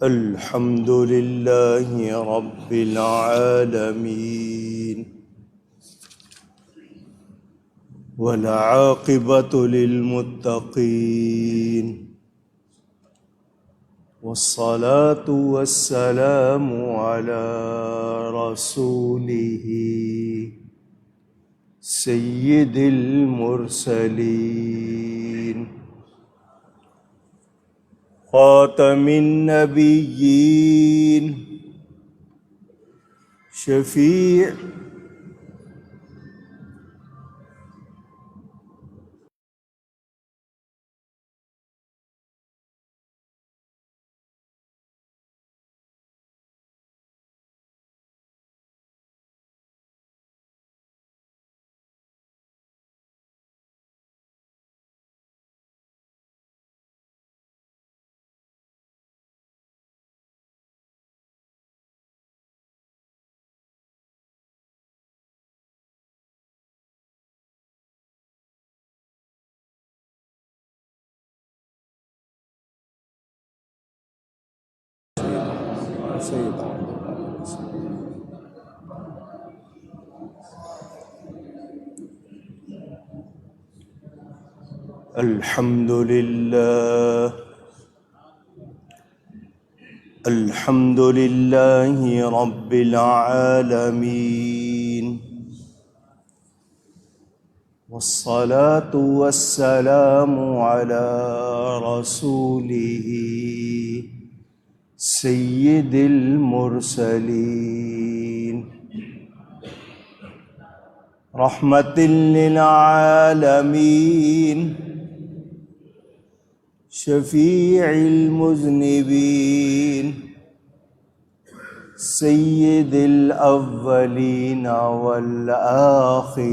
الحمد لله رب العالمين والعاقبة للمتقين والصلاة والسلام على رسوله سيد المرسلين خاتم النبيين شفيع الحمد لله الحمد لله رب العالمين والصلاة والسلام على رسوله سيد المرسلين رحمة للعالمين شفيع المذنبين سيد الأولين والآخرين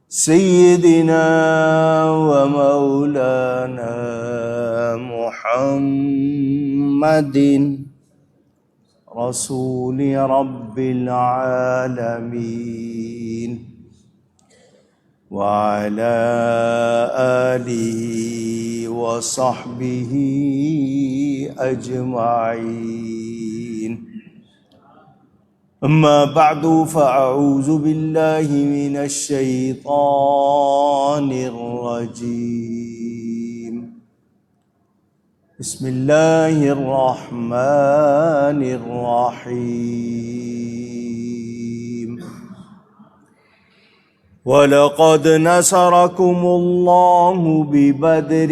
سيدنا ومولانا محمد رسول رب العالمين وعلى آله وصحبه أجمعين أما بعد فأعوذ بالله من الشيطان الرجيم بسم الله الرحمن الرحيم ولقد نصركم الله ببدر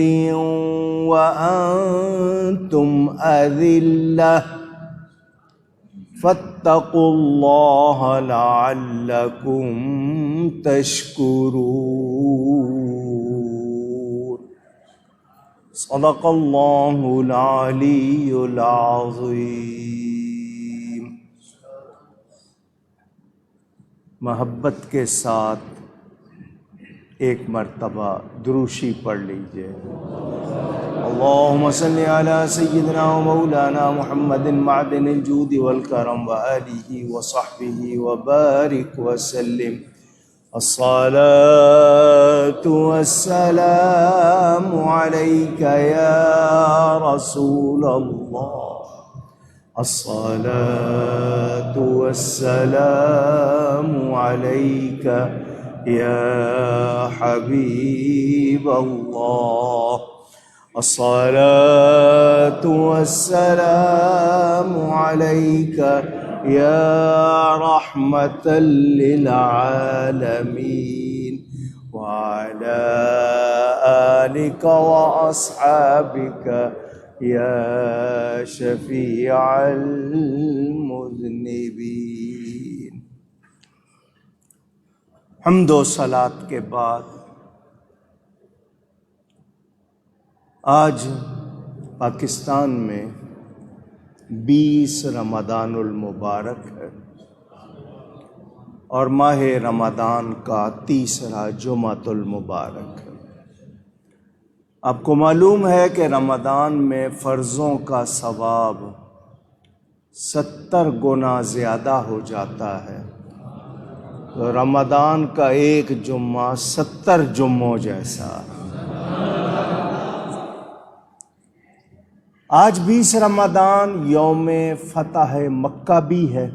وأنتم أذلة فاتقوا الله لعلكم تشكرون صدق الله العلي العظيم. محبت کے ساتھ ایک مرتبہ دروشی پڑھ لیجئے. اللہم صلی علی سیدنا و مولانا محمد معدن الجود والکرم وآلہ وصحبہ وبارک وسلم. الصلاة والسلام علیک یا رسول اللہ. الصلاة والسلام عليك يا حبيب الله. الصلاة والسلام عليك يا رحمة للعالمين وعلى آلك وأصحابك یا شفیع المذنبین. حمد و صلاۃ کے بعد آج پاکستان میں 20 رمضان المبارک ہے اور ماہ رمضان کا تیسرا جمعۃ المبارک ہے. آپ کو معلوم ہے کہ رمضان میں فرضوں کا ثواب 70 گنا زیادہ ہو جاتا ہے. تو رمضان کا ایک جمعہ 70 جمعوں جیسا. آج 20 رمضان یوم فتح مکہ بھی ہے۔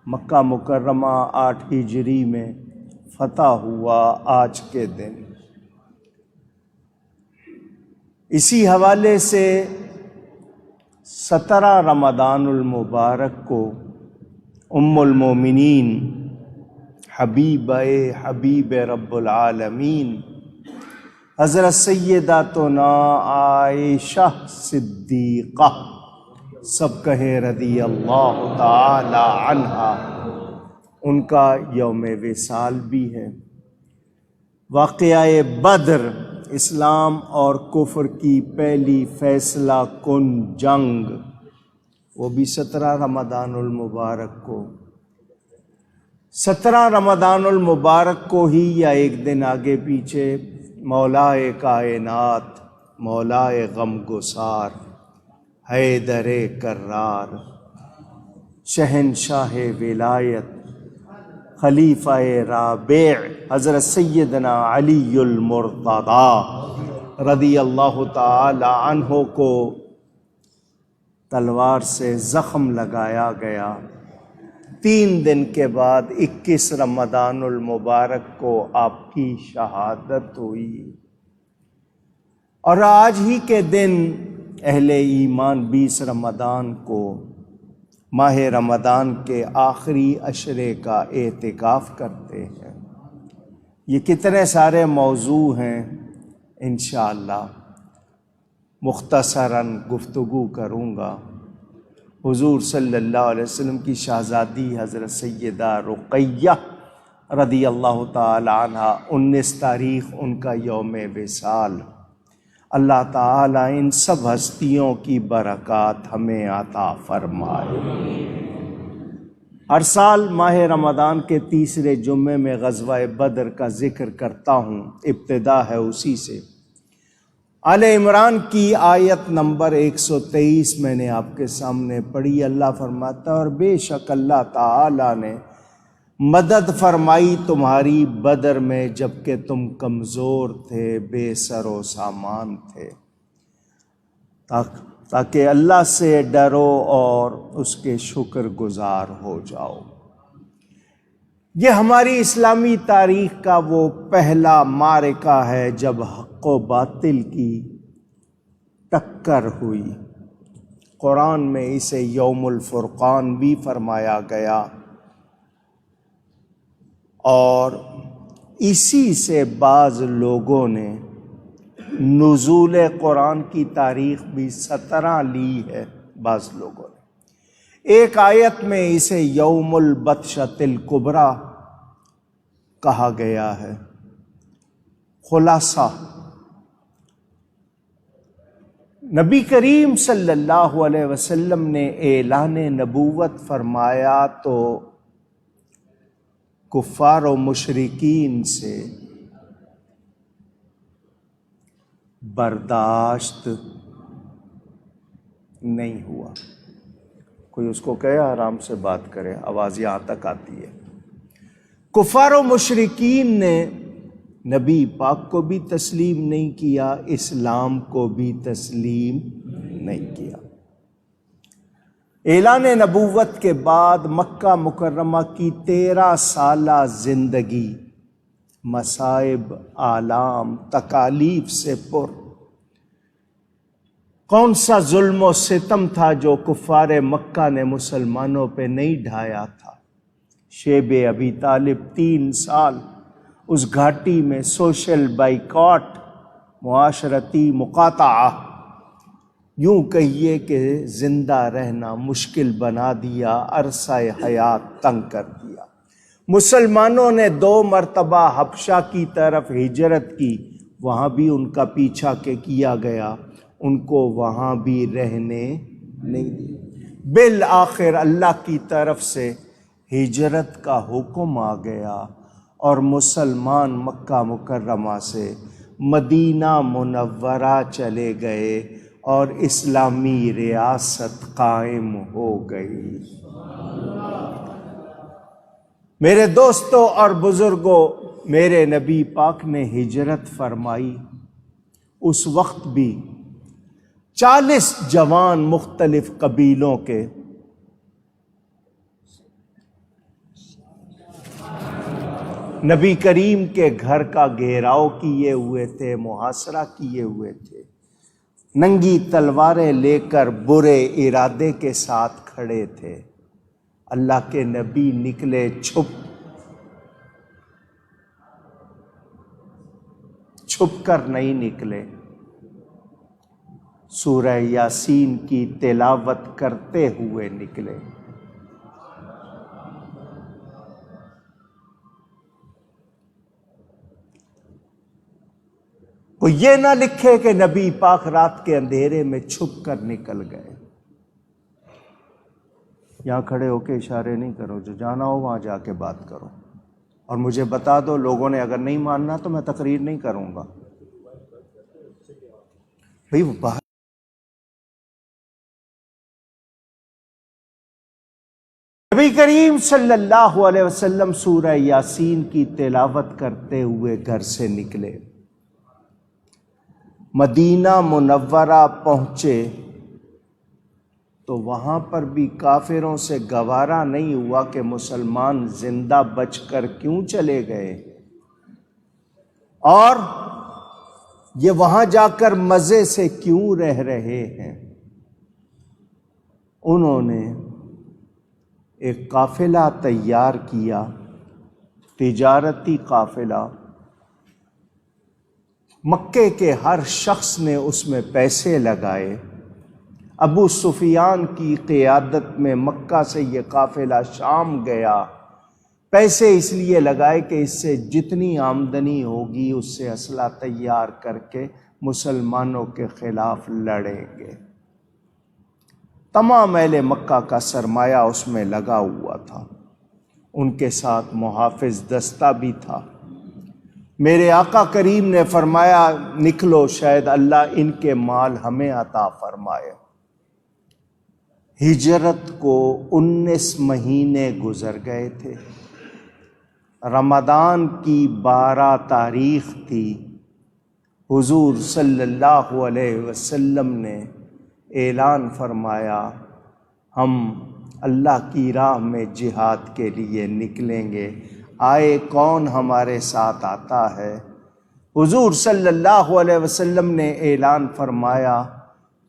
مکہ مکرمہ 8 ہجری میں فتح ہوا آج کے دن۔ اسی حوالے سے 17 رمضان المبارک کو ام المومنین حبیب رب العالمین حضرت سیداتنا عائشہ صدیقہ، سب کہیں رضی اللہ تعالی عنہا، ان کا یوم وصال بھی ہے۔ واقعہ بدر اسلام اور کفر کی پہلی فیصلہ کن جنگ، وہ بھی 17 رمضان المبارک کو، 17 رمضان المبارک کو ہی یا ایک دن آگے پیچھے مولائے کائنات، مولائے غم گسار، حیدر کرار، شہنشاہ ولایت، خلیفہ رابع حضرت سیدنا علی المرتضی رضی اللہ تعالی عنہ کو تلوار سے زخم لگایا گیا۔ 3 دن کے بعد 21 رمضان المبارک کو آپ کی شہادت ہوئی، اور آج ہی کے دن اہل ایمان 20 رمضان کو، ماہ رمضان کے آخری عشرے کا اعتکاف کرتے ہیں۔ یہ کتنے سارے موضوع ہیں، انشاءاللہ مختصراً گفتگو کروں گا۔ حضور صلی اللہ علیہ وسلم کی شہزادی حضرت سیدہ رقیہ رضی اللہ تعالی عنہ، 19 تاریخ ان کا یوم وصال۔ اللہ تعالیٰ ان سب ہستیوں کی برکات ہمیں عطا فرمائے۔ ہر سال ماہ رمضان کے تیسرے جمعے میں غزوہ بدر کا ذکر کرتا ہوں، ابتدا ہے اسی سے۔ آل عمران کی آیت نمبر 123 میں نے آپ کے سامنے پڑھی۔ اللہ فرماتا ہے، اور بے شک اللہ تعالیٰ نے مدد فرمائی تمہاری بدر میں جبکہ تم کمزور تھے، بے سر و سامان تھے، تاکہ اللہ سے ڈرو اور اس کے شکر گزار ہو جاؤ۔ یہ ہماری اسلامی تاریخ کا وہ پہلا معرکہ ہے جب حق و باطل کی ٹکر ہوئی۔ قرآن میں اسے یوم الفرقان بھی فرمایا گیا، اور اسی سے بعض لوگوں نے نزول قرآن کی تاریخ بھی 17 لی ہے۔ بعض لوگوں نے ایک آیت میں اسے یوم البطشۃ الکبریٰ کہا گیا ہے۔ خلاصہ، نبی کریم صلی اللہ علیہ وسلم نے اعلان نبوت فرمایا تو کفار و مشرکین سے برداشت نہیں ہوا۔ کوئی اس کو کہے آرام سے بات کرے، آواز یہاں تک آتی ہے۔ کفار و مشرکین نے نبی پاک کو بھی تسلیم نہیں کیا، اسلام کو بھی تسلیم نہیں کیا۔ اعلان نبوت کے بعد مکہ مکرمہ کی 13 سالہ زندگی مصائب، آلام، تکالیف سے پر۔ کون سا ظلم و ستم تھا جو کفار مکہ نے مسلمانوں پہ نہیں ڈھایا تھا؟ شیب ابی طالب 3 سال اس گھاٹی میں سوشل بائیکاٹ، معاشرتی مقاطعہ، یوں کہیے کہ زندہ رہنا مشکل بنا دیا، عرصہ حیات تنگ کر دیا۔ مسلمانوں نے 2 مرتبہ حبشہ کی طرف ہجرت کی، وہاں بھی ان کا پیچھا کیا گیا، ان کو وہاں بھی رہنے نہیں دیا۔ بالآخر اللہ کی طرف سے ہجرت کا حکم آ گیا، اور مسلمان مکہ مکرمہ سے مدینہ منورہ چلے گئے، اور اسلامی ریاست قائم ہو گئی۔ میرے دوستوں اور بزرگوں، میرے نبی پاک نے ہجرت فرمائی اس وقت بھی 40 جوان مختلف قبیلوں کے نبی کریم کے گھر کا گھیراؤ کیے ہوئے تھے، محاصرہ کیے ہوئے تھے، ننگی تلواریں لے کر برے ارادے کے ساتھ کھڑے تھے۔ اللہ کے نبی نکلے، چھپ کر نہیں نکلے، سورہ یاسین کی تلاوت کرتے ہوئے نکلے۔ وہ یہ نہ لکھے کہ نبی پاک رات کے اندھیرے میں چھپ کر نکل گئے۔ یہاں کھڑے ہو کے اشارے نہیں کرو، جو جانا ہو وہاں جا کے بات کرو، اور مجھے بتا دو، لوگوں نے اگر نہیں ماننا تو میں تقریر نہیں کروں گا۔ بھئی وہ باہر نبی کریم صلی اللہ علیہ وسلم سورہ یاسین کی تلاوت کرتے ہوئے گھر سے نکلے، مدینہ منورہ پہنچے تو وہاں پر بھی کافروں سے گوارا نہیں ہوا کہ مسلمان زندہ بچ کر کیوں چلے گئے، اور یہ وہاں جا کر مزے سے کیوں رہ رہے ہیں۔ انہوں نے ایک قافلہ تیار کیا، تجارتی قافلہ۔ مکے کے ہر شخص نے اس میں پیسے لگائے۔ ابو سفیان کی قیادت میں مکہ سے یہ قافلہ شام گیا۔ پیسے اس لیے لگائے کہ اس سے جتنی آمدنی ہوگی اس سے اسلحہ تیار کر کے مسلمانوں کے خلاف لڑیں گے۔ تمام اہل مکہ کا سرمایہ اس میں لگا ہوا تھا، ان کے ساتھ محافظ دستہ بھی تھا۔ میرے آقا کریم نے فرمایا نکلو، شاید اللہ ان کے مال ہمیں عطا فرمائے۔ ہجرت کو 19 مہینے گزر گئے تھے۔ رمضان کی 12 تاریخ تھی۔ حضور صلی اللہ علیہ وسلم نے اعلان فرمایا ہم اللہ کی راہ میں جہاد کے لیے نکلیں گے، آئے کون ہمارے ساتھ آتا ہے؟ حضور صلی اللہ علیہ وسلم نے اعلان فرمایا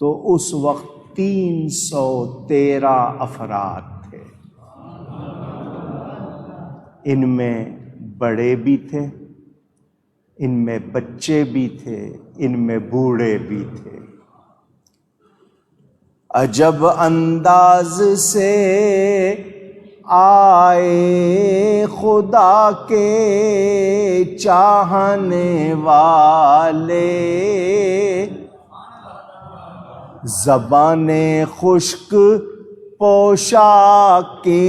تو اس وقت 313 افراد تھے۔ ان میں بڑے بھی تھے، ان میں بچے بھی تھے، ان میں بوڑھے بھی تھے۔ عجب انداز سے آئے خدا کے چاہنے والے، زبان خشک پوشاک کے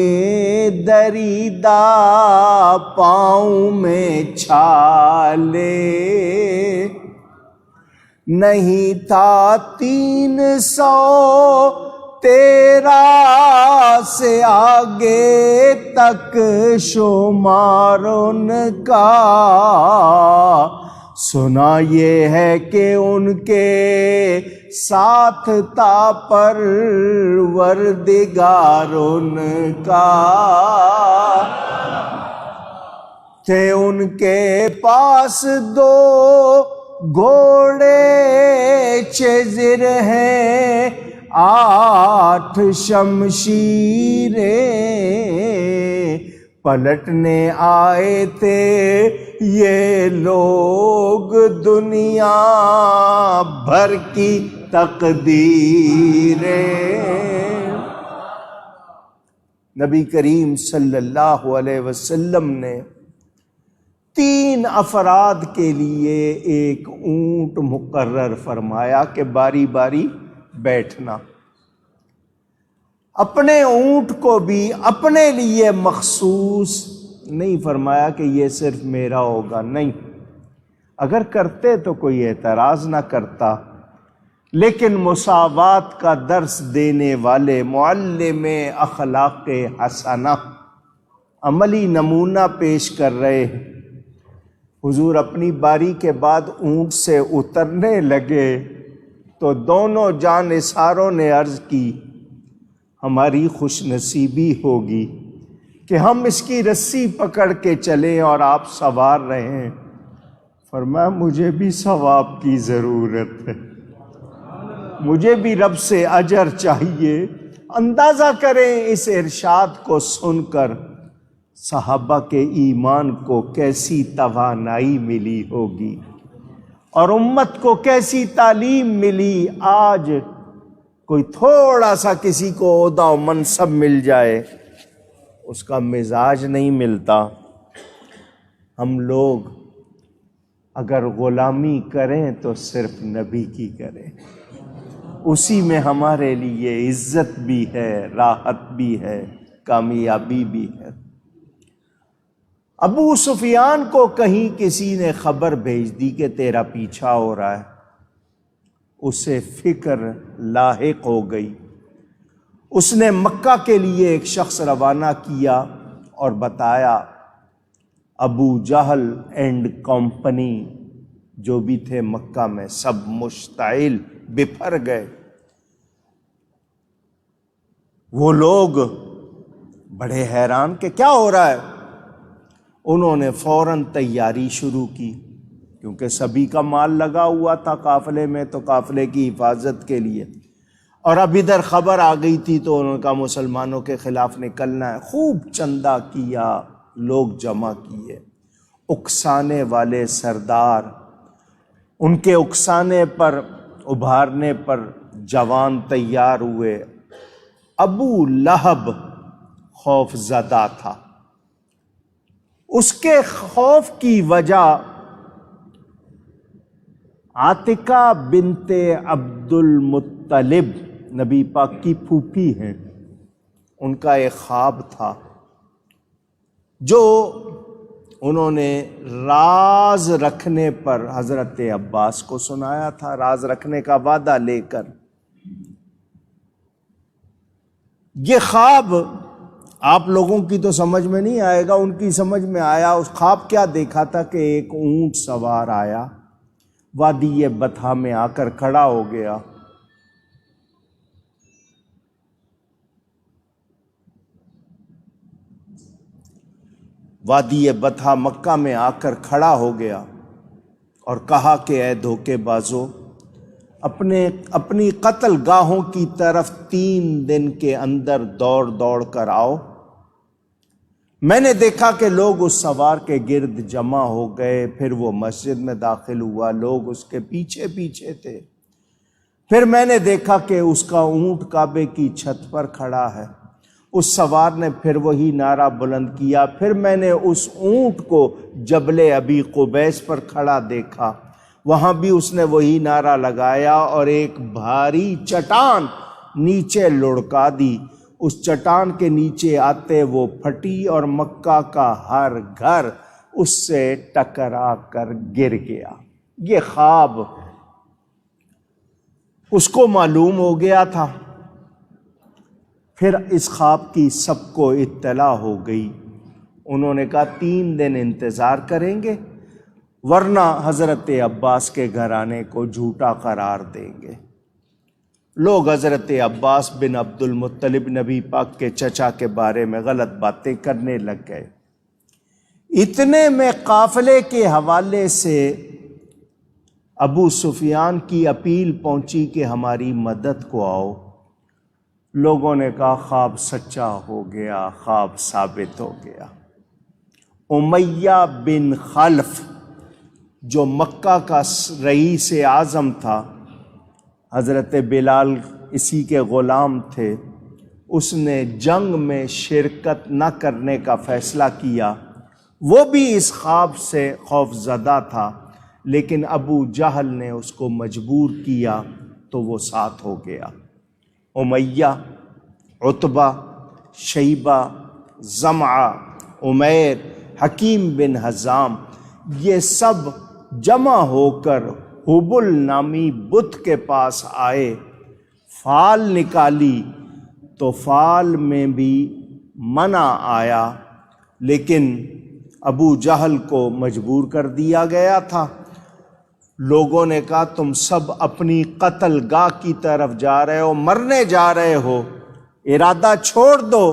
دریدہ، پاؤں میں چھالے، نہیں تھا 313 سے آگے تک شمار ان کا۔ سنا یہ ہے کہ ان کے ساتھ تھا پروردگار ان کا، تھے ان کے پاس 2 گھوڑے چزر ہیں، 8 شمشیریں، پلٹنے آئے تھے یہ لوگ دنیا بھر کی تقدیریں۔ نبی کریم صلی اللہ علیہ وسلم نے 3 افراد کے لیے ایک اونٹ مقرر فرمایا کہ باری باری بیٹھنا۔ اپنے اونٹ کو بھی اپنے لیے مخصوص نہیں فرمایا کہ یہ صرف میرا ہوگا، نہیں، اگر کرتے تو کوئی اعتراض نہ کرتا، لیکن مساوات کا درس دینے والے معلم اخلاق حسنہ، عملی نمونہ پیش کر رہے ہیں۔ حضور اپنی باری کے بعد اونٹ سے اترنے لگے تو دونوں جانثاروں نے عرض کی ہماری خوش نصیبی ہوگی کہ ہم اس کی رسی پکڑ کے چلیں اور آپ سوار رہیں۔ فرمایا مجھے بھی ثواب کی ضرورت ہے، مجھے بھی رب سے اجر چاہیے۔ اندازہ کریں اس ارشاد کو سن کر صحابہ کے ایمان کو کیسی توانائی ملی ہوگی اور امت کو کیسی تعلیم ملی۔ آج کوئی تھوڑا سا کسی کو عہدہ و منصب مل جائے، اس کا مزاج نہیں ملتا۔ ہم لوگ اگر غلامی کریں تو صرف نبی کی کریں، اسی میں ہمارے لیے عزت بھی ہے، راحت بھی ہے، کامیابی بھی ہے۔ ابو سفیان کو کہیں کسی نے خبر بھیج دی کہ تیرا پیچھا ہو رہا ہے، اسے فکر لاحق ہو گئی۔ اس نے مکہ کے لیے ایک شخص روانہ کیا اور بتایا ابو جہل اینڈ کمپنی جو بھی تھے مکہ میں سب مشتعل بپھر گئے۔ وہ لوگ بڑے حیران کہ کیا ہو رہا ہے۔ انہوں نے فوراً تیاری شروع کی، کیونکہ سبھی کا مال لگا ہوا تھا قافلے میں، تو قافلے کی حفاظت کے لیے، اور اب ادھر خبر آ گئی تھی تو انہوں نے کہا مسلمانوں کے خلاف نکلنا ہے۔ خوب چندہ کیا، لوگ جمع کیے، اکسانے والے سردار، ان کے اکسانے پر ابھارنے پر جوان تیار ہوئے۔ ابو لہب خوف زدہ تھا۔ اس کے خوف کی وجہ عاتقہ بنت عبد المطلب نبی پاک کی پھوپھی ہیں، ان کا ایک خواب تھا جو انہوں نے راز رکھنے پر حضرت عباس کو سنایا تھا، راز رکھنے کا وعدہ لے کر۔ یہ خواب آپ لوگوں کی تو سمجھ میں نہیں آئے گا، ان کی سمجھ میں آیا۔ اس خواب کیا دیکھا تھا کہ ایک اونٹ سوار آیا، وادی بطحا میں آ کر کھڑا ہو گیا۔ وادی بطحا مکہ میں آ کر کھڑا ہو گیا اور کہا کہ اے دھوکے بازو، اپنی قتل گاہوں کی طرف 3 دن کے اندر دوڑ کر آؤ۔ میں نے دیکھا کہ لوگ اس سوار کے گرد جمع ہو گئے، پھر وہ مسجد میں داخل ہوا، لوگ اس کے پیچھے پیچھے تھے۔ پھر میں نے دیکھا کہ اس کا اونٹ کعبے کی چھت پر کھڑا ہے۔ اس سوار نے پھر وہی نعرہ بلند کیا۔ پھر میں نے اس اونٹ کو جبل ابی قبیس پر کھڑا دیکھا، وہاں بھی اس نے وہی نعرہ لگایا اور ایک بھاری چٹان نیچے لڑکا دی۔ اس چٹان کے نیچے آتے وہ پھٹی اور مکہ کا ہر گھر اس سے ٹکرا کر گر گیا۔ یہ خواب اس کو معلوم ہو گیا تھا۔ پھر اس خواب کی سب کو اطلاع ہو گئی۔ انہوں نے کہا 3 دن انتظار کریں گے ورنہ حضرت عباس کے گھرانے کو جھوٹا قرار دیں گے۔ لوگ حضرت عباس بن عبد المطلب نبی پاک کے چچا کے بارے میں غلط باتیں کرنے لگ گئے۔ اتنے میں قافلے کے حوالے سے ابو سفیان کی اپیل پہنچی کہ ہماری مدد کو آؤ۔ لوگوں نے کہا خواب سچا ہو گیا، خواب ثابت ہو گیا۔ امیہ بن خلف جو مکہ کا رئیس اعظم تھا، حضرت بلال اسی کے غلام تھے، اس نے جنگ میں شرکت نہ کرنے کا فیصلہ کیا۔ وہ بھی اس خواب سے خوف زدہ تھا، لیکن ابو جہل نے اس کو مجبور کیا تو وہ ساتھ ہو گیا۔ امیہ، عتبہ، شیبہ، زمعہ، عمیر، حکیم بن حزام، یہ سب جمع ہو کر حبل نامی بت کے پاس آئے۔ فال نکالی تو فال میں بھی منع آیا، لیکن ابو جہل کو مجبور کر دیا گیا تھا۔ لوگوں نے کہا تم سب اپنی قتل گاہ کی طرف جا رہے ہو، مرنے جا رہے ہو، ارادہ چھوڑ دو۔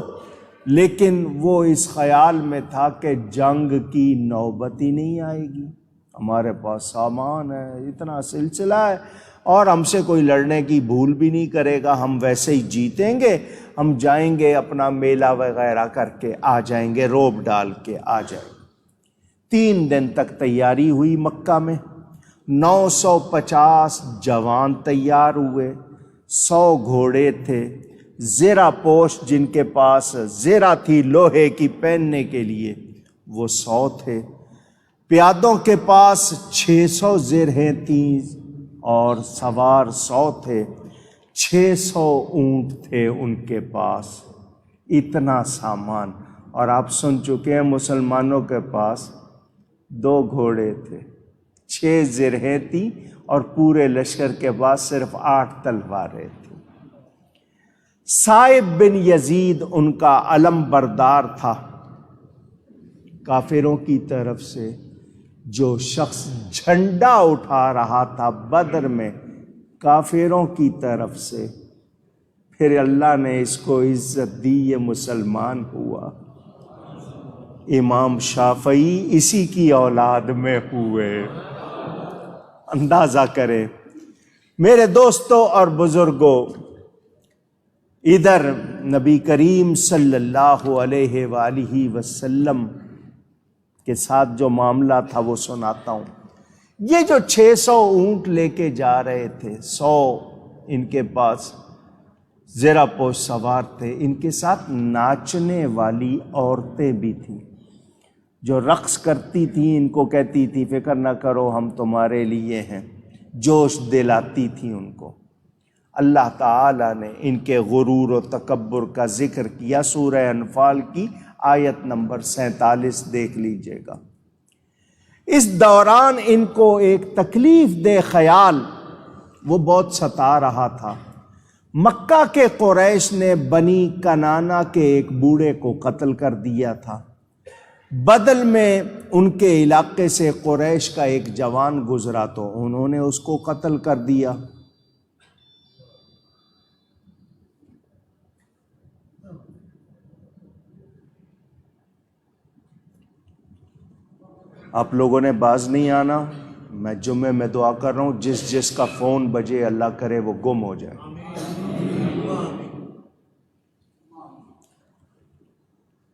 لیکن وہ اس خیال میں تھا کہ جنگ کی نوبت ہی نہیں آئے گی، ہمارے پاس سامان ہے، اتنا سلسلہ ہے، اور ہم سے کوئی لڑنے کی بھول بھی نہیں کرے گا، ہم ویسے ہی جیتیں گے، ہم جائیں گے اپنا میلہ وغیرہ کر کے آ جائیں گے، روب ڈال کے آ جائیں گے۔ 3 دن تک تیاری ہوئی مکہ میں، 950 جوان تیار ہوئے، 100 گھوڑے تھے، زیرہ پوش جن کے پاس زیرہ تھی لوہے کی پہننے کے لیے وہ 100 تھے، پیادوں کے پاس 600 زرہیں تھیں اور سوار 100 تھے، 600 اونٹ تھے ان کے پاس، اتنا سامان۔ اور آپ سن چکے ہیں مسلمانوں کے پاس 2 گھوڑے تھے، 6 زرہیں تھیں اور پورے لشکر کے پاس صرف 8 تلواریں تھیں۔ صائب بن یزید ان کا علم بردار تھا، کافروں کی طرف سے جو شخص جھنڈا اٹھا رہا تھا بدر میں کافروں کی طرف سے، پھر اللہ نے اس کو عزت دی، یہ مسلمان ہوا۔ امام شافعی اسی کی اولاد میں ہوئے، اندازہ کریں۔ میرے دوستوں اور بزرگوں، ادھر نبی کریم صلی اللہ علیہ وآلہ وسلم کے ساتھ جو معاملہ تھا وہ سناتا ہوں۔ یہ جو 600 اونٹ لے کے جا رہے تھے، 100 ان کے پاس زیرہ پوش سوار تھے، ان کے ساتھ ناچنے والی عورتیں بھی تھیں جو رقص کرتی تھیں، ان کو کہتی تھی فکر نہ کرو ہم تمہارے لیے ہیں، جوش دلاتی تھیں ان کو۔ اللہ تعالیٰ نے ان کے غرور و تکبر کا ذکر کیا، سورہ انفال کی آیت نمبر 47 دیکھ لیجئے گا۔ اس دوران ان کو ایک تکلیف دہ خیال وہ بہت ستا رہا تھا۔ مکہ کے قریش نے بنی کنانہ کے ایک بوڑھے کو قتل کر دیا تھا، بدل میں ان کے علاقے سے قریش کا ایک جوان گزرا تو انہوں نے اس کو قتل کر دیا۔ آپ لوگوں نے باز نہیں آنا، میں جمعے میں دعا کر رہا ہوں جس جس کا فون بجے اللہ کرے وہ گم ہو جائے۔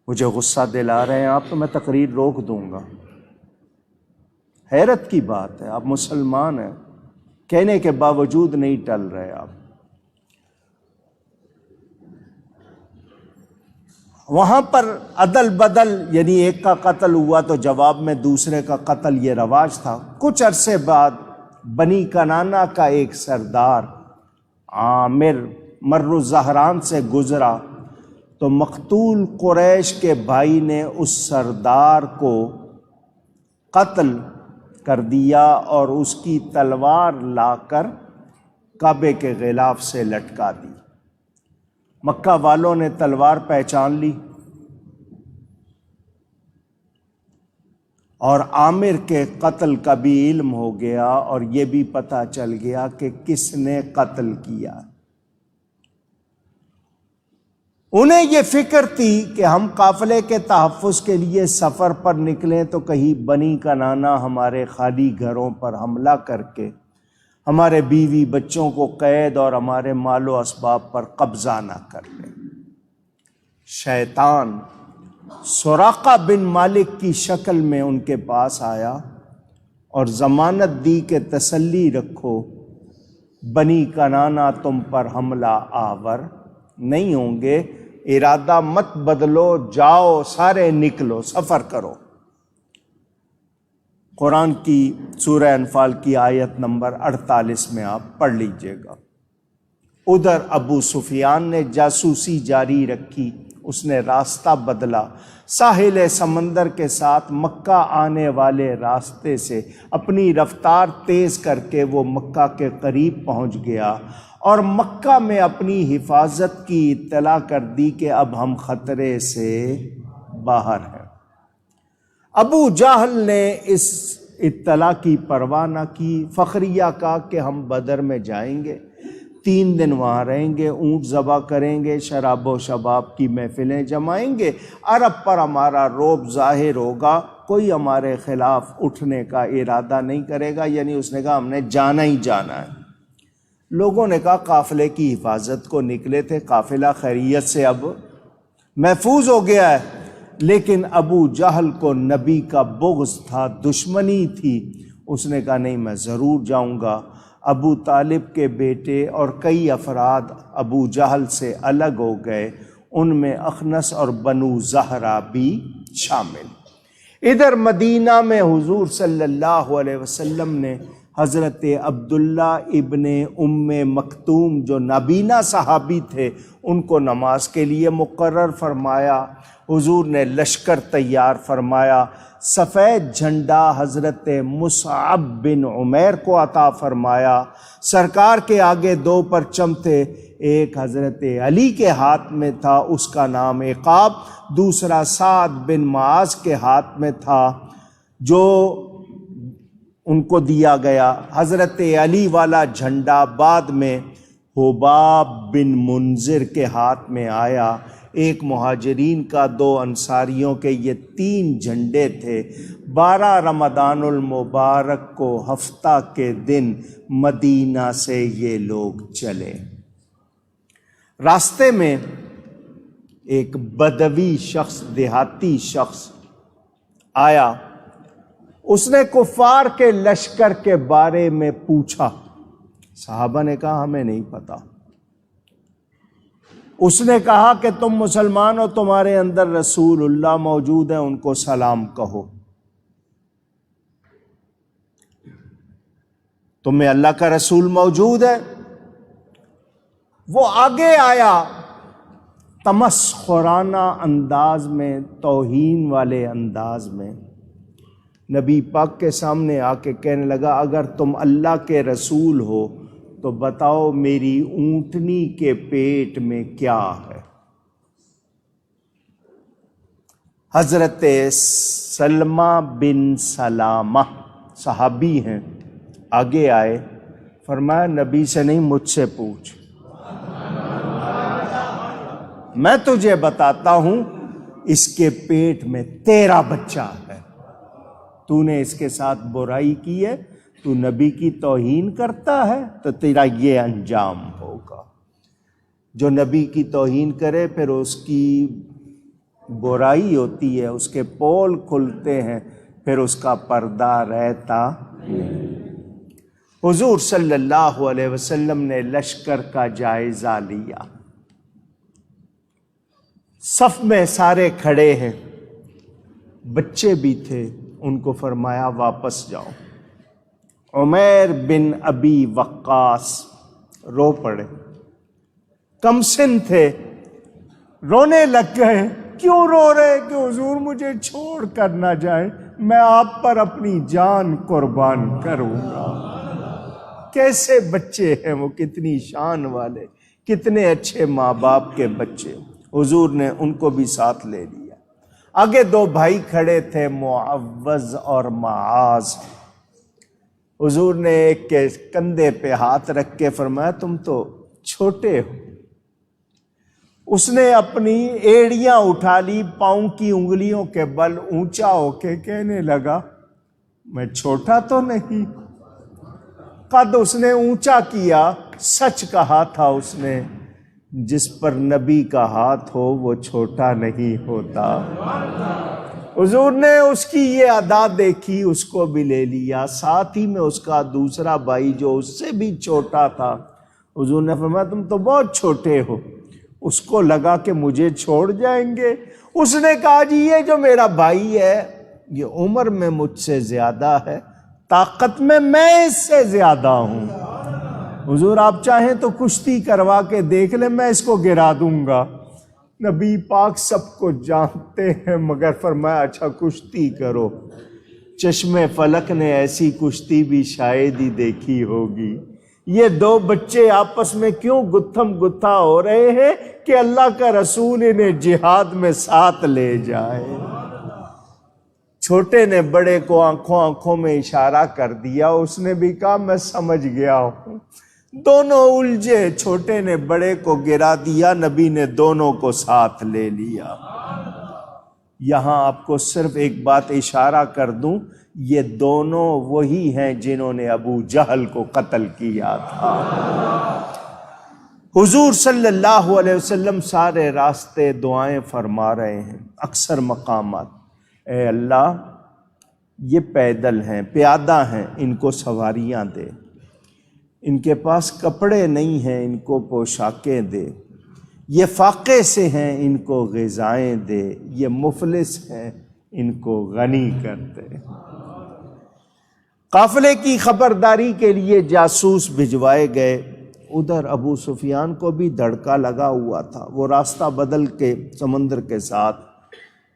مجھے غصہ دلا رہے ہیں آپ تو میں تقریر روک دوں گا۔ حیرت کی بات ہے، آپ مسلمان ہیں، کہنے کے باوجود نہیں ٹل رہے آپ۔ وہاں پر عدل بدل، یعنی ایک کا قتل ہوا تو جواب میں دوسرے کا قتل، یہ رواج تھا۔ کچھ عرصے بعد بنی کنانہ کا ایک سردار عامر مر الزہران سے گزرا تو مقتول قریش کے بھائی نے اس سردار کو قتل کر دیا اور اس کی تلوار لا کر کعبے کے غلاف سے لٹکا دی۔ مکہ والوں نے تلوار پہچان لی اور عامر کے قتل کا بھی علم ہو گیا اور یہ بھی پتہ چل گیا کہ کس نے قتل کیا۔ انہیں یہ فکر تھی کہ ہم قافلے کے تحفظ کے لیے سفر پر نکلیں تو کہیں بنی کنانہ ہمارے خالی گھروں پر حملہ کر کے ہمارے بیوی بچوں کو قید اور ہمارے مال و اسباب پر قبضہ نہ کر لیں۔ شیطان سراقہ بن مالک کی شکل میں ان کے پاس آیا اور ضمانت دی کہ تسلی رکھو، بنی کنانہ تم پر حملہ آور نہیں ہوں گے، ارادہ مت بدلو، جاؤ سارے نکلو، سفر کرو۔ قرآن کی سورہ انفال کی آیت نمبر 48 میں آپ پڑھ لیجئے گا۔ ادھر ابو سفیان نے جاسوسی جاری رکھی، اس نے راستہ بدلا، ساحل سمندر کے ساتھ مکہ آنے والے راستے سے اپنی رفتار تیز کر کے وہ مکہ کے قریب پہنچ گیا اور مکہ میں اپنی حفاظت کی اطلاع کر دی کہ اب ہم خطرے سے باہر ہیں۔ ابو جہل نے اطلاع کی پرواہ نہ کی، فخریہ کہا کہ ہم بدر میں جائیں گے، 3 دن وہاں رہیں گے، اونٹ ذبح کریں گے، شراب و شباب کی محفلیں جمائیں گے، عرب پر ہمارا رعب ظاہر ہوگا، کوئی ہمارے خلاف اٹھنے کا ارادہ نہیں کرے گا، یعنی اس نے کہا ہم نے جانا ہی جانا ہے۔ لوگوں نے کہا قافلے کی حفاظت کو نکلے تھے، قافلہ خیریت سے اب محفوظ ہو گیا ہے، لیکن ابو جہل کو نبی کا بغض تھا، دشمنی تھی، اس نے کہا نہیں میں ضرور جاؤں گا۔ ابو طالب کے بیٹے اور کئی افراد ابو جہل سے الگ ہو گئے، ان میں اخنس اور بنو زہرہ بھی شامل۔ ادھر مدینہ میں حضور صلی اللہ علیہ وسلم نے حضرت عبداللہ ابن ام مکتوم جو نابینا صحابی تھے ان کو نماز کے لیے مقرر فرمایا، حضور نے لشکر تیار فرمایا، سفید جھنڈا حضرت مصعب بن عمیر کو عطا فرمایا، سرکار کے آگے 2 پرچم تھے، ایک حضرت علی کے ہاتھ میں تھا اس کا نام عقاب، دوسرا سعد بن معاذ کے ہاتھ میں تھا جو ان کو دیا گیا۔ حضرت علی والا جھنڈا بعد میں حباب بن منذر کے ہاتھ میں آیا، ایک مہاجرین کا 2 انصاریوں کے، یہ 3 جھنڈے تھے۔ 12 رمضان المبارک کو ہفتہ کے دن مدینہ سے یہ لوگ چلے۔ راستے میں ایک بدوی شخص، دیہاتی شخص آیا، اس نے کفار کے لشکر کے بارے میں پوچھا، صحابہ نے کہا ہمیں نہیں پتا۔ اس نے کہا کہ تم مسلمان ہو، تمہارے اندر رسول اللہ موجود ہیں، ان کو سلام کہو۔ تمہیں اللہ کا رسول موجود ہے؟ وہ آگے آیا، تمسخرانہ انداز میں، توہین والے انداز میں نبی پاک کے سامنے آ کے کہنے لگا اگر تم اللہ کے رسول ہو تو بتاؤ میری اونٹنی کے پیٹ میں کیا ہے۔ حضرت سلمہ بن سلامہ صحابی ہیں، آگے آئے، فرمایا نبی سے نہیں مجھ سے پوچھ، میں تجھے بتاتا ہوں اس کے پیٹ میں تیرا بچہ ہے، تو نے اس کے ساتھ برائی کی ہے، تو نبی کی توہین کرتا ہے تو تیرا یہ انجام ہوگا۔ جو نبی کی توہین کرے پھر اس کی برائی ہوتی ہے، اس کے پول کھلتے ہیں، پھر اس کا پردہ رہتا۔ حضور صلی اللہ علیہ وسلم نے لشکر کا جائزہ لیا، صف میں سارے کھڑے ہیں، بچے بھی تھے، ان کو فرمایا واپس جاؤ۔ عمیر بن ابی وقاص رو پڑے، کم سن تھے، رونے لگ گئے۔ کیوں رو رہے؟ کہ حضور مجھے چھوڑ کر نہ جائیں، میں آپ پر اپنی جان قربان کروں گا۔ کیسے بچے ہیں وہ، کتنی شان والے، کتنے اچھے ماں باپ کے بچے۔ حضور نے ان کو بھی ساتھ لے لیا۔ آگے 2 بھائی کھڑے تھے، معوذ اور معاذ۔ حضور نے ایک کے کندھے پہ ہاتھ رکھ کے فرمایا تم تو چھوٹے ہو۔ اس نے اپنی ایڑیاں اٹھا لی، پاؤں کی انگلیوں کے بل اونچا ہو کے کہنے لگا میں چھوٹا تو نہیں۔ قد اس نے اونچا کیا، سچ کہا تھا اس نے، جس پر نبی کا ہاتھ ہو وہ چھوٹا نہیں ہوتا۔ حضور نے اس کی یہ ادا دیکھی، اس کو بھی لے لیا، ساتھ ہی میں اس کا دوسرا بھائی جو اس سے بھی چھوٹا تھا۔ حضور نے فرمایا تم تو بہت چھوٹے ہو۔ اس کو لگا کہ مجھے چھوڑ جائیں گے۔ اس نے کہا جی یہ جو میرا بھائی ہے یہ عمر میں مجھ سے زیادہ ہے، طاقت میں اس سے زیادہ ہوں۔ حضور آپ چاہیں تو کشتی کروا کے دیکھ لیں، میں اس کو گرا دوں گا۔ نبی پاک سب کو جانتے ہیں، مگر فرمایا اچھا کشتی کرو۔ چشم فلک نے ایسی کشتی بھی شاید ہی دیکھی ہوگی۔ یہ 2 بچے آپس میں کیوں گتھم گتھا ہو رہے ہیں کہ اللہ کا رسول انہیں جہاد میں ساتھ لے جائے۔ چھوٹے نے بڑے کو آنکھوں آنکھوں میں اشارہ کر دیا، اس نے بھی کہا میں سمجھ گیا ہوں۔ دونوں الجھے، چھوٹے نے بڑے کو گرا دیا، نبی نے دونوں کو ساتھ لے لیا۔ یہاں آپ کو صرف ایک بات اشارہ کر دوں، یہ دونوں وہی ہیں جنہوں نے ابو جہل کو قتل کیا تھا۔ حضور صلی اللہ علیہ وسلم سارے راستے دعائیں فرما رہے ہیں، اکثر مقامات، اے اللہ یہ پیدل ہیں، پیادہ ہیں، ان کو سواریاں دے، ان کے پاس کپڑے نہیں ہیں، ان کو پوشاکیں دے، یہ فاقے سے ہیں، ان کو غذائیں دے، یہ مفلس ہیں، ان کو غنی کر دے۔ قافلے کی خبرداری کے لیے جاسوس بھجوائے گئے، ادھر ابو سفیان کو بھی دھڑکا لگا ہوا تھا، وہ راستہ بدل کے سمندر کے ساتھ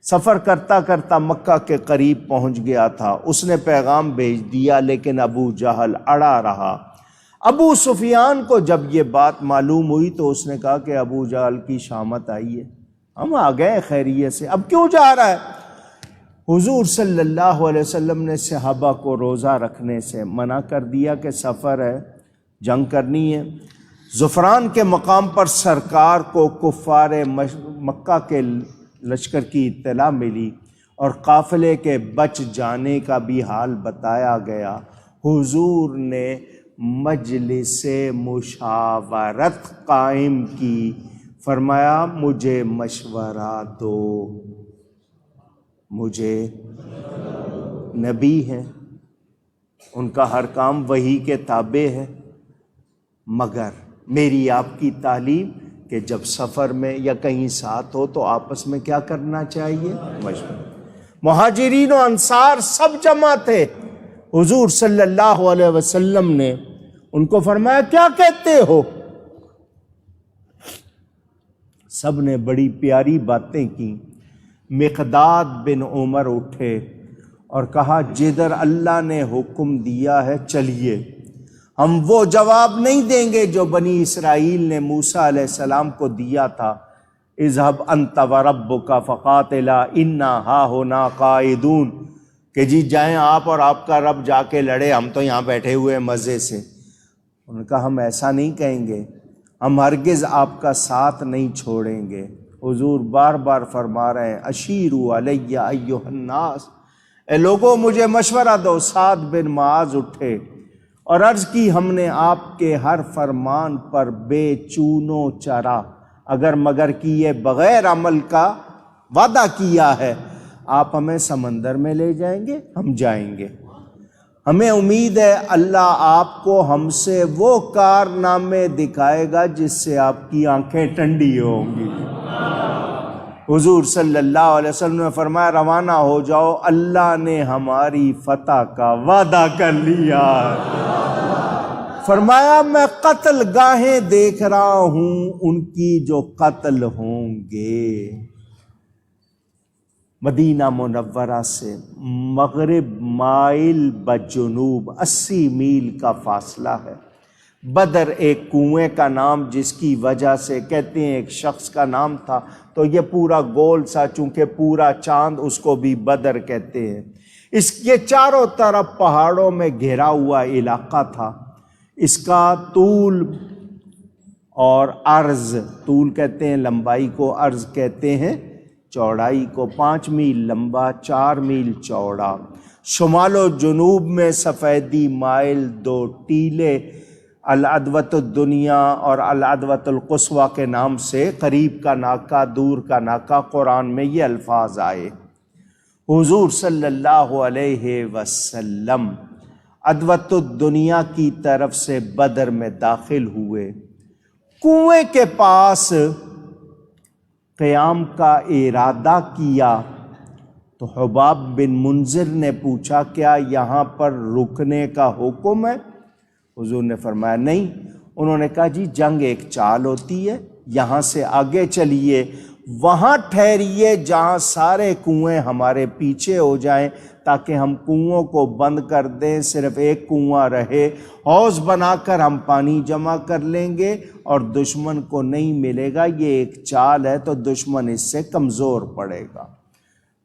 سفر کرتا کرتا مکہ کے قریب پہنچ گیا تھا۔ اس نے پیغام بھیج دیا لیکن ابو جہل اڑا رہا۔ ابو سفیان کو جب یہ بات معلوم ہوئی تو اس نے کہا کہ ابو جہل کی شامت آئی ہے، ہم آ گئے خیریت سے، اب کیوں جا رہا ہے؟ حضور صلی اللہ علیہ وسلم نے صحابہ کو روزہ رکھنے سے منع کر دیا کہ سفر ہے، جنگ کرنی ہے۔ زفران کے مقام پر سرکار کو کفار مکہ کے لشکر کی اطلاع ملی اور قافلے کے بچ جانے کا بھی حال بتایا گیا۔ حضور نے مجلس مشاورت قائم کی، فرمایا مجھے مشورہ دو، مجھے نبی ہیں، ان کا ہر کام وحی کے تابع ہے، مگر میری آپ کی تعلیم کہ جب سفر میں یا کہیں ساتھ ہو تو آپس میں کیا کرنا چاہیے؟ مشورہ۔ مہاجرین و انصار سب جمع تھے، حضور صلی اللہ علیہ وسلم نے ان کو فرمایا کیا کہتے ہو؟ سب نے بڑی پیاری باتیں کی۔ مقداد بن عمر اٹھے اور کہا جدھر اللہ نے حکم دیا ہے چلیے، ہم وہ جواب نہیں دیں گے جو بنی اسرائیل نے موسیٰ علیہ السلام کو دیا تھا، اذهب انت وربک فقاتلا انا ہاہنا قاعدون، کہ جی جائیں آپ اور آپ کا رب جا کے لڑے، ہم تو یہاں بیٹھے ہوئے مزے سے۔ انہوں نے کہا ہم ایسا نہیں کہیں گے، ہم ہرگز آپ کا ساتھ نہیں چھوڑیں گے۔ حضور بار بار فرما رہے ہیں اشیروا علی ایھا الناس، اے لوگوں مجھے مشورہ دو۔ سعد بن معاذ اٹھے اور عرض کی ہم نے آپ کے ہر فرمان پر بے چونو چرا اگر مگر کیے بغیر عمل کا وعدہ کیا ہے، آپ ہمیں سمندر میں لے جائیں گے، ہم جائیں گے۔ ہمیں امید ہے اللہ آپ کو ہم سے وہ کارنامے دکھائے گا جس سے آپ کی آنکھیں ٹھنڈی ہوں گی۔ حضور صلی اللہ علیہ وسلم نے فرمایا روانہ ہو جاؤ، اللہ نے ہماری فتح کا وعدہ کر لیا۔ فرمایا میں قتل گاہیں دیکھ رہا ہوں ان کی جو قتل ہوں گے۔ مدینہ منورہ سے مغرب مائل بجنوب 80 میل کا فاصلہ ہے۔ بدر ایک کنویں کا نام جس کی وجہ سے کہتے ہیں ایک شخص کا نام تھا، تو یہ پورا گول سا چونکہ پورا چاند اس کو بھی بدر کہتے ہیں۔ اس کے چاروں طرف پہاڑوں میں گھرا ہوا علاقہ تھا۔ اس کا طول اور عرض، طول کہتے ہیں لمبائی کو، عرض کہتے ہیں چوڑائی کو، 5 میل لمبا 4 میل چوڑا۔ شمال و جنوب میں سفیدی مائل 2 ٹیلے العدوۃ الدنیا اور العدوۃ القصویٰ کے نام سے، قریب کا ناکہ دور کا ناکہ، قرآن میں یہ الفاظ آئے۔ حضور صلی اللہ علیہ وسلم عدوۃ الدنیا کی طرف سے بدر میں داخل ہوئے۔ کنویں کے پاس قیام کا ارادہ کیا تو حباب بن منذر نے پوچھا کیا یہاں پر رکنے کا حکم ہے؟ حضور نے فرمایا نہیں۔ انہوں نے کہا جی جنگ ایک چال ہوتی ہے، یہاں سے آگے چلیے، وہاں ٹھہریے جہاں سارے کنویں ہمارے پیچھے ہو جائیں تاکہ ہم کنووں کو بند کر دیں، صرف ایک کنواں رہے، حوض بنا کر ہم پانی جمع کر لیں گے اور دشمن کو نہیں ملے گا۔ یہ ایک چال ہے تو دشمن اس سے کمزور پڑے گا۔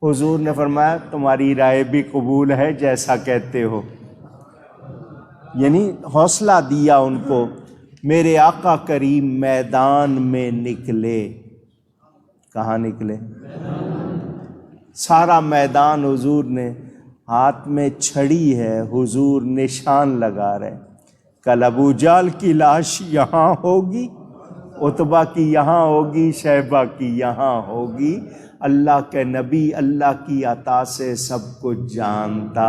حضور نے فرمایا تمہاری رائے بھی قبول ہے جیسا کہتے ہو، یعنی حوصلہ دیا ان کو۔ میرے آقا کریم میدان میں نکلے، کہاں نکلے؟ سارا میدان حضور نے، ہاتھ میں چھڑی ہے، حضور نشان لگا رہے، کل ابو جہل کی لاش یہاں ہوگی، عتبہ کی یہاں ہوگی، شیبہ کی یہاں ہوگی۔ اللہ کے نبی اللہ کی عطا سے سب کچھ جانتا۔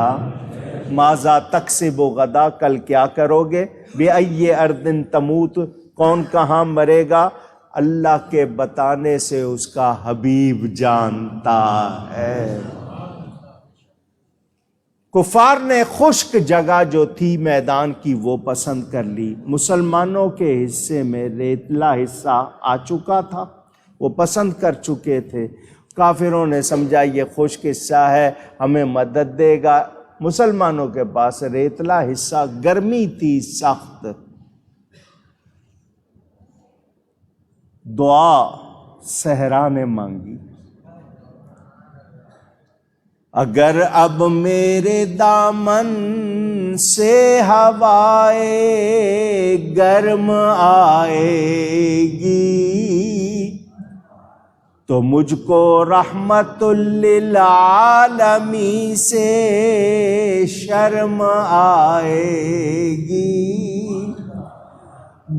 ماذا تکسب غدا، کل کیا کرو گے؟ بِأَيِّ أَرْضٍ تموت، کون کہاں مرے گا؟ اللہ کے بتانے سے اس کا حبیب جانتا ہے۔ کفار نے خشک جگہ جو تھی میدان کی وہ پسند کر لی، مسلمانوں کے حصے میں ریتلا حصہ آ چکا تھا، وہ پسند کر چکے تھے۔ کافروں نے سمجھا یہ خشک حصہ ہے، ہمیں مدد دے گا۔ مسلمانوں کے پاس ریتلا حصہ، گرمی تھی سخت، دعا صحرا نے مانگی، اگر اب میرے دامن سے ہوائے گرم آئے گی تو مجھ کو رحمت للعالمین سے شرم آئے گی۔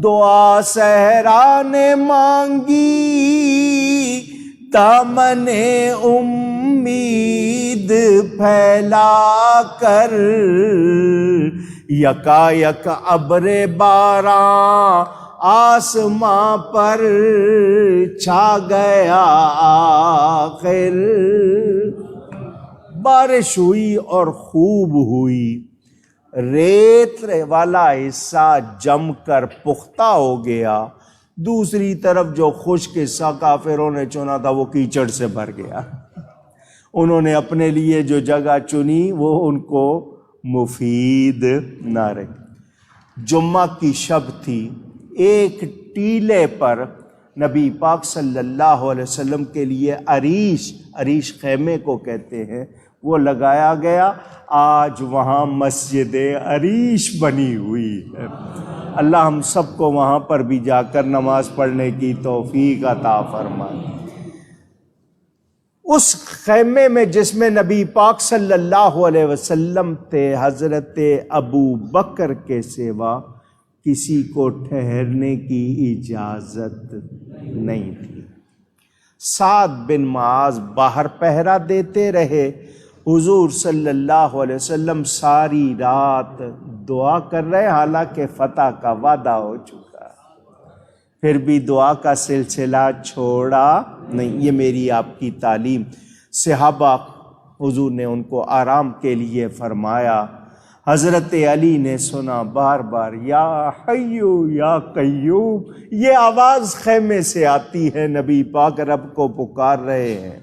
دعا صحرا نے مانگی، دامن امید پھیلا کر، یکا یک ابر باران آسماں پر چھا گیا آخر۔ بارش ہوئی اور خوب ہوئی، ریت والا حصہ جم کر پختہ ہو گیا، دوسری طرف جو خشک حصہ کافروں نے چنا تھا وہ کیچڑ سے بھر گیا۔ انہوں نے اپنے لیے جو جگہ چنی وہ ان کو مفید نہ رہی۔ جمعہ کی شب تھی، ایک ٹیلے پر نبی پاک صلی اللہ علیہ وسلم کے لیے عریش خیمے کو کہتے ہیں، وہ لگایا گیا۔ آج وہاں مسجد عریش بنی ہوئی ہے۔ اللہ ہم سب کو وہاں پر بھی جا کر نماز پڑھنے کی توفیق عطا فرمائے۔ اس خیمے میں جس میں نبی پاک صلی اللہ علیہ وسلم تھے، حضرت ابو بکر کے سوا کسی کو ٹھہرنے کی اجازت نہیں تھی۔ سعد بن معاذ باہر پہرا دیتے رہے، حضور صلی اللہ علیہ وسلم ساری رات دعا کر رہے، حالانکہ فتح کا وعدہ ہو چکا، پھر بھی دعا کا سلسلہ چھوڑا نہیں۔ یہ میری آپ کی تعلیم۔ صحابہ حضور نے ان کو آرام کے لیے فرمایا۔ حضرت علی نے سنا بار بار یا حیو یا قیوم، یہ آواز خیمے سے آتی ہے، نبی پاک رب کو پکار رہے ہیں۔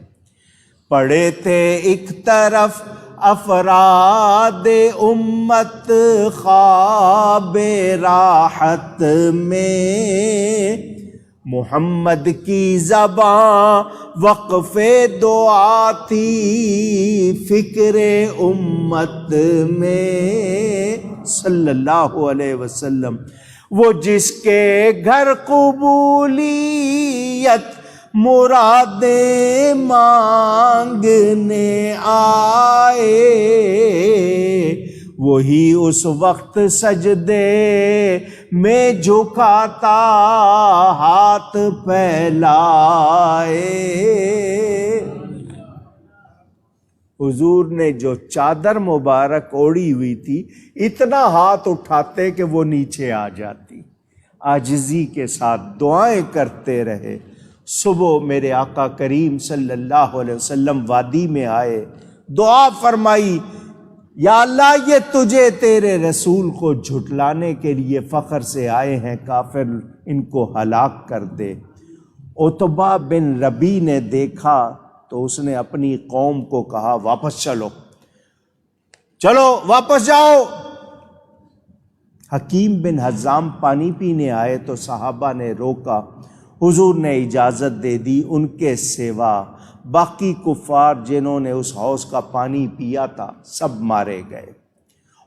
پڑے تھے ایک طرف افراد امت خواب راحت میں، محمد کی زباں وقف دعا تھی فکر امت میں، صلی اللہ علیہ وسلم۔ وہ جس کے گھر قبولیت مرادیں مانگنے آئے، وہی اس وقت سجدے میں جھکاتا ہاتھ پھیلائے۔ حضور نے جو چادر مبارک اوڑھی ہوئی تھی، اتنا ہاتھ اٹھاتے کہ وہ نیچے آ جاتی، عاجزی کے ساتھ دعائیں کرتے رہے۔ صبح میرے آقا کریم صلی اللہ علیہ وسلم وادی میں آئے، دعا فرمائی، یا اللہ یہ تجھے تیرے رسول کو جھٹلانے کے لیے فخر سے آئے ہیں، کافر ان کو ہلاک کر دے۔ عتبہ بن ربی نے دیکھا تو اس نے اپنی قوم کو کہا واپس چلو واپس جاؤ۔ حکیم بن حزام پانی پینے آئے تو صحابہ نے روکا، حضور نے اجازت دے دی، ان کے سوا باقی کفار جنہوں نے اس حوض کا پانی پیا تھا سب مارے گئے۔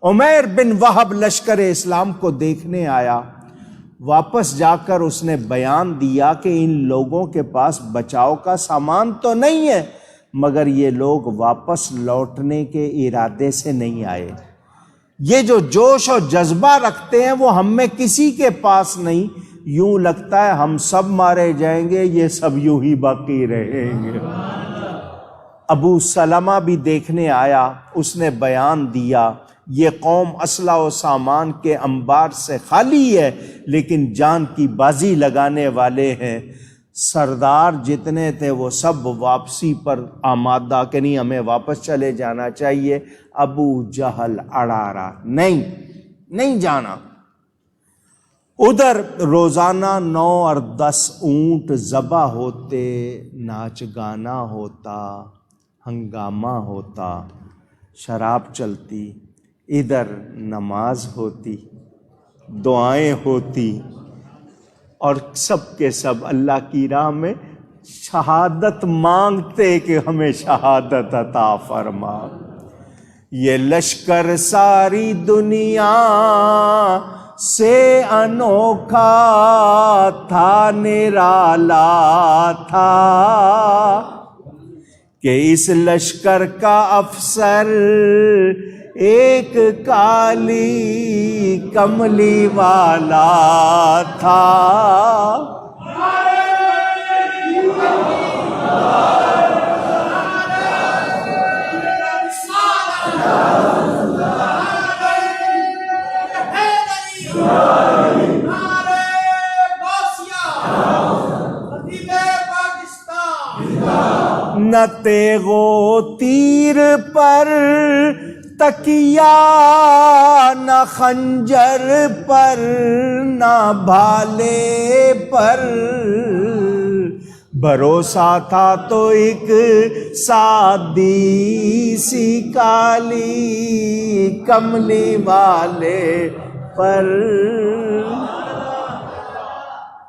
عمیر بن وہب لشکر اسلام کو دیکھنے آیا، واپس جا کر اس نے بیان دیا کہ ان لوگوں کے پاس بچاؤ کا سامان تو نہیں ہے، مگر یہ لوگ واپس لوٹنے کے ارادے سے نہیں آئے، یہ جو جوش اور جذبہ رکھتے ہیں وہ ہم میں کسی کے پاس نہیں، یوں لگتا ہے ہم سب مارے جائیں گے، یہ سب یوں ہی باقی رہیں گے۔ ابو سلمہ بھی دیکھنے آیا، اس نے بیان دیا یہ قوم اسلحہ و سامان کے انبار سے خالی ہے لیکن جان کی بازی لگانے والے ہیں، سردار جتنے تھے وہ سب واپسی پر آمادہ کہ نہیں ہمیں واپس چلے جانا چاہیے۔ ابو جہل اڑا رہا، نہیں جانا۔ ادھر روزانہ 9 اور 10 اونٹ ذبح ہوتے، ناچ گانا ہوتا، ہنگامہ ہوتا، شراب چلتی، ادھر نماز ہوتی، دعائیں ہوتی، اور سب کے سب اللہ کی راہ میں شہادت مانگتے کہ ہمیں شہادت عطا فرما۔ یہ لشکر ساری دنیا سے انوکھا تھا، نرالا تھا کہ اس لشکر کا افسر ایک کالی کملی والا تھا۔ نہ تیغ و تیر پر تکیا، نہ خنجر پر، نہ بھالے پر، بھروسہ تھا تو ایک سادی سی کالی کملی والے پر۔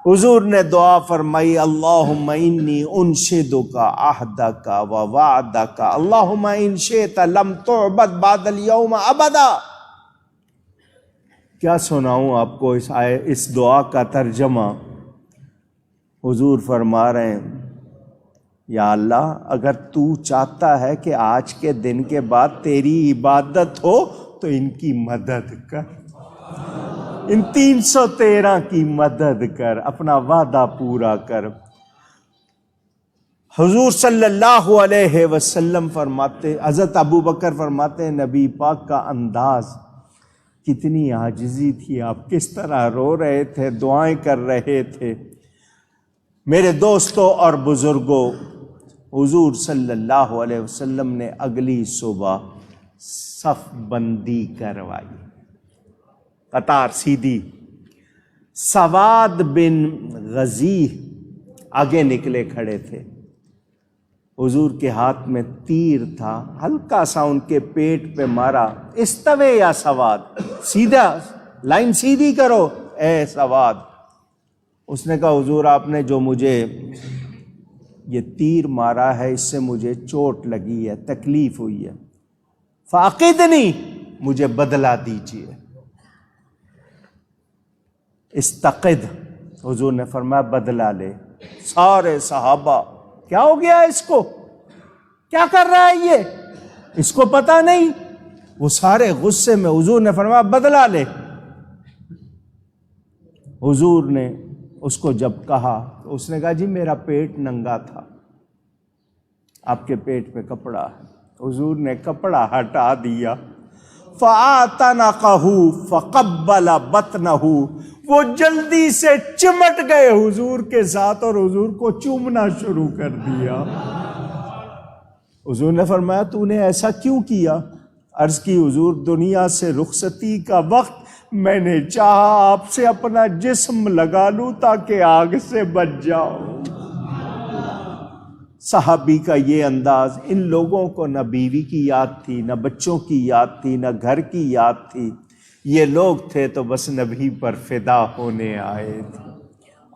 حضور نے دعا فرمائی، اللہم انی انشدک عہدک و وعدک، اللہم ان شئت لم تعبد بعد اليوم ابدا۔ کیا سناؤں آپ کو اس دعا کا ترجمہ؟ حضور فرما رہے ہیں یا اللہ اگر تو چاہتا ہے کہ آج کے دن کے بعد تیری عبادت ہو تو ان کی مدد کر، ان 313 کی مدد کر، اپنا وعدہ پورا کر۔ حضور صلی اللہ علیہ وسلم فرماتے، حضرت ابو بکر فرماتے ہیں نبی پاک کا انداز کتنی عاجزی تھی، آپ کس طرح رو رہے تھے، دعائیں کر رہے تھے۔ میرے دوستوں اور بزرگوں، حضور صلی اللہ علیہ وسلم نے اگلی صبح صف بندی کروائی، قطار سیدھی۔ سواد بن غزیہ آگے نکلے کھڑے تھے، حضور کے ہاتھ میں تیر تھا، ہلکا سا ان کے پیٹ پہ مارا، استوے یا سواد، سیدھا لائن سیدھی کرو اے سواد۔ اس نے کہا حضور آپ نے جو مجھے یہ تیر مارا ہے اس سے مجھے چوٹ لگی ہے، تکلیف ہوئی ہے، فاقدنی، مجھے بدلہ دیجیے۔ استقد، حضور نے فرمایا بدلہ لے۔ سارے صحابہ کیا ہو گیا اس کو، کیا کر رہا ہے یہ، اس کو پتہ نہیں، وہ سارے غصے میں۔ حضور نے فرمایا بدلہ لے۔ حضور نے اس کو جب کہا تو اس نے کہا جی میرا پیٹ ننگا تھا، آپ کے پیٹ پہ کپڑا ہے۔ حضور نے کپڑا ہٹا دیا، فَآتَنَقَهُ فَقَبَّلَ بَطْنَهُ، وہ جلدی سے چمٹ گئے حضور کے ساتھ اور حضور کو چومنا شروع کر دیا۔ حضور نے فرمایا تو نے ایسا کیوں کیا؟ عرض کی حضور دنیا سے رخصتی کا وقت میں نے چاہا آپ سے اپنا جسم لگا لوں تاکہ آگ سے بچ جاؤ۔ صحابی کا یہ انداز، ان لوگوں کو نہ بیوی کی یاد تھی، نہ بچوں کی یاد تھی، نہ گھر کی یاد تھی، یہ لوگ تھے تو بس نبی پر فدا ہونے آئے تھے۔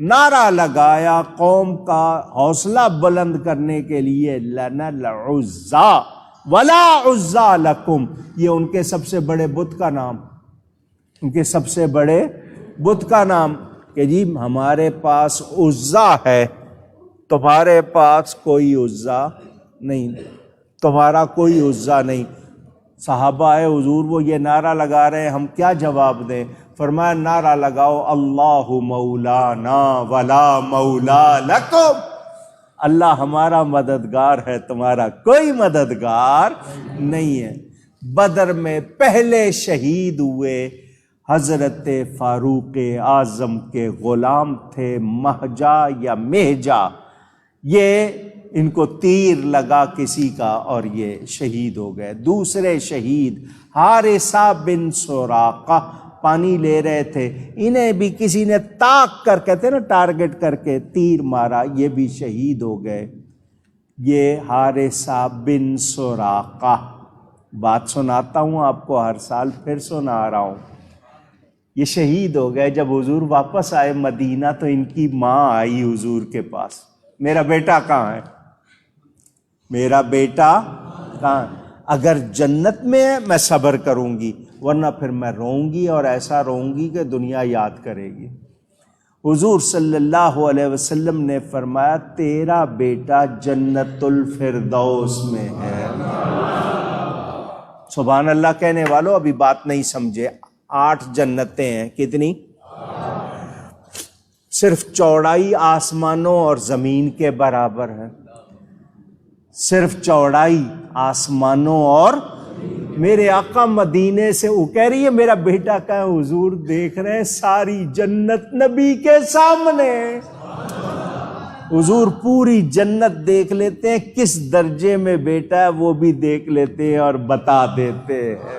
نعرہ لگایا قوم کا حوصلہ بلند کرنے کے لیے، لنا العزا ولا عزا لکم، یہ ان کے سب سے بڑے بت کا نام، ان کے سب سے بڑے بت کا نام کہ جی ہمارے پاس عزا ہے، تمہارے پاس کوئی عزا نہیں، تمہارا کوئی عزا نہیں۔ صحابہ حضور وہ یہ نعرہ لگا رہے ہیں، ہم کیا جواب دیں؟ فرمایا نعرہ لگاؤ اللہ مولانا ولا مولا لکم، اللہ ہمارا مددگار ہے، تمہارا کوئی مددگار نہیں ہے۔ بدر میں پہلے شہید ہوئے حضرت فاروق اعظم کے غلام تھے، مہجا یا مہجا، یہ ان کو تیر لگا کسی کا اور یہ شہید ہو گئے۔ دوسرے شہید حارثہ بن سراقہ پانی لے رہے تھے، انہیں بھی کسی نے تاک کر، کہتے ہیں نا ٹارگٹ کر کے تیر مارا، یہ بھی شہید ہو گئے۔ یہ حارثہ بن سراقہ، بات سناتا ہوں آپ کو ہر سال، پھر سنا رہا ہوں، یہ شہید ہو گئے۔ جب حضور واپس آئے مدینہ تو ان کی ماں آئی حضور کے پاس، میرا بیٹا کہاں ہے، میرا بیٹا کہاں؟ اگر جنت میں ہے میں صبر کروں گی، ورنہ پھر میں روں گی، اور ایسا روں گی کہ دنیا یاد کرے گی۔ حضور صلی اللہ علیہ وسلم نے فرمایا تیرا بیٹا جنت الفردوس میں ہے۔ سبحان اللہ کہنے والوں، ابھی بات نہیں سمجھے، 8 جنتیں ہیں، کتنی؟ صرف چوڑائی آسمانوں اور زمین کے برابر ہے، صرف چوڑائی آسمانوں اور، میرے آقا مدینے سے، وہ کہہ رہی ہے میرا بیٹا کہاں ہے؟ حضور دیکھ رہے ہیں ساری جنت نبی کے سامنے، حضور پوری جنت دیکھ لیتے ہیں، کس درجے میں بیٹا ہے وہ بھی دیکھ لیتے ہیں اور بتا دیتے ہیں۔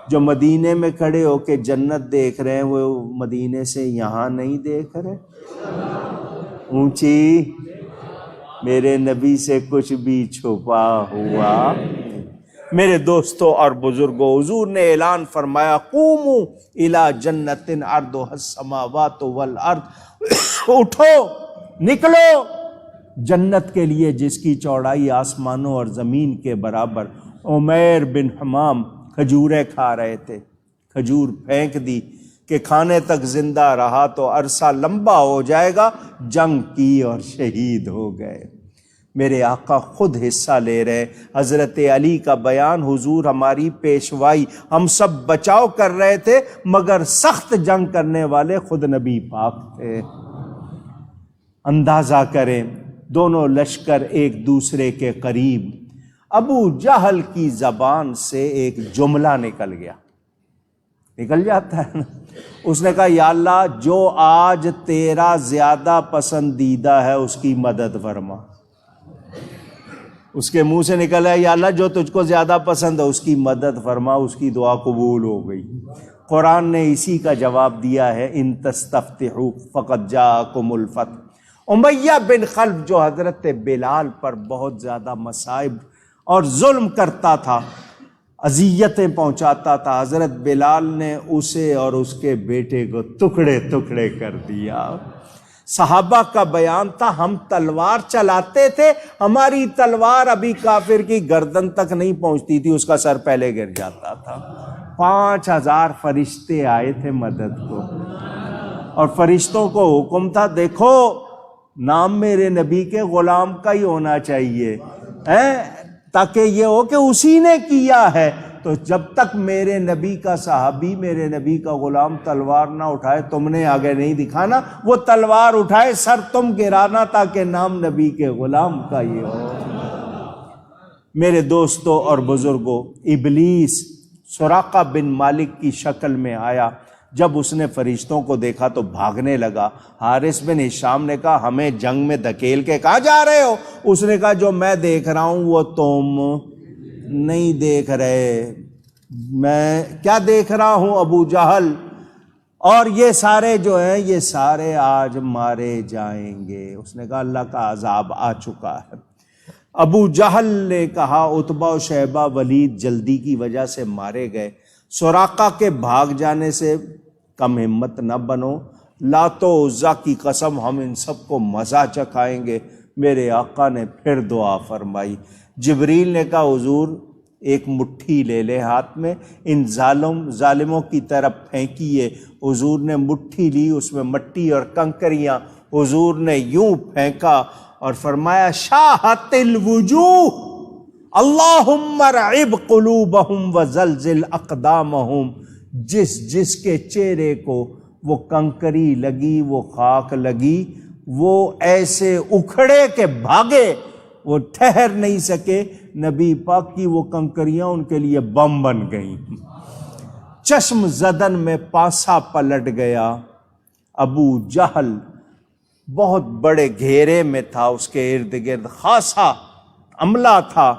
جو مدینے میں کھڑے ہو کے جنت دیکھ رہے ہیں وہ مدینے سے یہاں نہیں دیکھ رہے، اونچی، میرے نبی سے کچھ بھی چھپا ہوا۔ میرے دوستوں اور بزرگوں، حضور نے اعلان فرمایا قوموا الی جنت عرضها السماوات والارض، اٹھو نکلو جنت کے لیے جس کی چوڑائی آسمانوں اور زمین کے برابر۔ عمیر بن حمام کھجوریں کھا رہے تھے، کھجور پھینک دی کہ کھانے تک زندہ رہا تو عرصہ لمبا ہو جائے گا، جنگ کی اور شہید ہو گئے۔ میرے آقا خود حصہ لے رہے، حضرت علی کا بیان، حضور ہماری پیشوائی، ہم سب بچاؤ کر رہے تھے مگر سخت جنگ کرنے والے خود نبی پاک تھے۔ اندازہ کریں دونوں لشکر ایک دوسرے کے قریب، ابو جہل کی زبان سے ایک جملہ نکل گیا، نکل جاتا ہے نا، اس نے کہا یا اللہ جو آج تیرا زیادہ پسندیدہ ہے اس کی مدد فرما۔ اس کے منہ سے نکلا ہے یا اللہ جو تجھ کو زیادہ پسند ہے اس کی مدد فرما، اس کی دعا قبول ہو گئی۔ قرآن نے اسی کا جواب دیا ہے، ان تستفتحوا فقد جاءکم الفتح۔ امیہ بن خلف جو حضرت بلال پر بہت زیادہ مصائب اور ظلم کرتا تھا، اذیتیں پہنچاتا تھا، حضرت بلال نے اسے اور اس کے بیٹے کو ٹکڑے ٹکڑے کر دیا۔ صحابہ کا بیان تھا ہم تلوار چلاتے تھے، ہماری تلوار ابھی کافر کی گردن تک نہیں پہنچتی تھی، اس کا سر پہلے گر جاتا تھا۔ 5000 فرشتے آئے تھے مدد کو، اور فرشتوں کو حکم تھا دیکھو نام میرے نبی کے غلام کا ہی ہونا چاہیے، تاکہ یہ ہو کہ اسی نے کیا ہے۔ تو جب تک میرے نبی کا صحابی، میرے نبی کا غلام تلوار نہ اٹھائے تم نے آگے نہیں دکھانا، وہ تلوار اٹھائے سر تم گرانا تاکہ نام نبی کے غلام کا یہ ہو۔ میرے دوستوں اور بزرگوں، ابلیس سراقہ بن مالک کی شکل میں آیا، جب اس نے فرشتوں کو دیکھا تو بھاگنے لگا۔ حارث بن ہشام نے کہا ہمیں جنگ میں دھکیل کے کہاں جا رہے ہو؟ اس نے کہا جو میں دیکھ رہا ہوں وہ تم نہیں دیکھ رہے۔ میں کیا دیکھ رہا ہوں؟ ابو جہل اور یہ سارے جو ہیں یہ سارے آج مارے جائیں گے۔ اس نے کہا اللہ کا عذاب آ چکا ہے۔ ابو جہل نے کہا عتبہ و شیبہ ولید جلدی کی وجہ سے مارے گئے، سراقہ کے بھاگ جانے سے کم ہمت نہ بنو، لات و عزا کی قسم ہم ان سب کو مزہ چکھائیں گے۔ میرے آقا نے پھر دعا فرمائی۔ جبریل نے کہا حضور ایک مٹھی لے لے ہاتھ میں، ان ظالموں کی طرف پھینکیے۔ حضور نے مٹھی لی، اس میں مٹی اور کنکریاں، حضور نے یوں پھینکا اور فرمایا شاہت الوجوہ اللہم ارعب قلوبہم وزلزل اقدامہم۔ جس کے چہرے کو وہ کنکری لگی، وہ خاک لگی، وہ ایسے اکھڑے کہ بھاگے، وہ ٹھہر نہیں سکے۔ نبی پاک کی وہ کنکریاں ان کے لیے بم بن گئیں۔ چشم زدن میں پانسا پلٹ گیا۔ ابو جہل بہت بڑے گھیرے میں تھا، اس کے ارد گرد خاصا عملہ تھا۔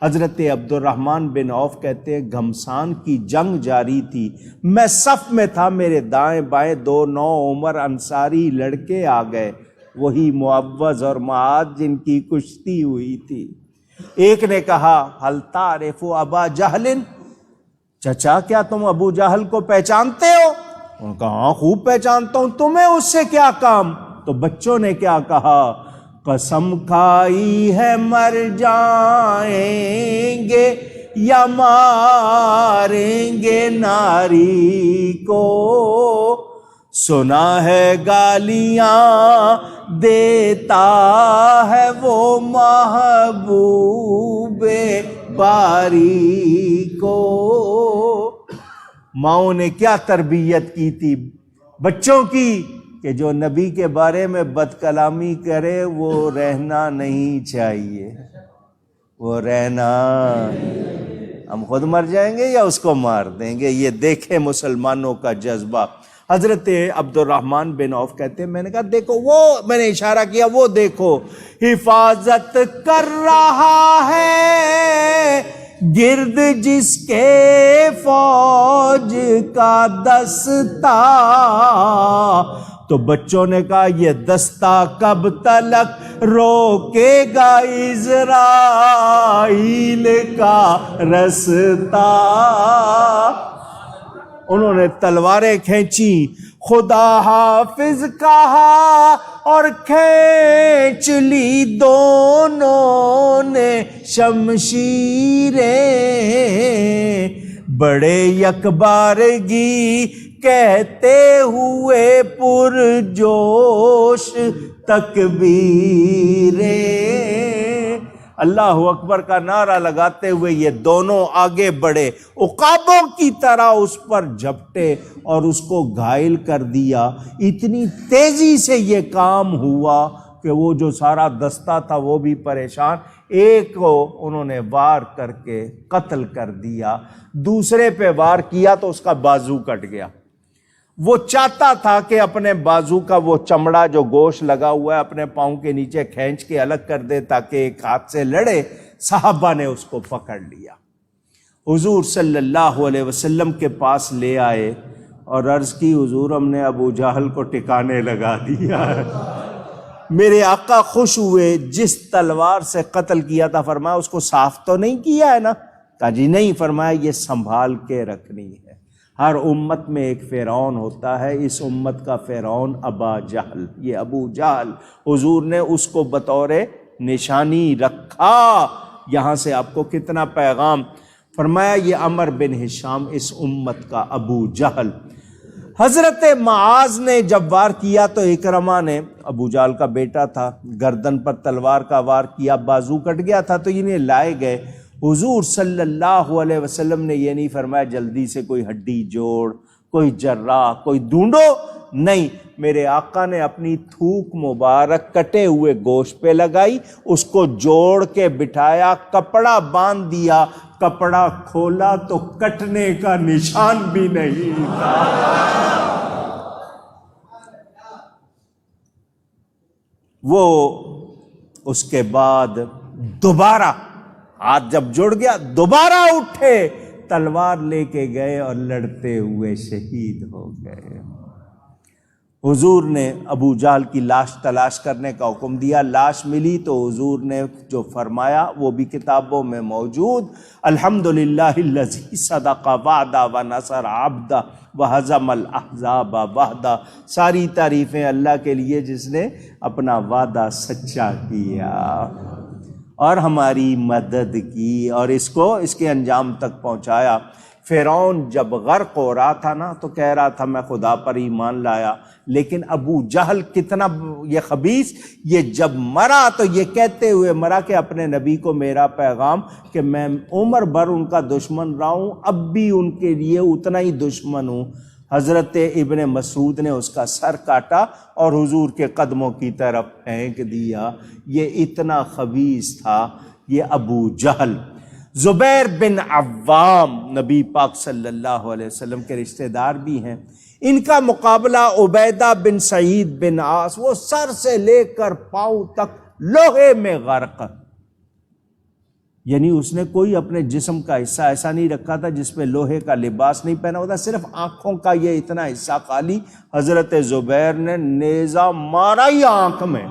حضرت عبد الرحمن بن عوف کہتے ہیں گھمسان کی جنگ جاری تھی، میں صف میں تھا، میرے دائیں بائیں 2 نوعمر انصاری لڑکے آ گئے، وہی معوذ اور معاذ جن کی کشتی ہوئی تھی۔ ایک نے کہا ہل تعرف ابا جہل، چچا کیا تم ابو جہل کو پہچانتے ہو؟ انہوں نے کہا ہاں خوب پہچانتا ہوں، تمہیں اس سے کیا کام؟ تو بچوں نے کیا کہا؟ قسم کھائی ہے مر جائیں گے یا ماریں گے ناری کو، سنا ہے گالیاں دیتا ہے وہ محبوب باری کو۔ ماؤں نے کیا تربیت کی تھی بچوں کی کہ جو نبی کے بارے میں بد کلامی کرے وہ رہنا نہیں چاہیے، وہ رہنا، ہم خود مر جائیں گے یا اس کو مار دیں گے۔ یہ دیکھیں مسلمانوں کا جذبہ۔ حضرت عبد الرحمن بن عوف کہتے ہیں میں نے کہا دیکھو وہ، میں نے اشارہ کیا وہ دیکھو، حفاظت کر رہا ہے گرد جس کے فوج کا دستہ۔ تو بچوں نے کہا یہ دستہ کب تلک روکے گا اسرائیل کا رستہ؟ انہوں نے تلواریں کھینچی، خدا حافظ کہا اور کھینچ لی دونوں نے شمشیریں، بڑے یکبارگی کہتے ہوئے پرجوش تکبیریں، اللہ اکبر کا نعرہ لگاتے ہوئے یہ دونوں آگے بڑھے، عقابوں کی طرح اس پر جھپٹے اور اس کو گھائل کر دیا۔ اتنی تیزی سے یہ کام ہوا کہ وہ جو سارا دستہ تھا وہ بھی پریشان، ایک کو انہوں نے وار کر کے قتل کر دیا، دوسرے پہ وار کیا تو اس کا بازو کٹ گیا۔ وہ چاہتا تھا کہ اپنے بازو کا وہ چمڑا جو گوشت لگا ہوا ہے اپنے پاؤں کے نیچے کھینچ کے الگ کر دے تاکہ ایک ہاتھ سے لڑے، صحابہ نے اس کو پکڑ لیا، حضور صلی اللہ علیہ وسلم کے پاس لے آئے اور عرض کی حضور ہم نے ابو جہل کو ٹکانے لگا دیا۔ میرے آقا خوش ہوئے، جس تلوار سے قتل کیا تھا فرمایا اس کو صاف تو نہیں کیا ہے نا؟ کہا جی نہیں۔ فرمایا یہ سنبھال کے رکھنی ہے، ہر امت میں ایک فرعون ہوتا ہے، اس امت کا فرعون ابا جہل، یہ ابو جہل، حضور نے اس کو بطور نشانی رکھا۔ یہاں سے آپ کو کتنا پیغام، فرمایا یہ عمر بن ہشام اس امت کا ابو جہل۔ حضرت معاذ نے جب وار کیا تو اکرمہ نے، ابو جہل کا بیٹا تھا، گردن پر تلوار کا وار کیا، بازو کٹ گیا تھا تو انہیں لائے گئے۔ حضور صلی اللہ علیہ وسلم نے یہ نہیں فرمایا جلدی سے کوئی ہڈی جوڑ، کوئی جراح، کوئی ڈھونڈو، نہیں، میرے آقا نے اپنی تھوک مبارک کٹے ہوئے گوشت پہ لگائی، اس کو جوڑ کے بٹھایا، کپڑا باندھ دیا، کپڑا کھولا تو کٹنے کا نشان بھی نہیں تھا۔ وہ اس کے بعد دوبارہ ہاتھ جب جڑ گیا دوبارہ اٹھے، تلوار لے کے گئے اور لڑتے ہوئے شہید ہو گئے۔ حضور نے ابو جہل کی لاش تلاش کرنے کا حکم دیا، لاش ملی تو حضور نے جو فرمایا وہ بھی کتابوں میں موجود، الحمدللہ الذی صدق وعدہ ونصر عبدہ وَهَزَمَ الْأَحْزَابَ وَحْدَہ، ساری تعریفیں اللہ کے لیے جس نے اپنا وعدہ سچا کیا اور ہماری مدد کی اور اس کے انجام تک پہنچایا۔ فرعون جب غرق ہو رہا تھا نا تو کہہ رہا تھا میں خدا پر ایمان لایا، لیکن ابو جہل کتنا یہ خبیث، یہ جب مرا تو یہ کہتے ہوئے مرا کہ اپنے نبی کو میرا پیغام کہ میں عمر بھر ان کا دشمن رہا ہوں، اب بھی ان کے لیے اتنا ہی دشمن ہوں۔ حضرت ابن مسعود نے اس کا سر کاٹا اور حضور کے قدموں کی طرف پھینک دیا۔ یہ اتنا خبیث تھا یہ ابو جہل۔ زبیر بن عوام نبی پاک صلی اللہ علیہ وسلم کے رشتہ دار بھی ہیں، ان کا مقابلہ عبیدہ بن سعید بن عاص، وہ سر سے لے کر پاؤں تک لوہے میں غرق، یعنی اس نے کوئی اپنے جسم کا حصہ ایسا نہیں رکھا تھا جس پہ لوہے کا لباس نہیں پہنا ہوتا، صرف آنکھوں کا یہ اتنا حصہ خالی۔ حضرت زبیر نے نیزہ مارا ہی آنکھ میں،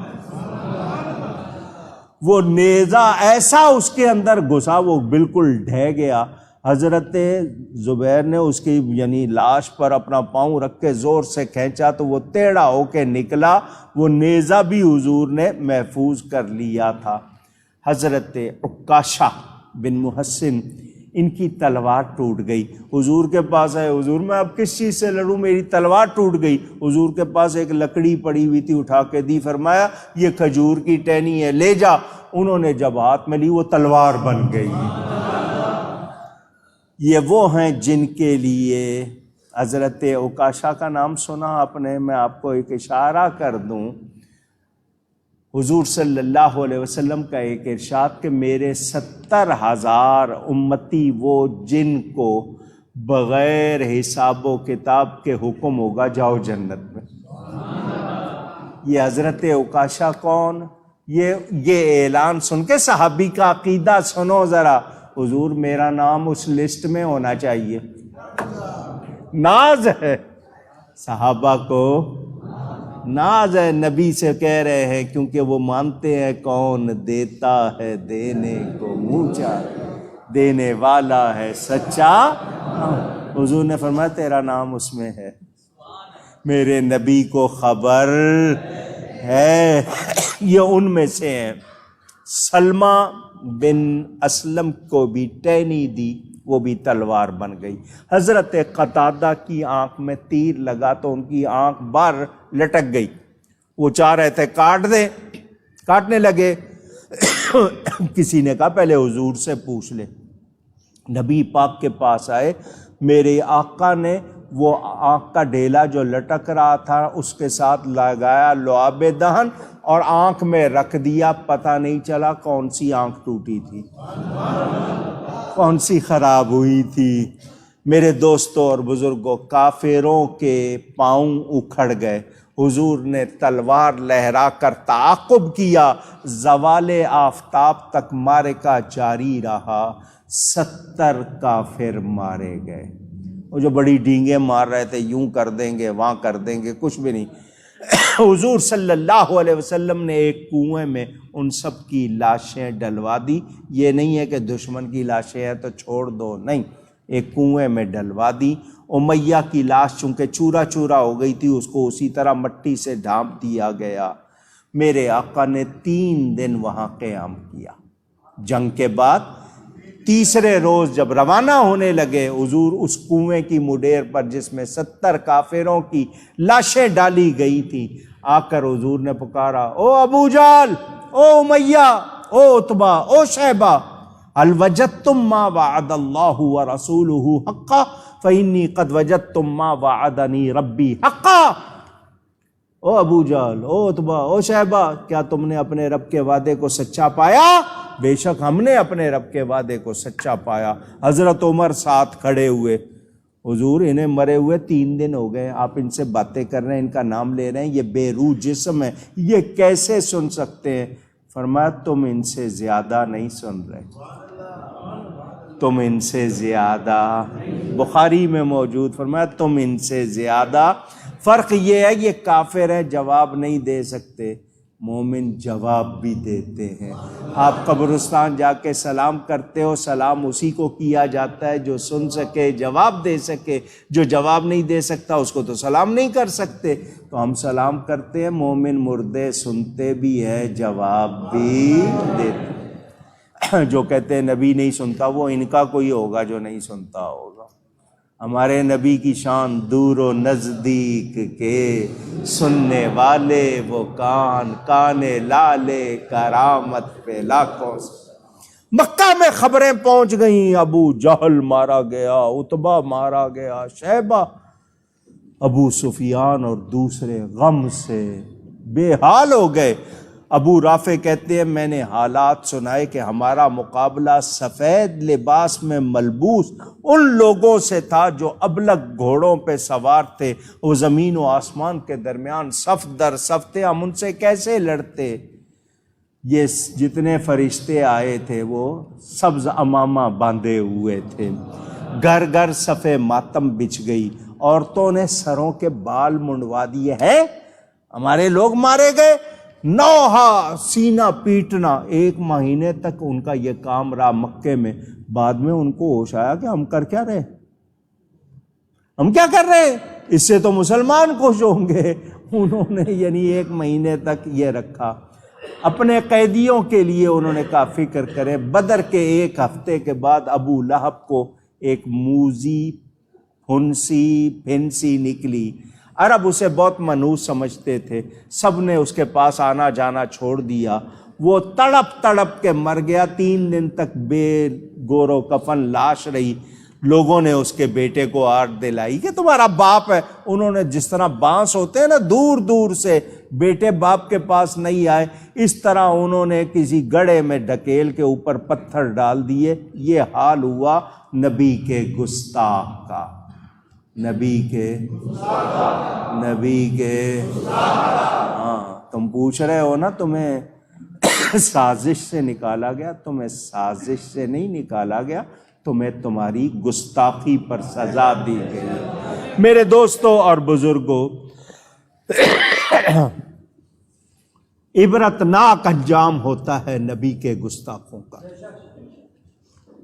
وہ نیزہ ایسا اس کے اندر گھسا وہ بالکل ڈھہ گیا۔ حضرت زبیر نے اس کی یعنی لاش پر اپنا پاؤں رکھ کے زور سے کھینچا تو وہ ٹیڑھا ہو کے نکلا، وہ نیزہ بھی حضور نے محفوظ کر لیا تھا۔ حضرت عکاشہ بن محسن، ان کی تلوار ٹوٹ گئی، حضور کے پاس آئے، حضور میں اب کس چیز سے لڑوں، میری تلوار ٹوٹ گئی۔ حضور کے پاس ایک لکڑی پڑی ہوئی تھی، اٹھا کے دی، فرمایا یہ کھجور کی ٹہنی ہے لے جا۔ انہوں نے جب ہاتھ میں لی وہ تلوار بن گئی۔ یہ وہ ہیں جن کے لیے حضرت عکاشہ کا نام سنا آپ نے، میں آپ کو ایک اشارہ کر دوں، حضور صلی اللہ علیہ وسلم کا ایک ارشاد کہ میرے 70,000 امتی وہ جن کو بغیر حساب و کتاب کے حکم ہوگا جاؤ جنت میں۔ یہ حضرت عکاشہ کون؟ یہ اعلان سن کے صحابی کا عقیدہ سنو ذرا، حضور میرا نام اس لسٹ میں ہونا چاہیے۔ ناز ہے صحابہ کو، ناز ہے، نبی سے کہہ رہے ہیں کیونکہ وہ مانتے ہیں کون دیتا ہے دینے کو منہ چاہے، دینے والا ہے سچا۔ حضور نے فرمایا تیرا نام اس میں ہے، میرے نبی کو خبر ہے۔ یہ ان میں سے ہیں۔ سلمہ بن اسلم کو بھی ٹہنی دی، وہ بھی تلوار بن گئی۔ حضرت قتادہ کی آنکھ میں تیر لگا تو ان کی آنکھ باہر لٹک گئی، وہ چاہ رہے تھے کاٹ دیں، کاٹنے لگے۔ کسی نے کہا پہلے حضور سے پوچھ لے۔ نبی پاک کے پاس آئے، میرے آقا نے وہ آنکھ کا ڈھیلا جو لٹک رہا تھا اس کے ساتھ لگایا لعاب دہن اور آنکھ میں رکھ دیا، پتہ نہیں چلا کون سی آنکھ ٹوٹی تھی، کون سی خراب ہوئی تھی۔ میرے دوستوں اور بزرگوں، کافروں کے پاؤں اکھڑ گئے، حضور نے تلوار لہرا کر تعاقب کیا، زوال آفتاب تک معرکہ جاری رہا، 70 کافر مارے گئے۔ وہ جو بڑی ڈینگیں مار رہے تھے، یوں کر دیں گے وہاں کر دیں گے، کچھ بھی نہیں۔ حضور صلی اللہ علیہ وسلم نے ایک کنویں میں ان سب کی لاشیں ڈلوا دی۔ یہ نہیں ہے کہ دشمن کی لاشیں ہیں تو چھوڑ دو، نہیں، ایک کنویں میں ڈلوا دی۔ امیہ کی لاش چونکہ چورا چورا ہو گئی تھی، اس کو اسی طرح مٹی سے ڈھانپ دیا گیا۔ میرے آقا نے 3 دن وہاں قیام کیا۔ جنگ کے بعد تیسرے روز جب روانہ ہونے لگے، حضور اس کنویں کی مڈیر پر جس میں 70 کافروں کی لاشیں ڈالی گئی تھی آ کر حضور نے پکارا، او ابو جہل، او امیہ، او عتبہ، او شیبہ، هل وجدتم ما وعد اللہ ورسولہ حقا فإنی قد وجدتم ما وعدنی ربی حقا۔ او ابو جہل، او عتبہ، او شیبہ، کیا تم نے اپنے رب کے وعدے کو سچا پایا؟ بے شک ہم نے اپنے رب کے وعدے کو سچا پایا۔ حضرت عمر ساتھ کھڑے ہوئے، حضور انہیں مرے ہوئے 3 دن ہو گئے، آپ ان سے باتیں کر رہے ہیں، ان کا نام لے رہے ہیں، یہ بے روح جسم ہے، یہ کیسے سن سکتے ہیں؟ فرمایا تم ان سے زیادہ نہیں سن رہے، تم ان سے زیادہ، بخاری میں موجود، فرمایا تم ان سے زیادہ۔ فرق یہ ہے یہ کافر ہیں، جواب نہیں دے سکتے، مومن جواب بھی دیتے ہیں۔ آپ قبرستان جا کے سلام کرتے ہو، سلام اسی کو کیا جاتا ہے جو سن سکے، جواب دے سکے۔ جو جواب نہیں دے سکتا اس کو تو سلام نہیں کر سکتے۔ تو ہم سلام کرتے ہیں، مومن مردے سنتے بھی ہے، جواب بھی دیتے۔ جو کہتے ہیں نبی نہیں سنتا، وہ ان کا کوئی ہوگا جو نہیں سنتا ہوگا۔ ہمارے نبی کی شان دور و نزدیک کے سننے والے وہ کان، کان لالے کرامت پہ لاکھوں سے۔ مکہ میں خبریں پہنچ گئیں، ابو جہل مارا گیا، عتبہ مارا گیا، شیبہ، ابو سفیان اور دوسرے غم سے بے حال ہو گئے۔ ابو رافع کہتے ہیں میں نے حالات سنائے کہ ہمارا مقابلہ سفید لباس میں ملبوس ان لوگوں سے تھا جو ابلگ گھوڑوں پہ سوار تھے، وہ زمین و آسمان کے درمیان صف در صف تھے، ہم ان سے کیسے لڑتے؟ یہ جتنے فرشتے آئے تھے وہ سبز امامہ باندھے ہوئے تھے، گھر گھر صف ماتم بچھ گئی، عورتوں نے سروں کے بال منڈوا دیے ہیں، ہمارے لوگ مارے گئے۔ نوحہ سینہ پیٹنا، 1 مہینے تک ان کا یہ کام رہا مکے میں۔ بعد میں ان کو ہوش آیا کہ ہم کر کیا رہے، ہم کیا کر رہے ہیں، اس سے تو مسلمان خوش ہوں گے۔ انہوں نے یعنی 1 مہینے تک یہ رکھا۔ اپنے قیدیوں کے لیے انہوں نے کہا فکر کریں۔ بدر کے 1 ہفتے کے بعد ابو لہب کو ایک موذی پھنسی نکلی۔ عرب اسے بہت منحوس سمجھتے تھے، سب نے اس کے پاس آنا جانا چھوڑ دیا۔ وہ تڑپ تڑپ کے مر گیا، 3 دن تک بے گور و کفن لاش رہی۔ لوگوں نے اس کے بیٹے کو آرٹ دلائی کہ تمہارا باپ ہے۔ انہوں نے جس طرح بانس ہوتے ہیں نا، دور دور سے بیٹے باپ کے پاس نہیں آئے، اس طرح انہوں نے کسی گڑھے میں ڈھکیل کے اوپر پتھر ڈال دیے۔ یہ حال ہوا نبی کے گستاخ کا، نبی کے ہاں، تم پوچھ رہے ہو نا تمہیں سازش سے نکالا گیا، تمہیں سازش سے نہیں نکالا گیا، تمہیں تمہاری گستاخی پر سزا دی گئی۔ میرے دوستوں اور بزرگوں، عبرتناک انجام ہوتا ہے نبی کے گستاخوں کا۔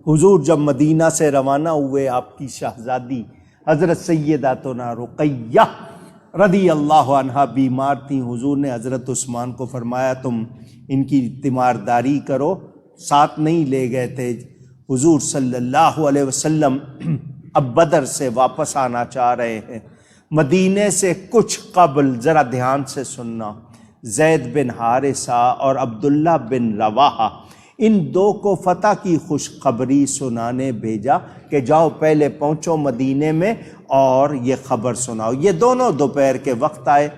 حضور جب مدینہ سے روانہ ہوئے، آپ کی شہزادی حضرت سیداتنا رقیہ رضی اللہ عنہا بیمار تھیں۔ حضور نے حضرت عثمان کو فرمایا تم ان کی تیمارداری کرو، ساتھ نہیں لے گئے تھے۔ حضور صلی اللہ علیہ وسلم اب بدر سے واپس آنا چاہ رہے ہیں۔ مدینے سے کچھ قبل، ذرا دھیان سے سننا، زید بن حارثہ اور عبداللہ بن رواحہ، ان 2 کو فتح کی خوشخبری سنانے بھیجا کہ جاؤ پہلے پہنچو مدینے میں اور یہ خبر سناؤ۔ یہ دونوں دوپہر کے وقت آئے۔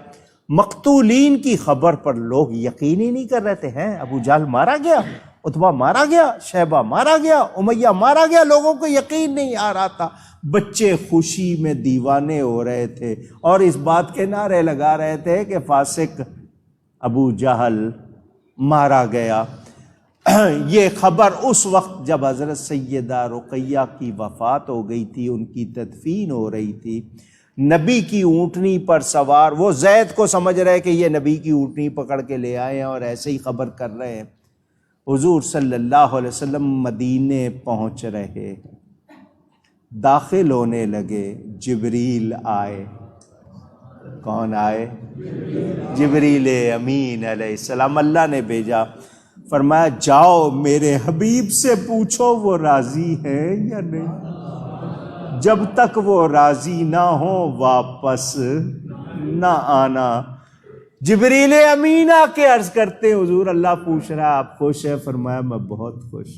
مقتولین کی خبر پر لوگ یقین ہی نہیں کر رہے تھے۔ ہیں ابو جہل مارا گیا، عتبہ مارا گیا، شیبہ مارا گیا، امیہ مارا گیا، لوگوں کو یقین نہیں آ رہا تھا۔ بچے خوشی میں دیوانے ہو رہے تھے اور اس بات کے نعرے لگا رہے تھے کہ فاسق ابو جہل مارا گیا۔ یہ خبر اس وقت جب حضرت سیدہ رقیہ کی وفات ہو گئی تھی، ان کی تدفین ہو رہی تھی، نبی کی اونٹنی پر سوار، وہ زید کو سمجھ رہے کہ یہ نبی کی اونٹنی پکڑ کے لے آئے ہیں اور ایسے ہی خبر کر رہے ہیں۔ حضور صلی اللہ علیہ وسلم مدینے پہنچ رہے، داخل ہونے لگے، جبریل آئے۔ کون آئے؟ جبریل امین علیہ السلام، اللہ نے بھیجا۔ فرمایا جاؤ میرے حبیب سے پوچھو وہ راضی ہے یا نہیں، جب تک وہ راضی نہ ہو واپس نہ آنا۔ جبریل امین آ کے عرض کرتے حضور اللہ پوچھ رہا ہے آپ خوش ہیں؟ فرمایا میں بہت خوش۔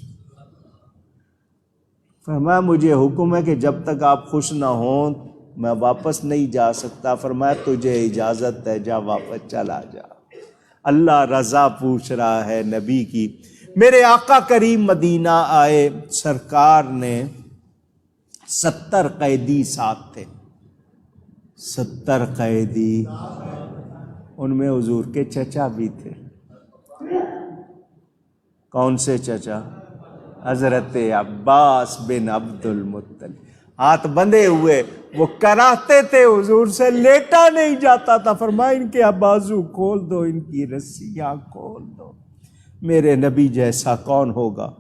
فرمایا مجھے حکم ہے کہ جب تک آپ خوش نہ ہوں میں واپس نہیں جا سکتا۔ فرمایا تجھے اجازت ہے، جا واپس چلا جا۔ اللہ رضا پوچھ رہا ہے نبی کی۔ میرے آقا کریم مدینہ آئے، سرکار نے 70 قیدی ساتھ تھے، 70 قیدی، ان میں حضور کے چچا بھی تھے۔ کون سے چچا؟ حضرت عباس بن عبد المطلب۔ ہاتھ بندھے ہوئے وہ کراتے تھے، حضور سے لیٹا نہیں جاتا تھا۔ فرمایا ان کے بازو کھول دو، ان کی رسیاں کھول دو، میرے نبی جیسا کون ہوگا۔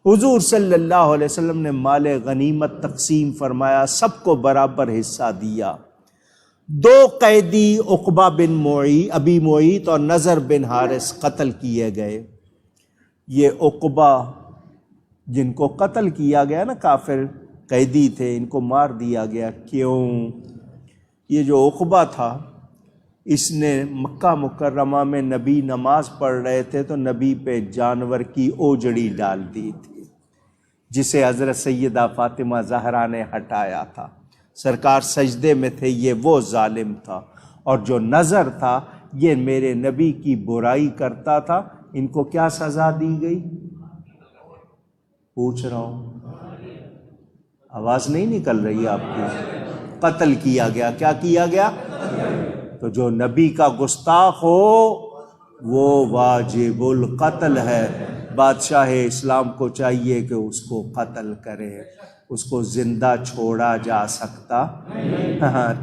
حضور صلی اللہ علیہ وسلم نے مال غنیمت تقسیم فرمایا، سب کو برابر حصہ دیا۔ 2 قیدی عقبہ بن معیط، ابی معیط اور نضر بن حارث قتل کیے گئے۔ یہ عقبہ جن کو قتل کیا گیا نا، کافر قیدی تھے، ان کو مار دیا گیا۔ کیوں؟ یہ جو عقبہ تھا اس نے مکہ مکرمہ میں نبی نماز پڑھ رہے تھے تو نبی پہ جانور کی اوجڑی ڈال دی تھی، جسے حضرت سیدہ فاطمہ زہرا نے ہٹایا تھا۔ سرکار سجدے میں تھے، یہ وہ ظالم تھا۔ اور جو نظر تھا یہ میرے نبی کی برائی کرتا تھا، ان کو کیا سزا دی گئی؟ پوچھ رہا ہوں، آواز نہیں نکل رہی آپ کی؟ قتل کیا گیا۔ کیا کیا گیا؟ تو جو نبی کا گستاخ ہو وہ واجب القتل ہے۔ بادشاہ اسلام کو چاہیے کہ اس کو قتل کرے، اس کو زندہ چھوڑا جا سکتا؟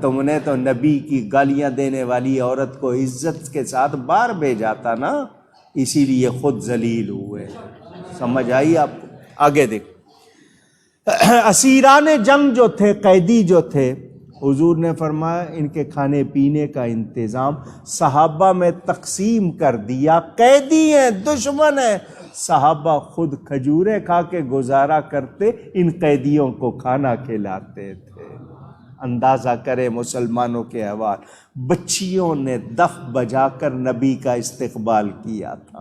تم نے تو نبی کی گالیاں دینے والی عورت کو عزت کے ساتھ باہر بھیجا تھا نا، اسی لیے خود ذلیل ہوئے۔ سمجھ آئی آپ کو؟ آگے دیکھ، اسیران جنگ جو تھے، قیدی جو تھے، حضور نے فرمایا ان کے کھانے پینے کا انتظام صحابہ میں تقسیم کر دیا۔ قیدی ہیں، دشمن ہیں، صحابہ خود کھجوریں کھا کے گزارا کرتے، ان قیدیوں کو کھانا کھلاتے تھے۔ اندازہ کرے مسلمانوں کے احوال۔ بچیوں نے دف بجا کر نبی کا استقبال کیا تھا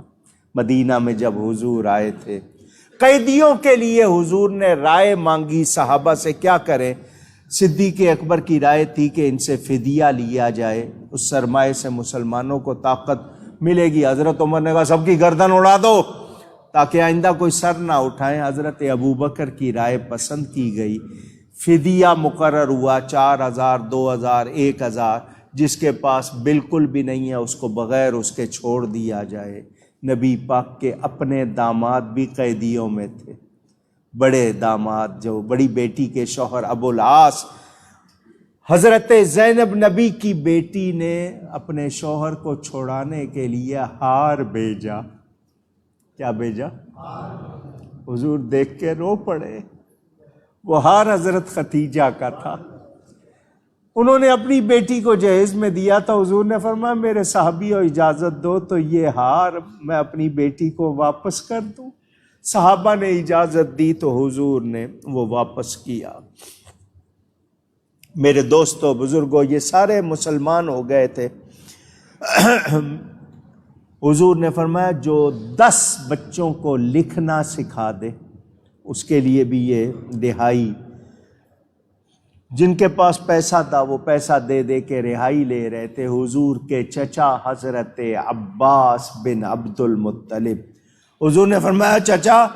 مدینہ میں جب حضور آئے تھے۔ قیدیوں کے لیے حضور نے رائے مانگی صحابہ سے، کیا کریں؟ صدیق اکبر کی رائے تھی کہ ان سے فدیہ لیا جائے، اس سرمایے سے مسلمانوں کو طاقت ملے گی۔ حضرت عمر نے کہا سب کی گردن اڑا دو تاکہ آئندہ کوئی سر نہ اٹھائیں۔ حضرت ابوبکر کی رائے پسند کی گئی، فدیہ مقرر ہوا، 4000، 2000، 1000، جس کے پاس بالکل بھی نہیں ہے اس کو بغیر اس کے چھوڑ دیا جائے۔ نبی پاک کے اپنے داماد بھی قیدیوں میں تھے، بڑے داماد جو بڑی بیٹی کے شوہر ابو العاص، حضرت زینب نبی کی بیٹی نے اپنے شوہر کو چھوڑانے کے لیے ہار بھیجا۔ کیا بھیجا؟ حضور دیکھ کے رو پڑے۔ وہ ہار حضرت ختیجہ کا تھا، انہوں نے اپنی بیٹی کو جہیز میں دیا تھا۔ حضور نے فرمایا میرے صحابیوں اجازت دو تو یہ ہار میں اپنی بیٹی کو واپس کر دوں۔ صحابہ نے اجازت دی تو حضور نے وہ واپس کیا۔ میرے دوستو بزرگوں، یہ سارے مسلمان ہو گئے تھے۔ حضور نے فرمایا جو 10 بچوں کو لکھنا سکھا دے اس کے لیے بھی یہ رہائی، جن کے پاس پیسہ تھا وہ پیسہ دے دے کے رہائی لے رہے تھے۔ حضور کے چچا حضرت عباس بن عبد المطلب، حضور نے فرمایا چچا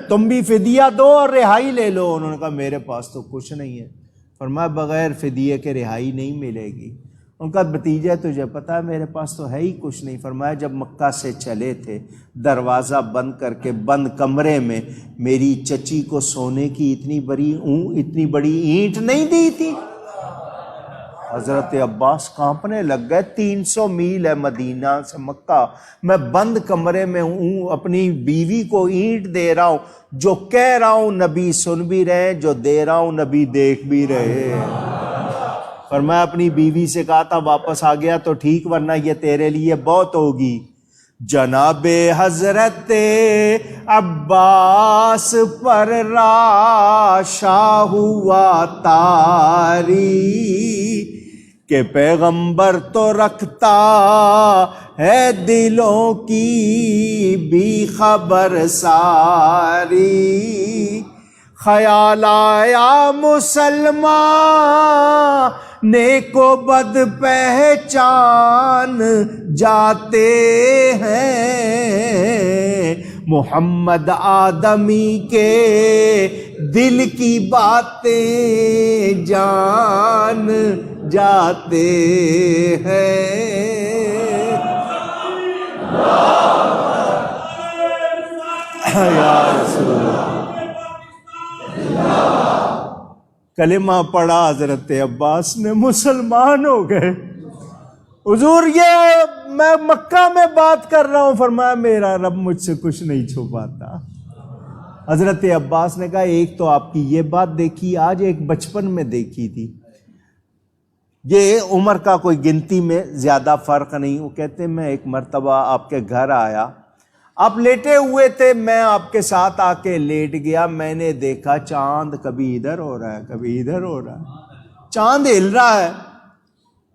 تم بھی فدیہ دو اور رہائی لے لو۔ انہوں نے کہا میرے پاس تو کچھ نہیں ہے۔ فرمایا بغیر فدیے کے رہائی نہیں ملے گی۔ ان کا بھتیجا تجھے پتہ ہے میرے پاس تو ہے ہی کچھ نہیں۔ فرمایا جب مکہ سے چلے تھے دروازہ بند کر کے بند کمرے میں میری چچی کو سونے کی اتنی بڑی اینٹ نہیں دی تھی؟ حضرت عباس کانپنے لگ گئے۔ 300 میل ہے مدینہ سے مکہ، میں بند کمرے میں ہوں، اپنی بیوی کو اینٹ دے رہا ہوں، جو کہہ رہا ہوں نبی سن بھی رہے، جو دے رہا ہوں نبی دیکھ بھی رہے۔ فرمایا اپنی بیوی سے کہا تھا واپس آ گیا تو ٹھیک، ورنہ یہ تیرے لیے بہت ہوگی۔ جناب حضرت عباس پر راشا ہوا تاری کہ پیغمبر تو رکھتا ہے دلوں کی بھی خبر ساری۔ خیال آیا مسلمان نیک و بد پہچان جاتے ہیں، محمد آدمی کے دل کی باتیں جان جاتے ہیں۔ یا رسول اللہ، کلمہ پڑھا حضرت عباس نے، مسلمان ہو گئے۔ حضور یہ میں مکہ میں بات کر رہا ہوں، فرمایا میرا رب مجھ سے کچھ نہیں چھپاتا۔ حضرت عباس نے کہا ایک تو آپ کی یہ بات دیکھی آج، ایک بچپن میں دیکھی تھی، یہ عمر کا کوئی گنتی میں زیادہ فرق نہیں۔ وہ کہتے ہیں میں ایک مرتبہ آپ کے گھر آیا، آپ لیٹے ہوئے تھے، میں آپ کے ساتھ آ کے لیٹ گیا، میں نے دیکھا چاند کبھی ادھر ہو رہا ہے کبھی ادھر ہو رہا ہے، چاند ہل رہا ہے۔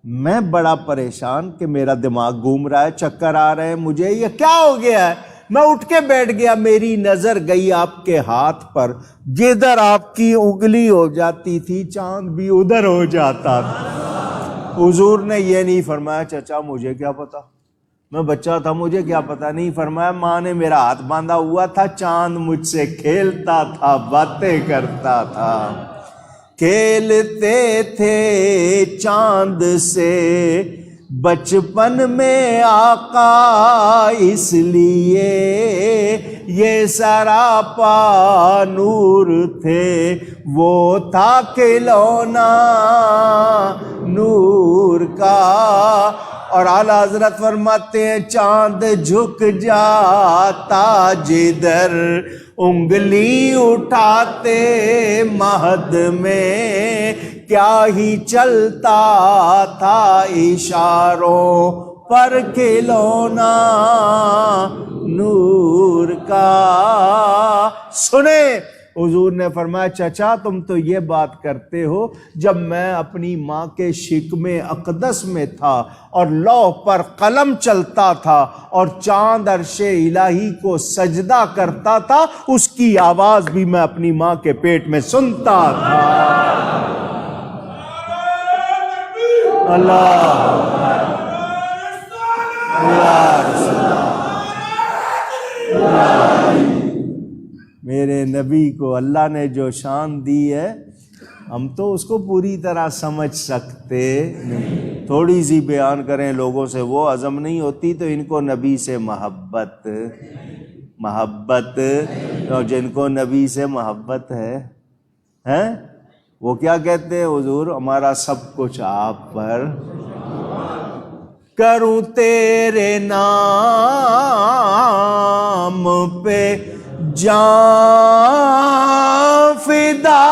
میں بڑا پریشان کہ میرا دماغ گھوم رہا ہے، چکر آ رہے ہیں مجھے، یہ کیا ہو گیا ہے؟ میں اٹھ کے بیٹھ گیا، میری نظر گئی آپ کے ہاتھ پر، جدھر آپ کی انگلی ہو جاتی تھی چاند بھی ادھر ہو جاتا تھا۔ حضور نے یہ نہیں فرمایا چچا مجھے کیا پتا، میں بچہ تھا مجھے کیا پتا، نہیں فرمایا ماں نے میرا ہاتھ باندھا ہوا تھا، چاند مجھ سے کھیلتا تھا، باتیں کرتا تھا، کھیلتے تھے چاند سے بچپن میں آقا، اس لیے یہ سراپا نور تھے، وہ تھا کھلونا نور کا۔ اور اعلیٰ حضرت فرماتے ہیں چاند جھک جاتا جدھر انگلی اٹھاتے مہد میں، کیا ہی چلتا تھا اشاروں پر کھلونا نور کا۔ سنیں حضور نے فرمایا چچا تم تو یہ بات کرتے ہو، جب میں اپنی ماں کے شکم اقدس میں تھا اور لوح پر قلم چلتا تھا اور چاند عرش الہی کو سجدہ کرتا تھا، اس کی آواز بھی میں اپنی ماں کے پیٹ میں سنتا تھا۔ اللہ میرے نبی کو اللہ نے جو شان دی ہے ہم تو اس کو پوری طرح سمجھ سکتے نہیں، تھوڑی سی بیان کریں لوگوں سے وہ ہضم نہیں ہوتی، تو ان کو نبی سے محبت اور جن کو نبی سے محبت ہے وہ کیا کہتے ہیں حضور ہمارا سب کچھ آپ پر، کروں تیرے نام پہ جان فدا،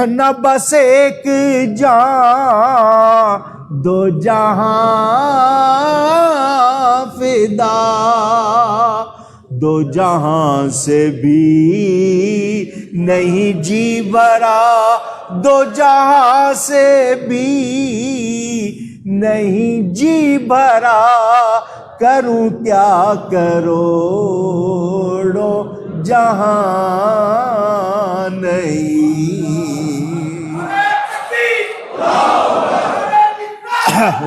نہ بس ایک جان دو جہاں فدا، دو جہاں سے بھی نہیں جی بھرا، دو جہاں سے بھی نہیں جی بھرا، کروں کیا کروڑوں جہاں نہیں۔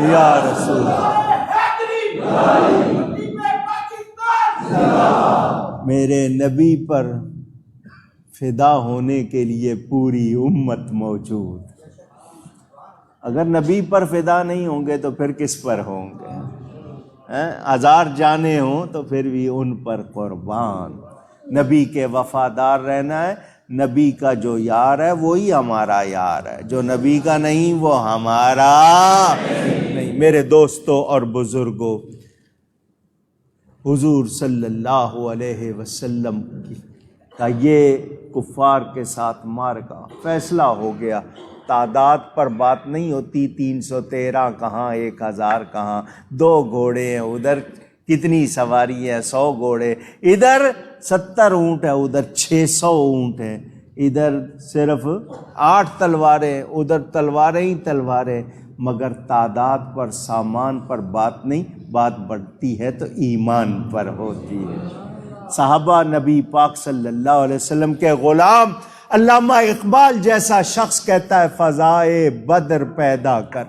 یا رسول میرے نبی پر فدا ہونے کے لیے پوری امت موجود، اگر نبی پر فدا نہیں ہوں گے تو پھر کس پر ہوں گے؟ ہزار جانے ہوں تو پھر بھی ان پر قربان۔ نبی کے وفادار رہنا ہے، نبی کا جو یار ہے وہی ہمارا یار ہے، جو نبی کا نہیں وہ ہمارا نہیں۔ میرے دوستوں اور بزرگوں، حضور صلی اللہ علیہ وسلم کا یہ کفار کے ساتھ مارکا فیصلہ ہو گیا، تعداد پر بات نہیں ہوتی، 313 کہاں 1000 کہاں، 2 گھوڑے ہیں ادھر کتنی سواری ہے، 100 گھوڑے، ادھر 70 اونٹ ہے ادھر 600 اونٹ ہیں، ادھر صرف 8 تلواریں ادھر تلواریں ہی تلواریں، مگر تعداد پر سامان پر بات نہیں، بات بڑھتی ہے تو ایمان پر ہوتی ہے۔ صحابہ نبی پاک صلی اللہ علیہ وسلم کے غلام، علامہ اقبال جیسا شخص کہتا ہے فضائے بدر پیدا کر،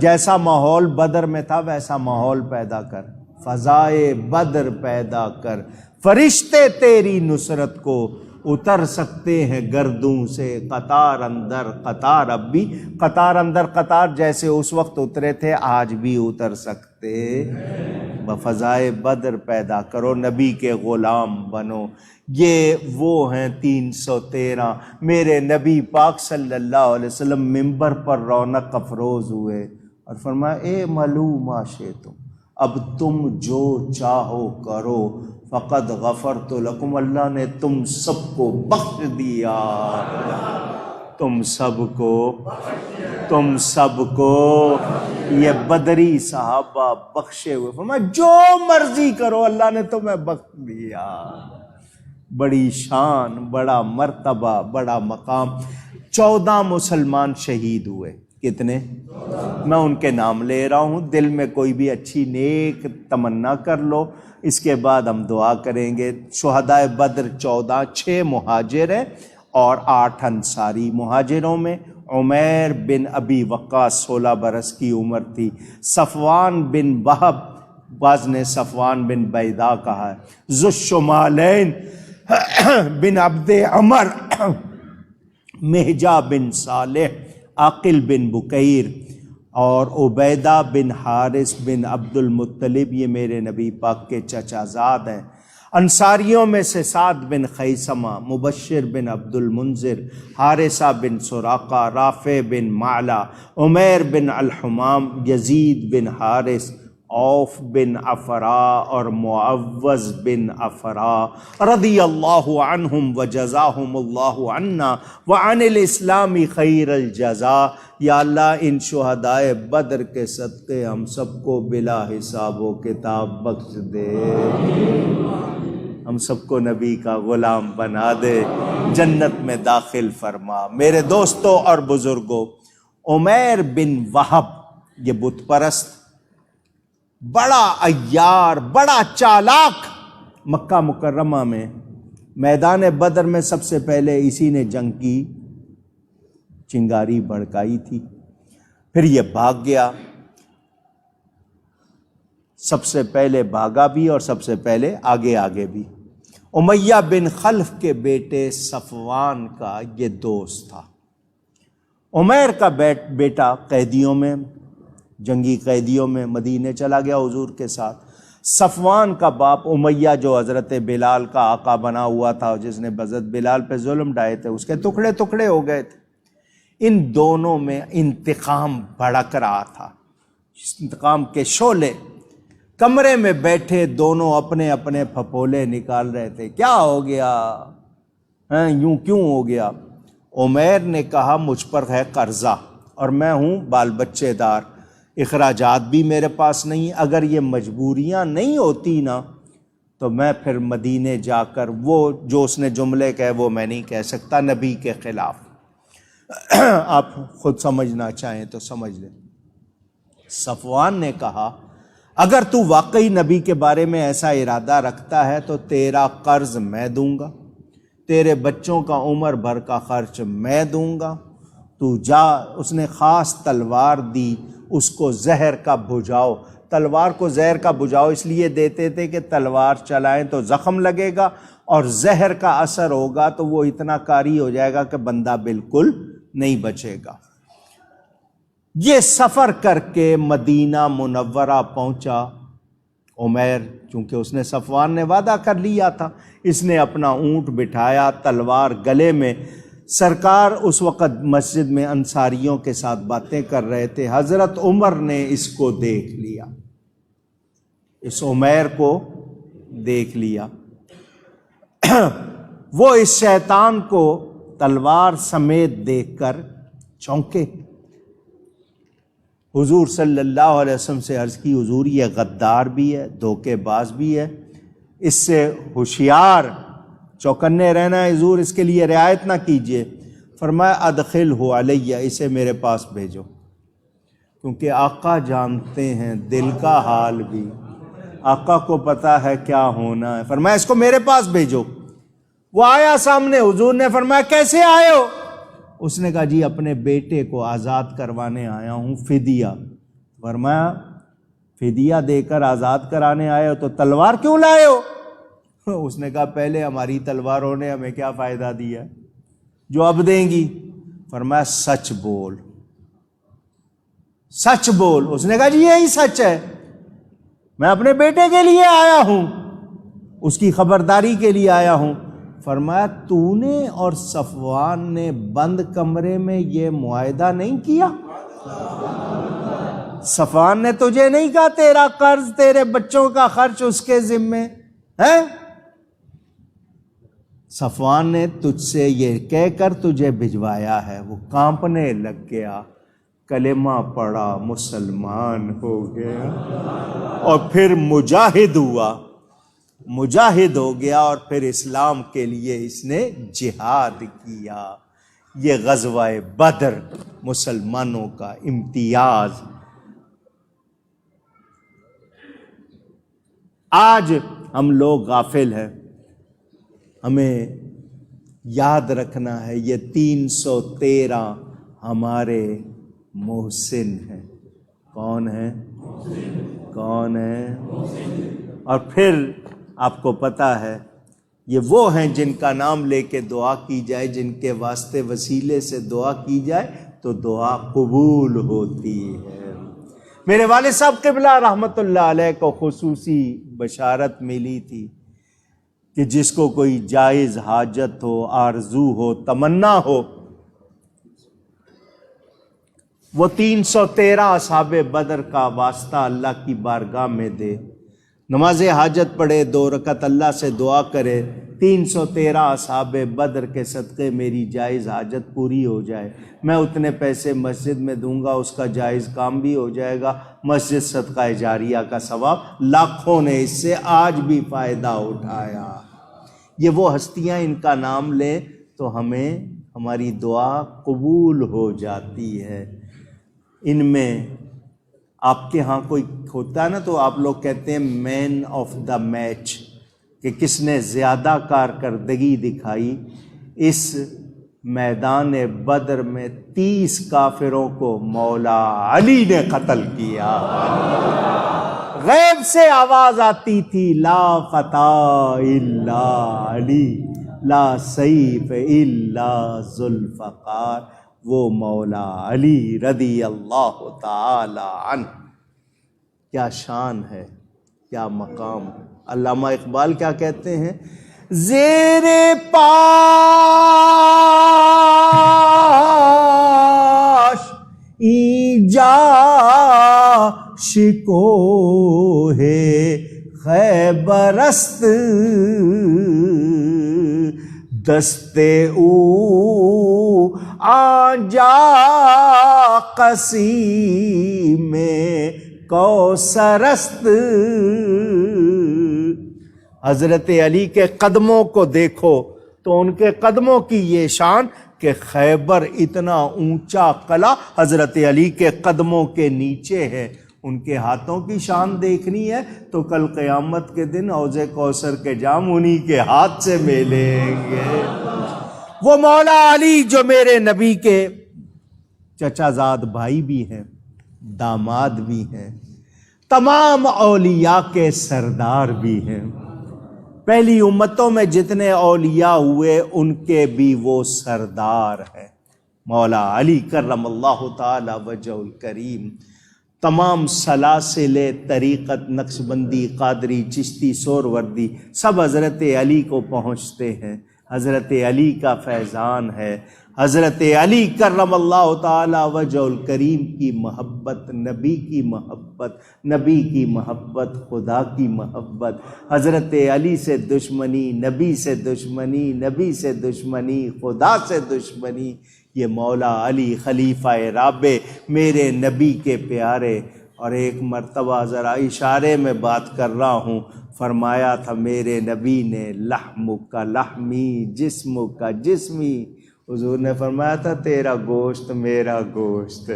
جیسا ماحول بدر میں تھا ویسا ماحول پیدا کر، فضائے بدر پیدا کر، فرشتے تیری نصرت کو اتر سکتے ہیں گردوں سے، قطار اندر قطار، اب بھی قطار اندر قطار جیسے اس وقت اترے تھے آج بھی اتر سکتے بفضائے بدر پیدا کرو، نبی کے غلام بنو۔ یہ وہ ہیں 313 میرے نبی پاک صلی اللہ علیہ وسلم ممبر پر رونق افروز ہوئے اور فرمایا اے ملوما شئتم، اب تم جو چاہو کرو، فقد غفرت لکم، اللہ نے تم سب کو بخش دیا، تم سب کو یہ بدری صحابہ بخشے ہوئے، فرمایا جو مرضی کرو اللہ نے تمہیں بخش دیا۔ بڑی شان، بڑا مرتبہ، بڑا مقام۔ 14 مسلمان شہید ہوئے، کتنے؟ میں ان کے نام لے رہا ہوں، دل میں کوئی بھی اچھی نیک تمنا کر لو، اس کے بعد ہم دعا کریں گے۔ شہدائے بدر 14، 6 مہاجر ہیں اور 8 انصاری۔ مہاجروں میں عمیر بن ابی وقاص 16 برس کی عمر تھی، صفوان بن وہب، بعض نے صفوان بن بیضا کہا ہے، ذو الشمالین بن عبد عمر، مہجا بن صالح، عاقل بن بکیر اور عبیدہ بن حارث بن عبد المطلب، یہ میرے نبی پاک کے چچا زاد ہیں۔ انصاریوں میں سے سعد بن خیثمہ، مبشر بن عبد المنذر، حارثہ بن سراقہ، رافع بن معلا، عمیر بن الحمام، یزید بن حارث، عوف بن افرا اور معوذ بن افرا، رضی اللہ عنہم وجزاہم اللہ عنا وعن الاسلام خیر الجزا۔ یا اللہ ان شہدائے بدر کے صدقے ہم سب کو بلا حساب و کتاب بخش دے، ہم سب کو نبی کا غلام بنا دے، جنت میں داخل فرما۔ میرے دوستوں اور بزرگوں، عمیر بن وہب یہ بت پرست، بڑا عیار، بڑا چالاک، مکہ مکرمہ میں میدان بدر میں سب سے پہلے اسی نے جنگ کی چنگاری بھڑکائی تھی، پھر یہ بھاگ گیا، سب سے پہلے بھاگا بھی اور سب سے پہلے آگے بھی۔ امیہ بن خلف کے بیٹے صفوان کا یہ دوست تھا۔ عمیر کا بیٹا قیدیوں میں، جنگی قیدیوں میں مدینے چلا گیا حضور کے ساتھ۔ صفوان کا باپ امیہ جو حضرت بلال کا آقا بنا ہوا تھا، جس نے حضرت بلال پہ ظلم ڈھائے تھے، اس کے ٹکڑے ٹکڑے ہو گئے تھے۔ ان دونوں میں انتقام بھڑک رہا تھا، انتقام کے شعلے۔ کمرے میں بیٹھے دونوں اپنے اپنے پھپولے نکال رہے تھے، کیا ہو گیا، یوں کیوں ہو گیا؟ عمیر نے کہا مجھ پر ہے قرضہ اور میں ہوں بال بچے دار، اخراجات بھی میرے پاس نہیں، اگر یہ مجبوریاں نہیں ہوتی نا تو میں پھر مدینے جا کر وہ جو اس نے جملے کہے وہ میں نہیں کہہ سکتا نبی کے خلاف۔ آپ خود سمجھنا چاہیں تو سمجھ لیں۔ صفوان نے کہا اگر تو واقعی نبی کے بارے میں ایسا ارادہ رکھتا ہے تو تیرا قرض میں دوں گا، تیرے بچوں کا عمر بھر کا خرچ میں دوں گا، تو جا۔ اس نے خاص تلوار دی، اس کو زہر کا بجھاؤ۔ تلوار کو زہر کا بجھاؤ اس لیے دیتے تھے کہ تلوار چلائیں تو زخم لگے گا اور زہر کا اثر ہوگا تو وہ اتنا کاری ہو جائے گا کہ بندہ بالکل نہیں بچے گا۔ یہ سفر کر کے مدینہ منورہ پہنچا عمیر، چونکہ اس نے صفوان نے وعدہ کر لیا تھا، اس نے اپنا اونٹ بٹھایا، تلوار گلے میں۔ سرکار اس وقت مسجد میں انصاریوں کے ساتھ باتیں کر رہے تھے، حضرت عمر نے اس کو دیکھ لیا، اس عمیر کو دیکھ لیا۔ وہ اس شیطان کو تلوار سمیت دیکھ کر چونکے۔ حضور صلی اللہ علیہ وسلم سے عرض کی حضور یہ غدار بھی ہے، دھوکے باز بھی ہے، اس سے ہوشیار چوکنے رہنا ہے حضور، اس کے لیے رعایت نہ کیجیے۔ فرمایا ادخلہ علیہ، اسے میرے پاس بھیجو، کیونکہ آقا جانتے ہیں دل کا حال بھی، آقا کو پتا ہے کیا ہونا ہے۔ فرمایا اس کو میرے پاس بھیجو۔ وہ آیا سامنے، حضور نے فرمایا کیسے آئے ہو؟ اس نے کہا جی اپنے بیٹے کو آزاد کروانے آیا ہوں، فدیہ۔ فرمایا فدیہ دے کر آزاد کرانے آئے ہو تو تلوار کیوں لائے ہو؟ اس نے کہا پہلے ہماری تلواروں نے ہمیں کیا فائدہ دیا جو اب دیں گی؟ فرمایا سچ بول، سچ بول۔ اس نے کہا جی یہی سچ ہے۔ میں اپنے بیٹے کے لیے آیا ہوں، اس کی خبرداری کے لیے آیا ہوں۔ فرمایا تو نے اور صفوان نے بند کمرے میں یہ معاہدہ نہیں کیا؟ صفوان نے تجھے نہیں کہا تیرا قرض، تیرے بچوں کا خرچ اس کے ذمے ہے؟ صفوان نے تجھ سے یہ کہہ کر تجھے بھجوایا ہے۔ وہ کانپنے لگ گیا، کلمہ پڑھا، مسلمان ہو گیا، اور پھر مجاہد ہوا، مجاہد ہو گیا، اور پھر اسلام کے لیے اس نے جہاد کیا۔ یہ غزوہ بدر مسلمانوں کا امتیاز۔ آج ہم لوگ غافل ہیں، ہمیں یاد رکھنا ہے یہ 313 ہمارے محسن ہیں۔ کون ہیں؟ کون ہیں؟ اور پھر آپ کو پتہ ہے یہ وہ ہیں جن کا نام لے کے دعا کی جائے، جن کے واسطے وسیلے سے دعا کی جائے تو دعا قبول ہوتی ہے۔ میرے والد صاحب قبلہ رحمت اللہ علیہ کو خصوصی بشارت ملی تھی کہ جس کو کوئی جائز حاجت ہو، آرزو ہو، تمنا ہو، وہ 313 اصحاب بدر کا واسطہ اللہ کی بارگاہ میں دے، نماز حاجت پڑھے، 2 رکعت اللہ سے دعا کرے، 313 اصحاب بدر کے صدقے میری جائز حاجت پوری ہو جائے، میں اتنے پیسے مسجد میں دوں گا، اس کا جائز کام بھی ہو جائے گا، مسجد صدقہ جاریہ کا ثواب۔ لاکھوں نے اس سے آج بھی فائدہ اٹھایا۔ یہ وہ ہستیاں، ان کا نام لیں تو ہمیں ہماری دعا قبول ہو جاتی ہے۔ ان میں آپ کے ہاں کوئی ہوتا ہے نا تو آپ لوگ کہتے ہیں مین آف دا میچ، کہ کس نے زیادہ کارکردگی دکھائی۔ اس میدان بدر میں 30 کافروں کو مولا علی نے قتل کیا۔ غیب سے آواز آتی تھی، لا فتح الا علی، لا سیف الا ذوالفقار، وہ مولا علی رضی اللہ تعالی عنہ۔ کیا شان ہے، کیا مقام ہے۔ علامہ اقبال کیا کہتے ہیں؟ زیر پاش ایجا شکو ہے خیبرست، دستے او آجا قسیم کوثرست۔ حضرت علی کے قدموں کو دیکھو تو ان کے قدموں کی یہ شان کہ خیبر اتنا اونچا قلعہ حضرت علی کے قدموں کے نیچے ہے۔ ان کے ہاتھوں کی شان دیکھنی ہے تو کل قیامت کے دن حوض کوثر کے جام انہی کے ہاتھ سے ملیں گے۔ وہ مولا علی جو میرے نبی کے چچا زاد بھائی بھی ہیں، داماد بھی ہیں، تمام اولیاء کے سردار بھی ہیں۔ پہلی امتوں میں جتنے اولیاء ہوئے ان کے بھی وہ سردار ہیں، مولا علی کرم اللہ تعالی وجہ الکریم۔ تمام سلاسل طریقت، نقشبندی، قادری، چشتی، سوروردی سب حضرت علی کو پہنچتے ہیں۔ حضرت علی کا فیضان ہے۔ حضرت علی کرم اللہ تعالی وجہ الکریم کی محبت، نبی کی محبت، نبی کی محبت، خدا کی محبت۔ حضرت علی سے دشمنی، نبی سے دشمنی، نبی سے دشمنی، خدا سے دشمنی۔ یہ مولا علی خلیفہ رابع میرے نبی کے پیارے۔ اور ایک مرتبہ ذرا اشارے میں بات کر رہا ہوں، فرمایا تھا میرے نبی نے لحم کا لحمی جسم کا جسمی۔ حضور نے فرمایا تھا تیرا گوشت میرا گوشت،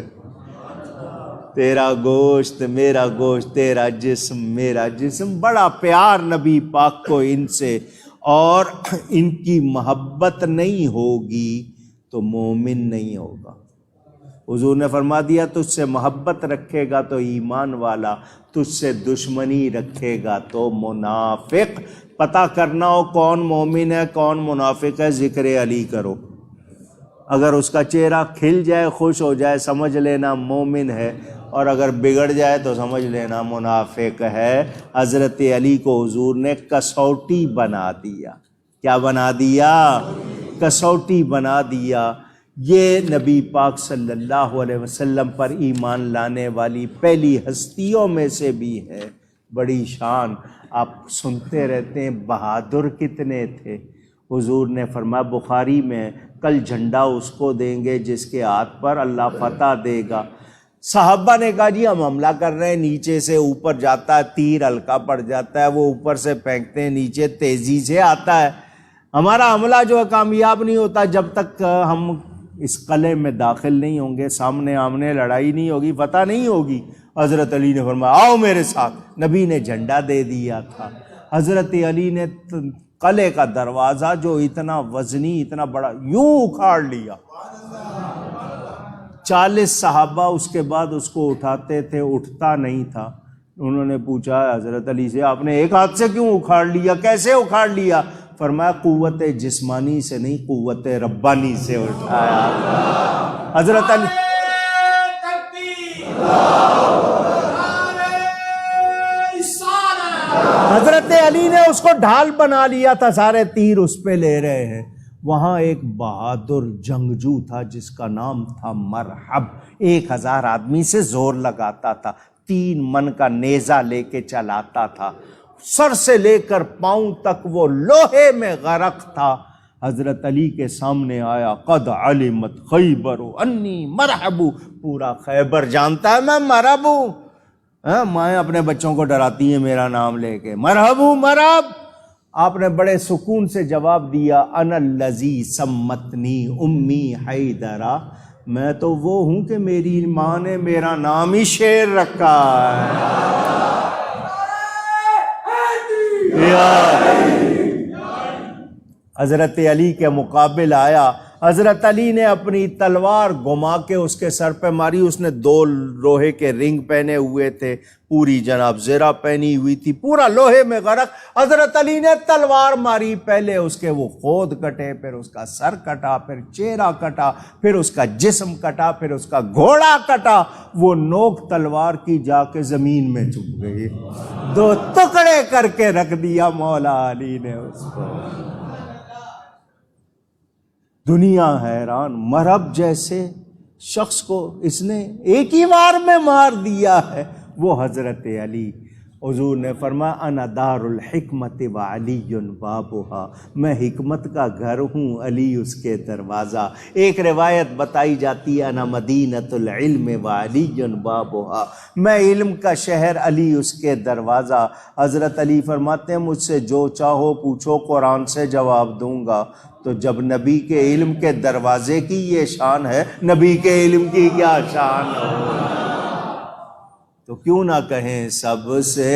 تیرا گوشت میرا گوشت، تیرا جسم میرا جسم۔ بڑا پیار نبی پاک کو ان سے، اور ان کی محبت نہیں ہوگی تو مومن نہیں ہوگا۔ حضور نے فرما دیا تجھ سے محبت رکھے گا تو ایمان والا، تجھ سے دشمنی رکھے گا تو منافق۔ پتہ کرنا ہو کون مومن ہے کون منافق ہے، ذکر علی کرو۔ اگر اس کا چہرہ کھل جائے، خوش ہو جائے، سمجھ لینا مومن ہے، اور اگر بگڑ جائے تو سمجھ لینا منافق ہے۔ حضرت علی کو حضور نے کسوٹی بنا دیا۔ کیا بنا دیا؟ کسوٹی بنا دیا۔ یہ نبی پاک صلی اللہ علیہ وسلم پر ایمان لانے والی پہلی ہستیوں میں سے بھی ہے۔ بڑی شان، آپ سنتے رہتے ہیں بہادر کتنے تھے۔ حضور نے فرمایا بخاری میں، کل جھنڈا اس کو دیں گے جس کے ہاتھ پر اللہ فتح دے گا۔ صحابہ نے کہا جی ہم حملہ کر رہے ہیں، نیچے سے اوپر جاتا ہے، تیر ہلکا پڑ جاتا ہے، وہ اوپر سے پھینکتے ہیں، نیچے تیزی سے آتا ہے، ہمارا حملہ جو ہے کامیاب نہیں ہوتا جب تک ہم اس قلعے میں داخل نہیں ہوں گے، سامنے آمنے لڑائی نہیں ہوگی، فتح نہیں ہوگی۔ حضرت علی نے فرمایا آؤ میرے ساتھ۔ نبی نے جھنڈا دے دیا تھا۔ حضرت علی نے قلعے کا دروازہ جو اتنا وزنی، اتنا بڑا، یوں اکھاڑ لیا۔ 40 صحابہ اس کے بعد اس کو اٹھاتے تھے، اٹھتا نہیں تھا۔ انہوں نے پوچھا حضرت علی سے آپ نے ایک ہاتھ سے کیوں اکھاڑ لیا، کیسے اکھاڑ لیا؟ فرمایا قوت جسمانی سے نہیں، قوت ربانی سے اٹھایا۔ حضرت علی حضرت علی نے اس کو ڈھال بنا لیا تھا، سارے تیر اس پہ لے رہے ہیں۔ وہاں ایک بہادر جنگجو تھا جس کا نام تھا مرحب، 1000 آدمی سے زور لگاتا تھا، 3 من کا نیزہ لے کے چلاتا تھا، سر سے لے کر پاؤں تک وہ لوہے میں غرق تھا۔ حضرت علی کے سامنے آیا، قد علمت خیبر انی مرحب، پورا خیبر جانتا ہے میں مرحب ہوں۔ مائیں اپنے بچوں کو ڈراتی ہیں میرا نام لے کے، مرحب ہوں مرحب۔ آپ نے بڑے سکون سے جواب دیا، انا الذی سمتنی امی حیدرا، میں تو وہ ہوں کہ میری ماں نے میرا نام ہی شیر رکھا ہے۔ حضرت علی کے مقابل آیا، حضرت علی نے اپنی تلوار گھما کے اس کے سر پہ ماری۔ اس نے 2 لوہے کے رنگ پہنے ہوئے تھے، پوری جناب زرہ پہنی ہوئی تھی، پورا لوہے میں غرق۔ حضرت علی نے تلوار ماری، پہلے اس کے وہ خود کٹے، پھر اس کا سر کٹا، پھر چہرہ کٹا، پھر اس کا جسم کٹا، پھر اس کا گھوڑا کٹا۔ وہ نوک تلوار کی جا کے زمین میں چپ گئی، 2 ٹکڑے کر کے رکھ دیا مولا علی نے اس کو۔ دنیا حیران، مرحب جیسے شخص کو اس نے ایک ہی بار میں مار دیا ہے، وہ حضرت علی۔ حضور نے فرمایا انا دار الحکمت وعلی بابھا، میں حکمت کا گھر ہوں، علی اس کے دروازہ۔ ایک روایت بتائی جاتی ہے انا مدینۃ العلم وعلی بابھا، میں علم کا شہر، علی اس کے دروازہ۔ حضرت علی فرماتے ہیں مجھ سے جو چاہو پوچھو، قرآن سے جواب دوں گا۔ تو جب نبی کے علم کے دروازے کی یہ شان ہے، نبی کے علم کی کیا شان ہو؟ تو کیوں نہ کہیں سب سے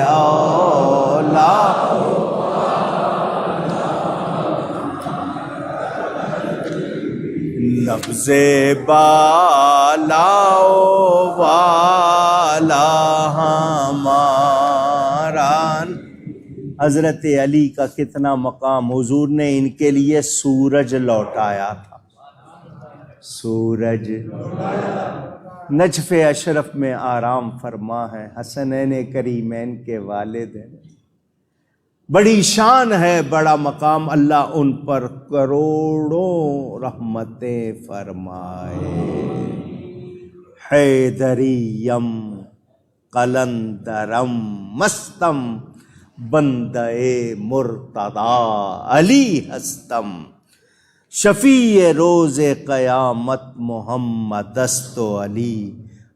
اولا نبض بالا والا ہمارا۔ حضرت علی کا کتنا مقام، حضور نے ان کے لیے سورج لوٹایا تھا، سورج نجف اشرف میں آرام فرما ہے، حسنین کریمین کے والد ہیں۔ بڑی شان ہے، بڑا مقام، اللہ ان پر کروڑوں رحمتیں فرمائے۔ حیدریم قلندرم مستم بندے مرتضی علی ہستم، شفیع روز قیامت محمد است و علی،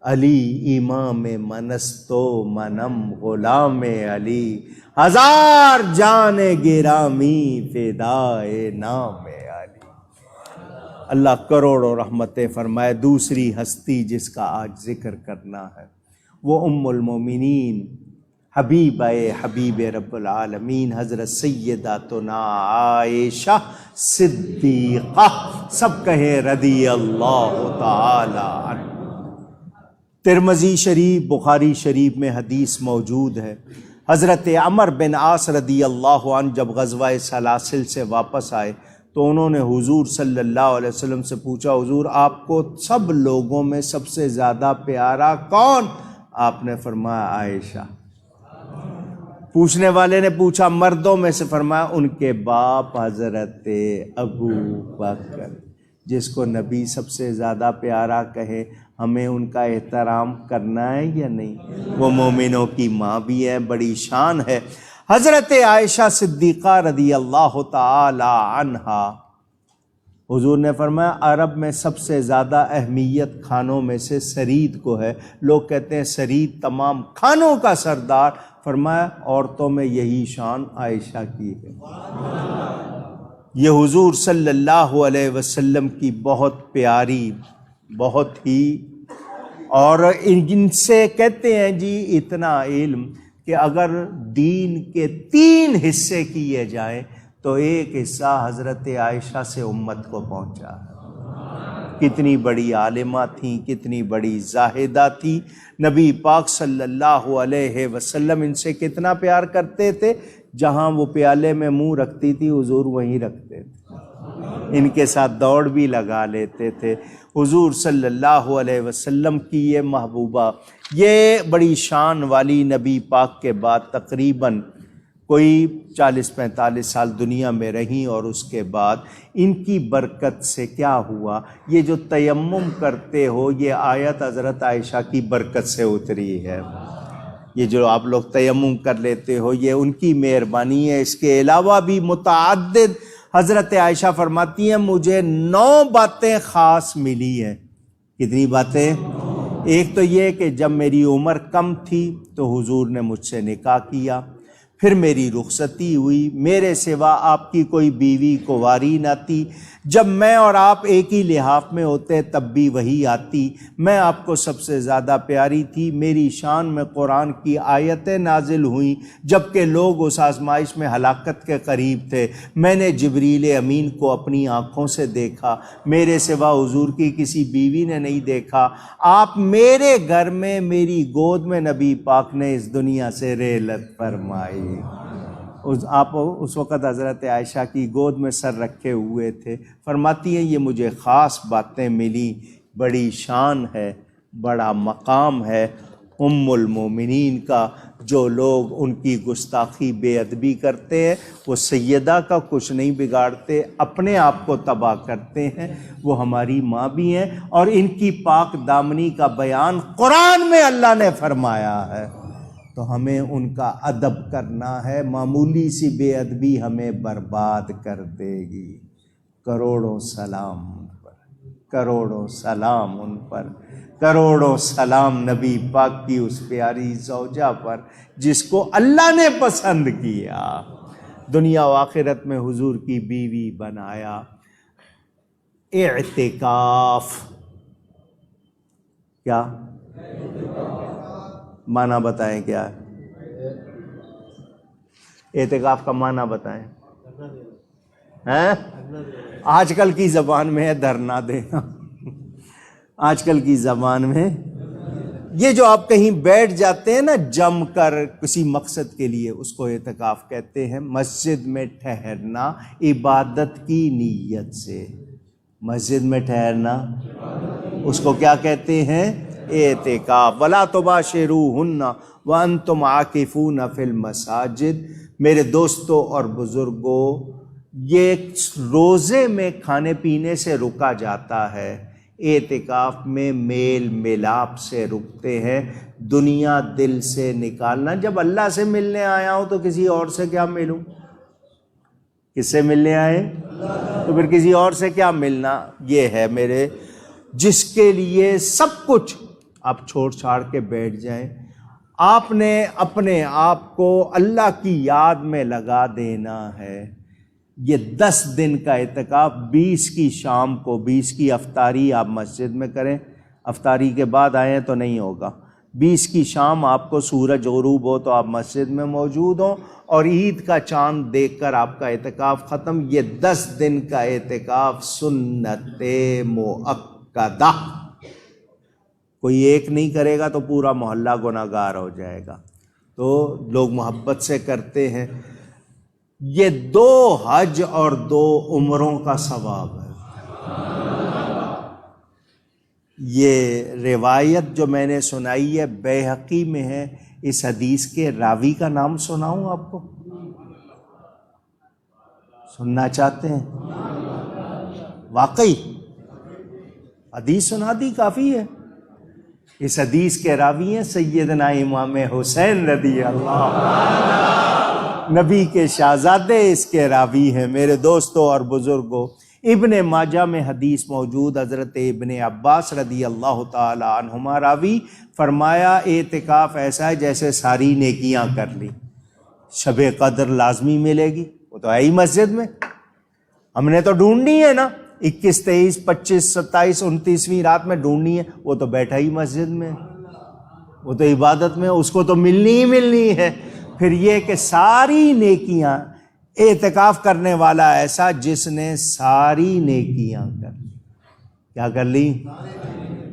علی امام منست و منم غلام علی، 1000 جان گرامی فدائے نام علی۔ اللہ کروڑوں رحمتیں فرمائے۔ دوسری ہستی جس کا آج ذکر کرنا ہے وہ ام المومنین حبیبہ حبیب رب العالمین حضرت سیداتنا عائشہ صدیقہ، سب کہیں رضی اللہ تعالی عنہ۔ ترمذی شریف، بخاری شریف میں حدیث موجود ہے، حضرت عمر بن عاص رضی اللہ عنہ جب غزوہ سلاسل سے واپس آئے تو انہوں نے حضور صلی اللہ علیہ وسلم سے پوچھا حضور آپ کو سب لوگوں میں سب سے زیادہ پیارا کون؟ آپ نے فرمایا عائشہ۔ پوچھنے والے نے پوچھا مردوں میں سے؟ فرمایا ان کے باپ حضرت ابو بکر۔ جس کو نبی سب سے زیادہ پیارا کہے ہمیں ان کا احترام کرنا ہے یا نہیں؟ وہ مومنوں کی ماں بھی ہے، بڑی شان ہے۔ حضرت عائشہ صدیقہ رضی اللہ تعالی عنہا، حضور نے فرمایا عرب میں سب سے زیادہ اہمیت کھانوں میں سے سرید کو ہے۔ لوگ کہتے ہیں سرید تمام کھانوں کا سردار، فرمایا عورتوں میں یہی شان عائشہ کی ہے۔ یہ حضور صلی اللہ علیہ وسلم کی بہت پیاری، بہت ہی، اور ان سے کہتے ہیں جی اتنا علم کہ اگر دین کے 3 حصے کیے جائیں تو ایک حصہ حضرت عائشہ سے امت کو پہنچا ہے۔ کتنی بڑی عالمہ تھیں، کتنی بڑی زاہدہ تھیں۔ نبی پاک صلی اللہ علیہ وسلم ان سے کتنا پیار کرتے تھے، جہاں وہ پیالے میں منہ رکھتی تھی حضور وہیں رکھتے تھے، ان کے ساتھ دوڑ بھی لگا لیتے تھے۔ حضور صلی اللہ علیہ وسلم کی یہ محبوبہ، یہ بڑی شان والی نبی پاک کے بعد تقریباً کوئی 40-45 سال دنیا میں رہیں، اور اس کے بعد ان کی برکت سے کیا ہوا، یہ جو تیمم کرتے ہو یہ آیت حضرت عائشہ کی برکت سے اتری ہے۔ یہ جو آپ لوگ تیمم کر لیتے ہو یہ ان کی مہربانی ہے۔ اس کے علاوہ بھی متعدد، حضرت عائشہ فرماتی ہیں مجھے 9 باتیں خاص ملی ہیں۔ کتنی باتیں؟ ایک تو یہ کہ جب میری عمر کم تھی تو حضور نے مجھ سے نکاح کیا، پھر میری رخصتی ہوئی، میرے سوا آپ کی کوئی بیوی کنواری نہ تھی، جب میں اور آپ ایک ہی لحاف میں ہوتے تب بھی وہی آتی، میں آپ کو سب سے زیادہ پیاری تھی، میری شان میں قرآن کی آیتیں نازل ہوئیں جبکہ لوگ اس آزمائش میں ہلاکت کے قریب تھے، میں نے جبریل امین کو اپنی آنکھوں سے دیکھا، میرے سوا حضور کی کسی بیوی نے نہیں دیکھا، آپ میرے گھر میں میری گود میں نبی پاک نے اس دنیا سے رحلت فرمائی۔ آپ اس وقت حضرت عائشہ کی گود میں سر رکھے ہوئے تھے۔ فرماتی ہیں یہ مجھے خاص باتیں ملی، بڑی شان ہے، بڑا مقام ہے ام المومنین کا۔ جو لوگ ان کی گستاخی بے ادبی کرتے ہیں وہ سیدہ کا کچھ نہیں بگاڑتے، اپنے آپ کو تباہ کرتے ہیں۔ وہ ہماری ماں بھی ہیں، اور ان کی پاک دامنی کا بیان قرآن میں اللہ نے فرمایا ہے، تو ہمیں ان کا ادب کرنا ہے۔ معمولی سی بے ادبی ہمیں برباد کر دے گی۔ کروڑوں سلام ان پر، کروڑوں سلام ان پر، کروڑوں سلام نبی پاک کی اس پیاری زوجہ پر جس کو اللہ نے پسند کیا، دنیا و آخرت میں حضور کی بیوی بنایا۔ اعتکاف کیا معنی بتائیں؟ کیا ہے اعتکاف کا معنی بتائیں؟ آج کل کی زبان میں ہے دھرنا دینا، آج کل کی زبان میں یہ جو آپ کہیں بیٹھ جاتے ہیں نا جم کر کسی مقصد کے لیے، اس کو اعتکاف کہتے ہیں۔ مسجد میں ٹھہرنا عبادت کی نیت سے، مسجد میں ٹھہرنا اس کو کیا کہتے ہیں؟ اعتکاف۔ وَلَا تُبَاشِرُوهُنَّ وَأَنْتُمْ عَاكِفُونَ فِي الْمَسَاجِدِ۔ میرے دوستوں اور بزرگوں، یہ روزے میں کھانے پینے سے رکا جاتا ہے، اعتکاف میں میل ملاپ سے رکتے ہیں، دنیا دل سے نکالنا۔ جب اللہ سے ملنے آیا ہوں تو کسی اور سے کیا ملوں؟ کس سے ملنے آئے تو پھر کسی اور سے کیا ملنا؟ یہ ہے میرے جس کے لیے سب کچھ آپ چھوڑ چھاڑ کے بیٹھ جائیں۔ آپ نے اپنے آپ کو اللہ کی یاد میں لگا دینا ہے۔ یہ 10 دن کا اعتکاف، 20 کی شام کو، 20 کی افطاری آپ مسجد میں کریں، افطاری کے بعد آئیں تو نہیں ہوگا، 20 کی شام آپ کو سورج غروب ہو تو آپ مسجد میں موجود ہوں، اور عید کا چاند دیکھ کر آپ کا اعتکاف ختم۔ یہ 10 دن کا اعتکاف سنت مؤکدہ، کوئی ایک نہیں کرے گا تو پورا محلہ گناہگار ہو جائے گا۔ تو لوگ محبت سے کرتے ہیں۔ یہ 2 حج اور 2 عمروں کا ثواب ہے۔ یہ روایت جو میں نے سنائی ہے بیہقی میں ہے۔ اس حدیث کے راوی کا نام سناؤں آپ کو؟ سننا چاہتے ہیں؟ واقعی حدیث سنا دی کافی ہے۔ اس حدیث کے راوی ہیں سیدنا امام حسین رضی اللہ، نبی کے شہزادے اس کے راوی ہیں۔ میرے دوستوں اور بزرگوں، ابن ماجہ میں حدیث موجود، حضرت ابن عباس رضی اللہ تعالی عنہما راوی، فرمایا اعتکاف ایسا ہے جیسے ساری نیکیاں کر لی۔ شب قدر لازمی ملے گی، وہ تو ہے ہی مسجد میں، ہم نے تو ڈھونڈنی ہے نا، 21، 23، 25، 27، 29ویں رات میں ڈھونڈنی ہے، وہ تو بیٹھا ہی مسجد میں، وہ تو عبادت میں، اس کو تو ملنی ہی ملنی ہے۔ پھر یہ کہ ساری نیکیاں، اعتکاف کرنے والا ایسا جس نے ساری نیکیاں کر لی۔ کیا کر لی؟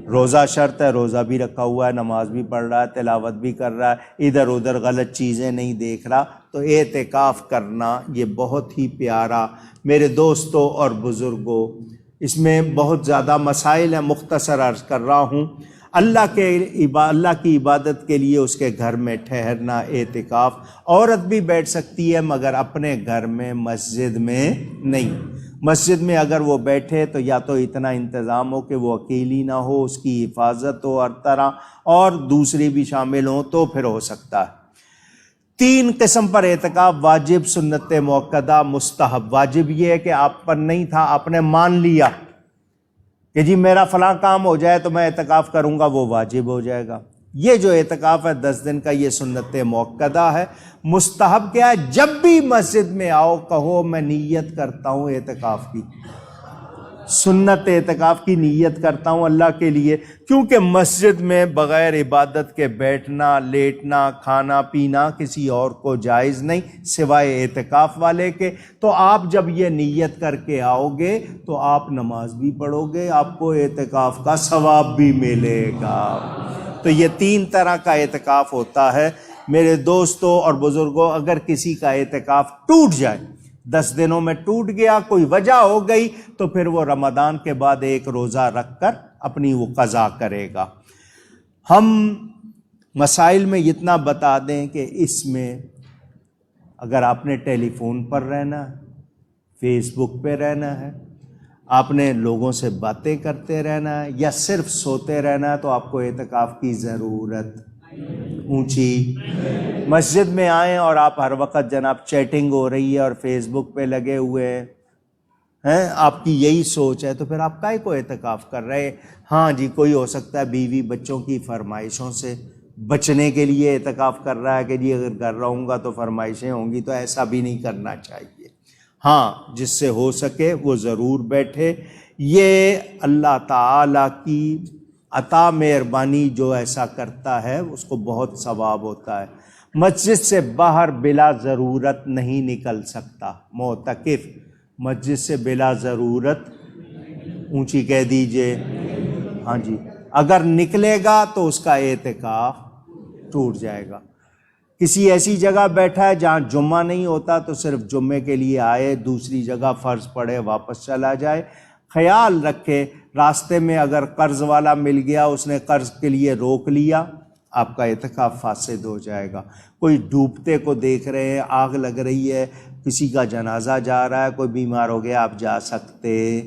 روزہ شرط ہے، روزہ بھی رکھا ہوا ہے، نماز بھی پڑھ رہا ہے، تلاوت بھی کر رہا ہے، ادھر ادھر غلط چیزیں نہیں دیکھ رہا، تو اعتکاف کرنا یہ بہت ہی پیارا۔ میرے دوستوں اور بزرگوں، اس میں بہت زیادہ مسائل ہیں، مختصر عرض کر رہا ہوں۔ اللہ کی عبادت کے لیے اس کے گھر میں ٹھہرنا اعتکاف۔ عورت بھی بیٹھ سکتی ہے مگر اپنے گھر میں، مسجد میں نہیں۔ مسجد میں اگر وہ بیٹھے تو یا تو اتنا انتظام ہو کہ وہ اکیلی نہ ہو، اس کی حفاظت ہو ہر طرح، اور دوسری بھی شامل ہوں تو پھر ہو سکتا ہے۔ 3 قسم پر اعتکاف: واجب، سنت موقدہ، مستحب۔ واجب یہ ہے کہ آپ پر نہیں تھا، آپ نے مان لیا کہ جی میرا فلاں کام ہو جائے تو میں اعتکاف کروں گا، وہ واجب ہو جائے گا۔ یہ جو اعتکاف ہے 10 دن کا، یہ سنت موقدہ ہے۔ مستحب کیا ہے؟ جب بھی مسجد میں آؤ کہو میں نیت کرتا ہوں اعتکاف کی، سنت اعتکاف کی نیت کرتا ہوں اللہ کے لیے، کیونکہ مسجد میں بغیر عبادت کے بیٹھنا، لیٹنا، کھانا پینا کسی اور کو جائز نہیں سوائے اعتکاف والے کے۔ تو آپ جب یہ نیت کر کے آؤ گے تو آپ نماز بھی پڑھو گے، آپ کو اعتکاف کا ثواب بھی ملے گا۔ تو یہ 3 طرح کا اعتکاف ہوتا ہے۔ میرے دوستوں اور بزرگوں، اگر کسی کا اعتکاف ٹوٹ جائے، 10 دنوں میں ٹوٹ گیا، کوئی وجہ ہو گئی، تو پھر وہ رمضان کے بعد 1 روزہ رکھ کر اپنی وہ قضا کرے گا۔ ہم مسائل میں اتنا بتا دیں کہ اس میں اگر آپ نے ٹیلی فون پر رہنا ہے، فیس بک پہ رہنا ہے، آپ نے لوگوں سے باتیں کرتے رہنا ہے، یا صرف سوتے رہنا ہے، تو آپ کو اعتکاف کی ضرورت اونچی۔ مسجد میں آئیں اور آپ ہر وقت جناب چیٹنگ ہو رہی ہے اور فیس بک پہ لگے ہوئے ہیں، آپ کی یہی سوچ ہے، تو پھر آپ کائے کو اعتکاف کر رہے ہیں؟ ہاں جی، کوئی ہو سکتا ہے بیوی بچوں کی فرمائشوں سے بچنے کے لیے اعتکاف کر رہا ہے کہ جی اگر گھر رہوں گا تو فرمائشیں ہوں گی، تو ایسا بھی نہیں کرنا چاہیے۔ ہاں، جس سے ہو سکے وہ ضرور بیٹھے۔ یہ اللہ تعالیٰ کی عطا مہربانی، جو ایسا کرتا ہے اس کو بہت ثواب ہوتا ہے۔ مسجد سے باہر بلا ضرورت نہیں نکل سکتا معتکف، مسجد سے بلا ضرورت، اونچی کہہ دیجئے، ہاں جی، اگر نکلے گا تو اس کا اعتکاف ٹوٹ جائے گا۔ کسی ایسی جگہ بیٹھا ہے جہاں جمعہ نہیں ہوتا تو صرف جمعے کے لیے آئے، دوسری جگہ فرض پڑھے واپس چلا جائے۔ خیال رکھے راستے میں اگر قرض والا مل گیا، اس نے قرض کے لیے روک لیا، آپ کا اعتکاف فاسد ہو جائے گا۔ کوئی ڈوبتے کو دیکھ رہے ہیں، آگ لگ رہی ہے، کسی کا جنازہ جا رہا ہے، کوئی بیمار ہو گیا، آپ جا سکتے؟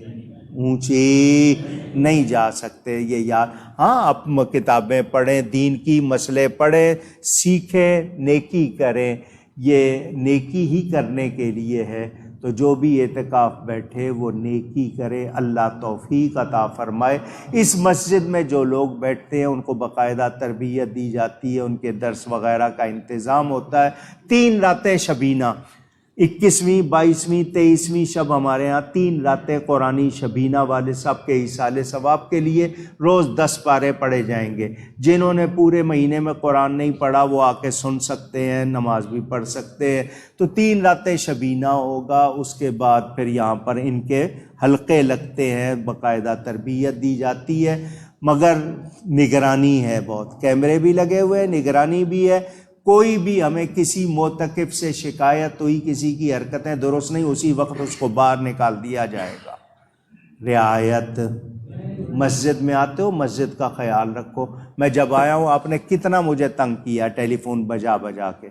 اونچی نہیں جا سکتے۔ یہ یاد، ہاں آپ کتابیں پڑھیں، دین کی مسئلے پڑھیں، سیکھیں، نیکی کریں، یہ نیکی ہی کرنے کے لیے ہے۔ تو جو بھی اعتکاف بیٹھے وہ نیکی کرے، اللہ توفیق عطا فرمائے۔ اس مسجد میں جو لوگ بیٹھتے ہیں ان کو باقاعدہ تربیت دی جاتی ہے، ان کے درس وغیرہ کا انتظام ہوتا ہے۔ 3 راتیں شبینہ، 21ویں، 22ویں، 23ویں شب ہمارے ہاں 3 راتیں قرآنی شبینہ والد صاحب کے ایصال ثواب کے لیے روز 10 پارے پڑھے جائیں گے۔ جنہوں نے پورے مہینے میں قرآن نہیں پڑھا وہ آ کے سن سکتے ہیں، نماز بھی پڑھ سکتے ہیں۔ تو 3 راتیں شبینہ ہوگا، اس کے بعد پھر یہاں پر ان کے حلقے لگتے ہیں، باقاعدہ تربیت دی جاتی ہے، مگر نگرانی ہے، بہت کیمرے بھی لگے ہوئے ہیں، نگرانی بھی ہے، کوئی بھی ہمیں کسی معتکف سے شکایت ہوئی کسی کی حرکتیں درست نہیں، اسی وقت اس کو باہر نکال دیا جائے گا۔ رعایت، مسجد میں آتے ہو مسجد کا خیال رکھو۔ میں جب آیا ہوں آپ نے کتنا مجھے تنگ کیا ٹیلی فون بجا بجا کے،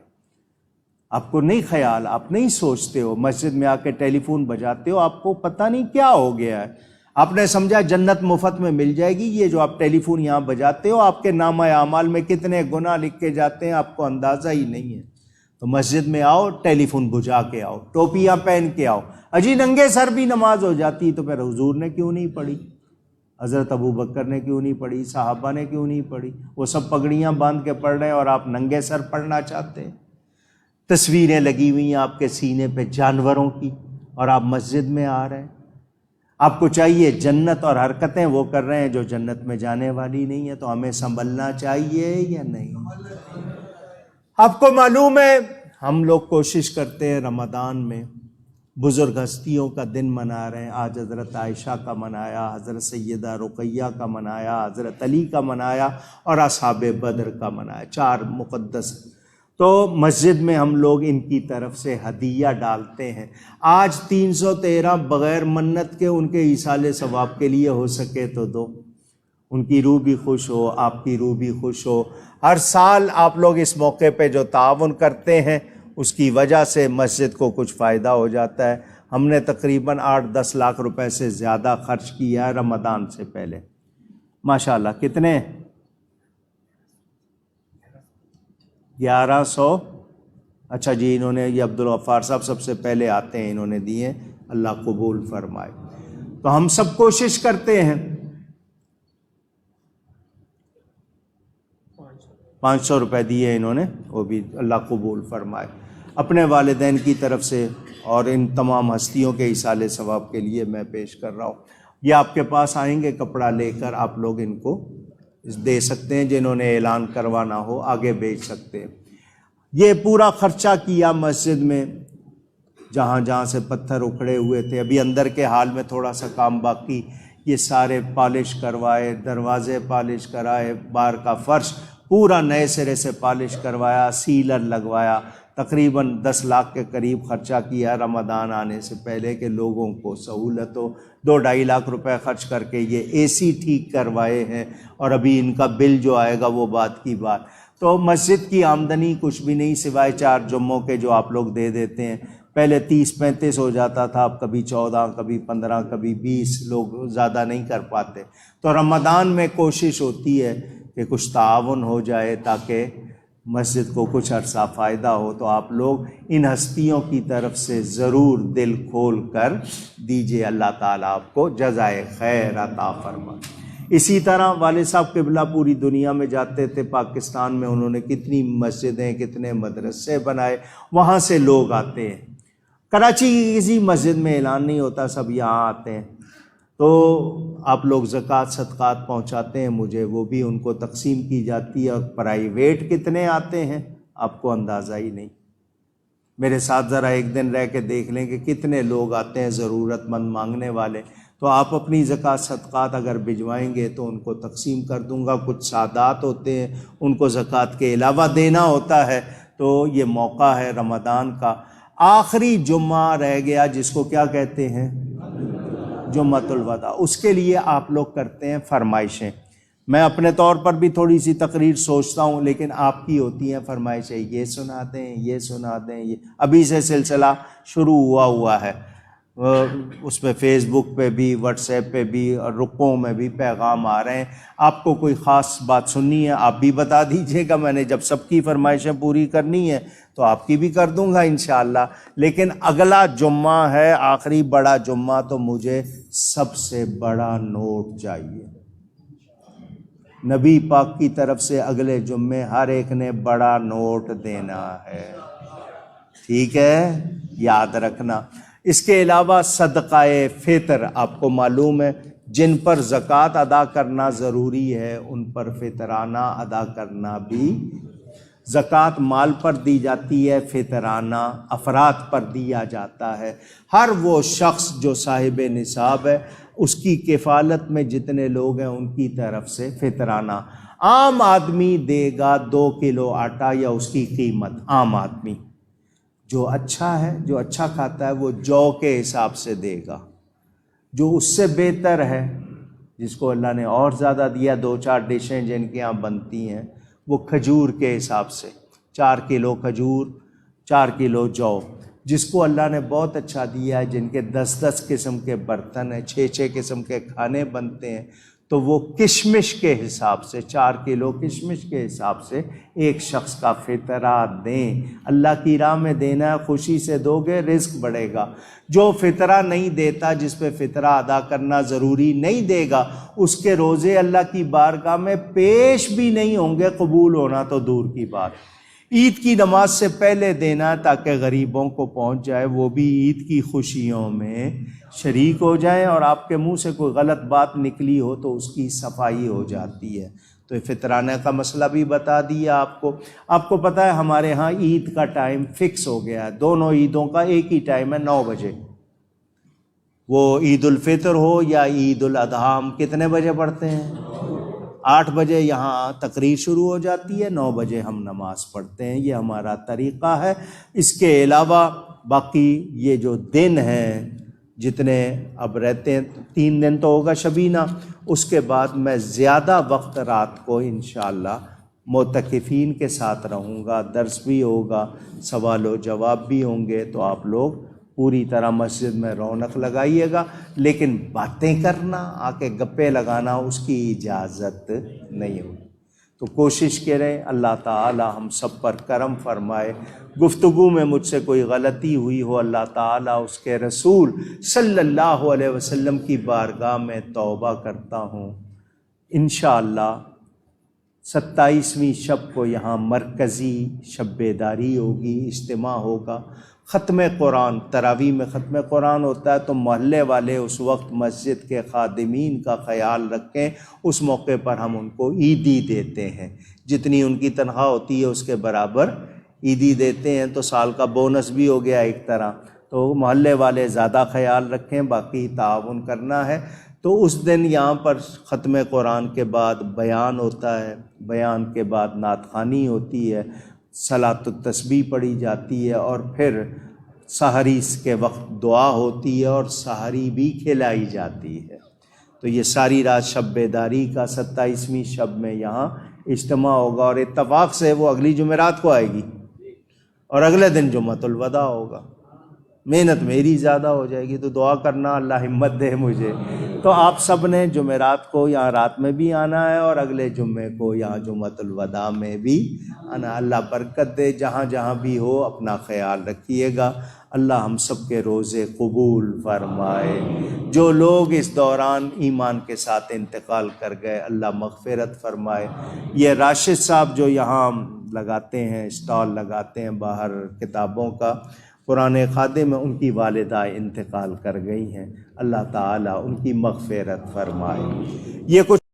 آپ کو نہیں خیال، آپ نہیں سوچتے ہو، مسجد میں آ کے ٹیلی فون بجاتے ہو، آپ کو پتہ نہیں کیا ہو گیا ہے، آپ نے سمجھا جنت مفت میں مل جائے گی۔ یہ جو آپ ٹیلی فون یہاں بجاتے ہو آپ کے نامہ اعمال میں کتنے گناہ لکھ کے جاتے ہیں آپ کو اندازہ ہی نہیں ہے۔ تو مسجد میں آؤ ٹیلی فون بجا کے آؤ، ٹوپیاں پہن کے آؤ۔ اجی ننگے سر بھی نماز ہو جاتی تو پھر حضور نے کیوں نہیں پڑھی، حضرت ابو بکر نے کیوں نہیں پڑھی، صحابہ نے کیوں نہیں پڑھی؟ وہ سب پگڑیاں باندھ کے پڑھ رہے ہیں اور آپ ننگے سر پڑھنا چاہتے ہیں۔ تصویریں لگی ہوئی ہیں آپ کے سینے پہ جانوروں کی اور آپ مسجد میں آ رہے ہیں۔ آپ کو چاہیے جنت اور حرکتیں وہ کر رہے ہیں جو جنت میں جانے والی نہیں ہے، تو ہمیں سنبھلنا چاہیے یا نہیں؟ آپ کو معلوم ہے ہم لوگ کوشش کرتے ہیں رمضان میں بزرگ ہستیوں کا دن منا رہے ہیں، آج حضرت عائشہ کا منایا، حضرت سیدہ رقیہ کا منایا، حضرت علی کا منایا اور اصحاب بدر کا منایا، 4 مقدس۔ تو مسجد میں ہم لوگ ان کی طرف سے ہدیہ ڈالتے ہیں۔ آج 313 بغیر منت کے ان کے ایصال ثواب کے لیے ہو سکے تو دو، ان کی روح بھی خوش ہو، آپ کی روح بھی خوش ہو۔ ہر سال آپ لوگ اس موقع پہ جو تعاون کرتے ہیں اس کی وجہ سے مسجد کو کچھ فائدہ ہو جاتا ہے۔ ہم نے تقریباً 8-10 لاکھ روپے سے زیادہ خرچ کیا ہے رمضان سے پہلے، ماشاءاللہ۔ کتنے؟ 1100۔ اچھا جی، انہوں نے یہ عبدالغفار صاحب سب سے پہلے آتے ہیں، انہوں نے دیے، اللہ قبول فرمائے۔ تو ہم سب کوشش کرتے ہیں۔ 500 روپے دیے انہوں نے، وہ بھی اللہ قبول فرمائے، اپنے والدین کی طرف سے اور ان تمام ہستیوں کے ایصال ثواب کے لیے میں پیش کر رہا ہوں۔ یہ آپ کے پاس آئیں گے کپڑا لے کر، آپ لوگ ان کو دے سکتے ہیں، جنہوں نے اعلان کروانا ہو آگے بھیج سکتے ہیں۔ یہ پورا خرچہ کیا مسجد میں، جہاں جہاں سے پتھر اکھڑے ہوئے تھے، ابھی اندر کے حال میں تھوڑا سا کام باقی، یہ سارے پالش کروائے، دروازے پالش کرائے، باہر کا فرش پورا نئے سرے سے پالش کروایا، سیلر لگوایا، تقریباً 10 لاکھ کے قریب خرچہ کیا رمضان آنے سے پہلے کہ لوگوں کو سہولت ہو۔ 2-2.5 لاکھ روپے خرچ کر کے یہ اے سی ٹھیک کروائے ہیں، اور ابھی ان کا بل جو آئے گا وہ بات کی بات۔ تو مسجد کی آمدنی کچھ بھی نہیں سوائے 4 جمعوں کے جو آپ لوگ دے دیتے ہیں۔ پہلے 30-35 ہو جاتا تھا، اب کبھی 14، کبھی 15، کبھی 20، لوگ زیادہ نہیں کر پاتے۔ تو رمضان میں کوشش ہوتی ہے کہ کچھ تعاون ہو جائے تاکہ مسجد کو کچھ عرصہ فائدہ ہو۔ تو آپ لوگ ان ہستیوں کی طرف سے ضرور دل کھول کر دیجئے، اللہ تعالیٰ آپ کو جزائے خیر عطا فرمائے۔ اسی طرح والد صاحب قبلہ پوری دنیا میں جاتے تھے، پاکستان میں انہوں نے کتنی مسجدیں، کتنے مدرسے بنائے، وہاں سے لوگ آتے ہیں۔ کراچی کی کسی مسجد میں اعلان نہیں ہوتا، سب یہاں آتے ہیں۔ تو آپ لوگ زکوٰۃ صدقات پہنچاتے ہیں مجھے، وہ بھی ان کو تقسیم کی جاتی ہے، اور پرائیویٹ کتنے آتے ہیں آپ کو اندازہ ہی نہیں۔ میرے ساتھ ذرا ایک دن رہ کے دیکھ لیں کہ کتنے لوگ آتے ہیں ضرورت مند مانگنے والے۔ تو آپ اپنی زکوٰۃ صدقات اگر بھجوائیں گے تو ان کو تقسیم کر دوں گا۔ کچھ سادات ہوتے ہیں ان کو زکوٰۃ کے علاوہ دینا ہوتا ہے۔ تو یہ موقع ہے رمضان کا، آخری جمعہ رہ گیا جس کو کیا کہتے ہیں، جمعۃ الوداع، اس کے لیے آپ لوگ کرتے ہیں فرمائشیں۔ میں اپنے طور پر بھی تھوڑی سی تقریر سوچتا ہوں، لیکن آپ کی ہوتی ہیں فرمائشیں، یہ سنا دیں، یہ سنا دیں۔ یہ ابھی سے سلسلہ شروع ہوا ہے، اس پہ فیس بک پہ بھی، واٹس ایپ پہ بھی، اور رقوں میں بھی پیغام آ رہے ہیں۔ آپ کو کوئی خاص بات سننی ہے آپ بھی بتا دیجئے گا، میں نے جب سب کی فرمائشیں پوری کرنی ہے تو آپ کی بھی کر دوں گا انشاءاللہ۔ لیکن اگلا جمعہ ہے آخری بڑا جمعہ، تو مجھے سب سے بڑا نوٹ چاہیے۔ نبی پاک کی طرف سے اگلے جمعے ہر ایک نے بڑا نوٹ دینا ہے، ٹھیک ہے، یاد رکھنا۔ اس کے علاوہ صدقہ فطر، آپ کو معلوم ہے جن پر زکوٰۃ ادا کرنا ضروری ہے ان پر فطرانہ ادا کرنا بھی، زکوٰۃ مال پر دی جاتی ہے، فطرانہ افراد پر دیا جاتا ہے۔ ہر وہ شخص جو صاحب نصاب ہے اس کی کفالت میں جتنے لوگ ہیں ان کی طرف سے فطرانہ۔ عام آدمی دے گا 2 کلو آٹا یا اس کی قیمت، عام آدمی جو اچھا ہے، جو اچھا کھاتا ہے وہ جو کے حساب سے دے گا، جو اس سے بہتر ہے جس کو اللہ نے اور زیادہ دیا، 2-4 ڈشیں جن کے یہاں بنتی ہیں وہ کھجور کے حساب سے، 4 کلو کھجور، 4 کلو جو۔ جس کو اللہ نے بہت اچھا دیا ہے، جن کے 10-10 قسم کے برتن ہیں، 6-6 قسم کے کھانے بنتے ہیں، تو وہ کشمش کے حساب سے 4 کلو کشمش کے حساب سے ایک شخص کا فطرہ دیں۔ اللہ کی راہ میں دینا ہے، خوشی سے دو گے رزق بڑھے گا۔ جو فطرہ نہیں دیتا، جس پہ فطرہ ادا کرنا ضروری نہیں دے گا، اس کے روزے اللہ کی بارگاہ میں پیش بھی نہیں ہوں گے، قبول ہونا تو دور کی بات۔ عید کی نماز سے پہلے دینا تاکہ غریبوں کو پہنچ جائے، وہ بھی عید کی خوشیوں میں شریک ہو جائیں، اور آپ کے منہ سے کوئی غلط بات نکلی ہو تو اس کی صفائی ہو جاتی ہے۔ تو فطرانے کا مسئلہ بھی بتا دیا آپ کو۔ آپ کو پتہ ہے ہمارے ہاں عید کا ٹائم فکس ہو گیا ہے، دونوں عیدوں کا ایک ہی ٹائم ہے، 9 بجے۔ وہ عید الفطر ہو یا عید الاضحیٰ، ہم کتنے بجے پڑھتے ہیں؟ 8 بجے یہاں تقریر شروع ہو جاتی ہے، 9 بجے ہم نماز پڑھتے ہیں، یہ ہمارا طریقہ ہے۔ اس کے علاوہ باقی یہ جو دن ہیں جتنے اب رہتے ہیں، 3 دن تو ہوگا شبینہ، اس کے بعد میں زیادہ وقت رات کو انشاءاللہ معتکفین کے ساتھ رہوں گا، درس بھی ہوگا، سوال و جواب بھی ہوں گے، تو آپ لوگ پوری طرح مسجد میں رونق لگائیے گا، لیکن باتیں کرنا، آ کے گپے لگانا، اس کی اجازت نہیں ہوگی۔ تو کوشش کریں، اللہ تعالی ہم سب پر کرم فرمائے۔ گفتگو میں مجھ سے کوئی غلطی ہوئی ہو، اللہ تعالی اس کے رسول صلی اللہ علیہ وسلم کی بارگاہ میں توبہ کرتا ہوں۔ انشاءاللہ 27ویں شب کو یہاں مرکزی شب بیداری ہوگی، اجتماع ہوگا، ختم قرآن، تراویح میں ختم قرآن ہوتا ہے، تو محلے والے اس وقت مسجد کے خادمین کا خیال رکھیں، اس موقع پر ہم ان کو عیدی دیتے ہیں، جتنی ان کی تنخواہ ہوتی ہے اس کے برابر عیدی دیتے ہیں، تو سال کا بونس بھی ہو گیا ایک طرح۔ تو محلے والے زیادہ خیال رکھیں، باقی تعاون کرنا ہے۔ تو اس دن یہاں پر ختم قرآن کے بعد بیان ہوتا ہے، بیان کے بعد نعت خوانی ہوتی ہے، صلاۃ التسبیح پڑھی جاتی ہے، اور پھر سحری کے وقت دعا ہوتی ہے اور سحری بھی کھلائی جاتی ہے۔ تو یہ ساری رات شب بیداری کا 27ویں شب میں یہاں اجتماع ہوگا، اور اتفاق سے وہ اگلی جمعرات کو آئے گی اور اگلے دن جمعۃ الوداع ہوگا۔ محنت میری زیادہ ہو جائے گی، تو دعا کرنا اللہ ہمت دے مجھے۔ تو آپ سب نے جمعرات کو یہاں رات میں بھی آنا ہے، اور اگلے جمعے کو یہاں جمعۃ الوداع میں بھی آنا۔ اللہ برکت دے، جہاں جہاں بھی ہو اپنا خیال رکھیے گا۔ اللہ ہم سب کے روزے قبول فرمائے۔ جو لوگ اس دوران ایمان کے ساتھ انتقال کر گئے، اللہ مغفرت فرمائے۔ یہ راشد صاحب جو یہاں لگاتے ہیں، اسٹال لگاتے ہیں باہر کتابوں کا، قرآن خادم میں ان کی والدہ انتقال کر گئی ہیں، اللہ تعالیٰ ان کی مغفرت فرمائے۔ یہ کچھ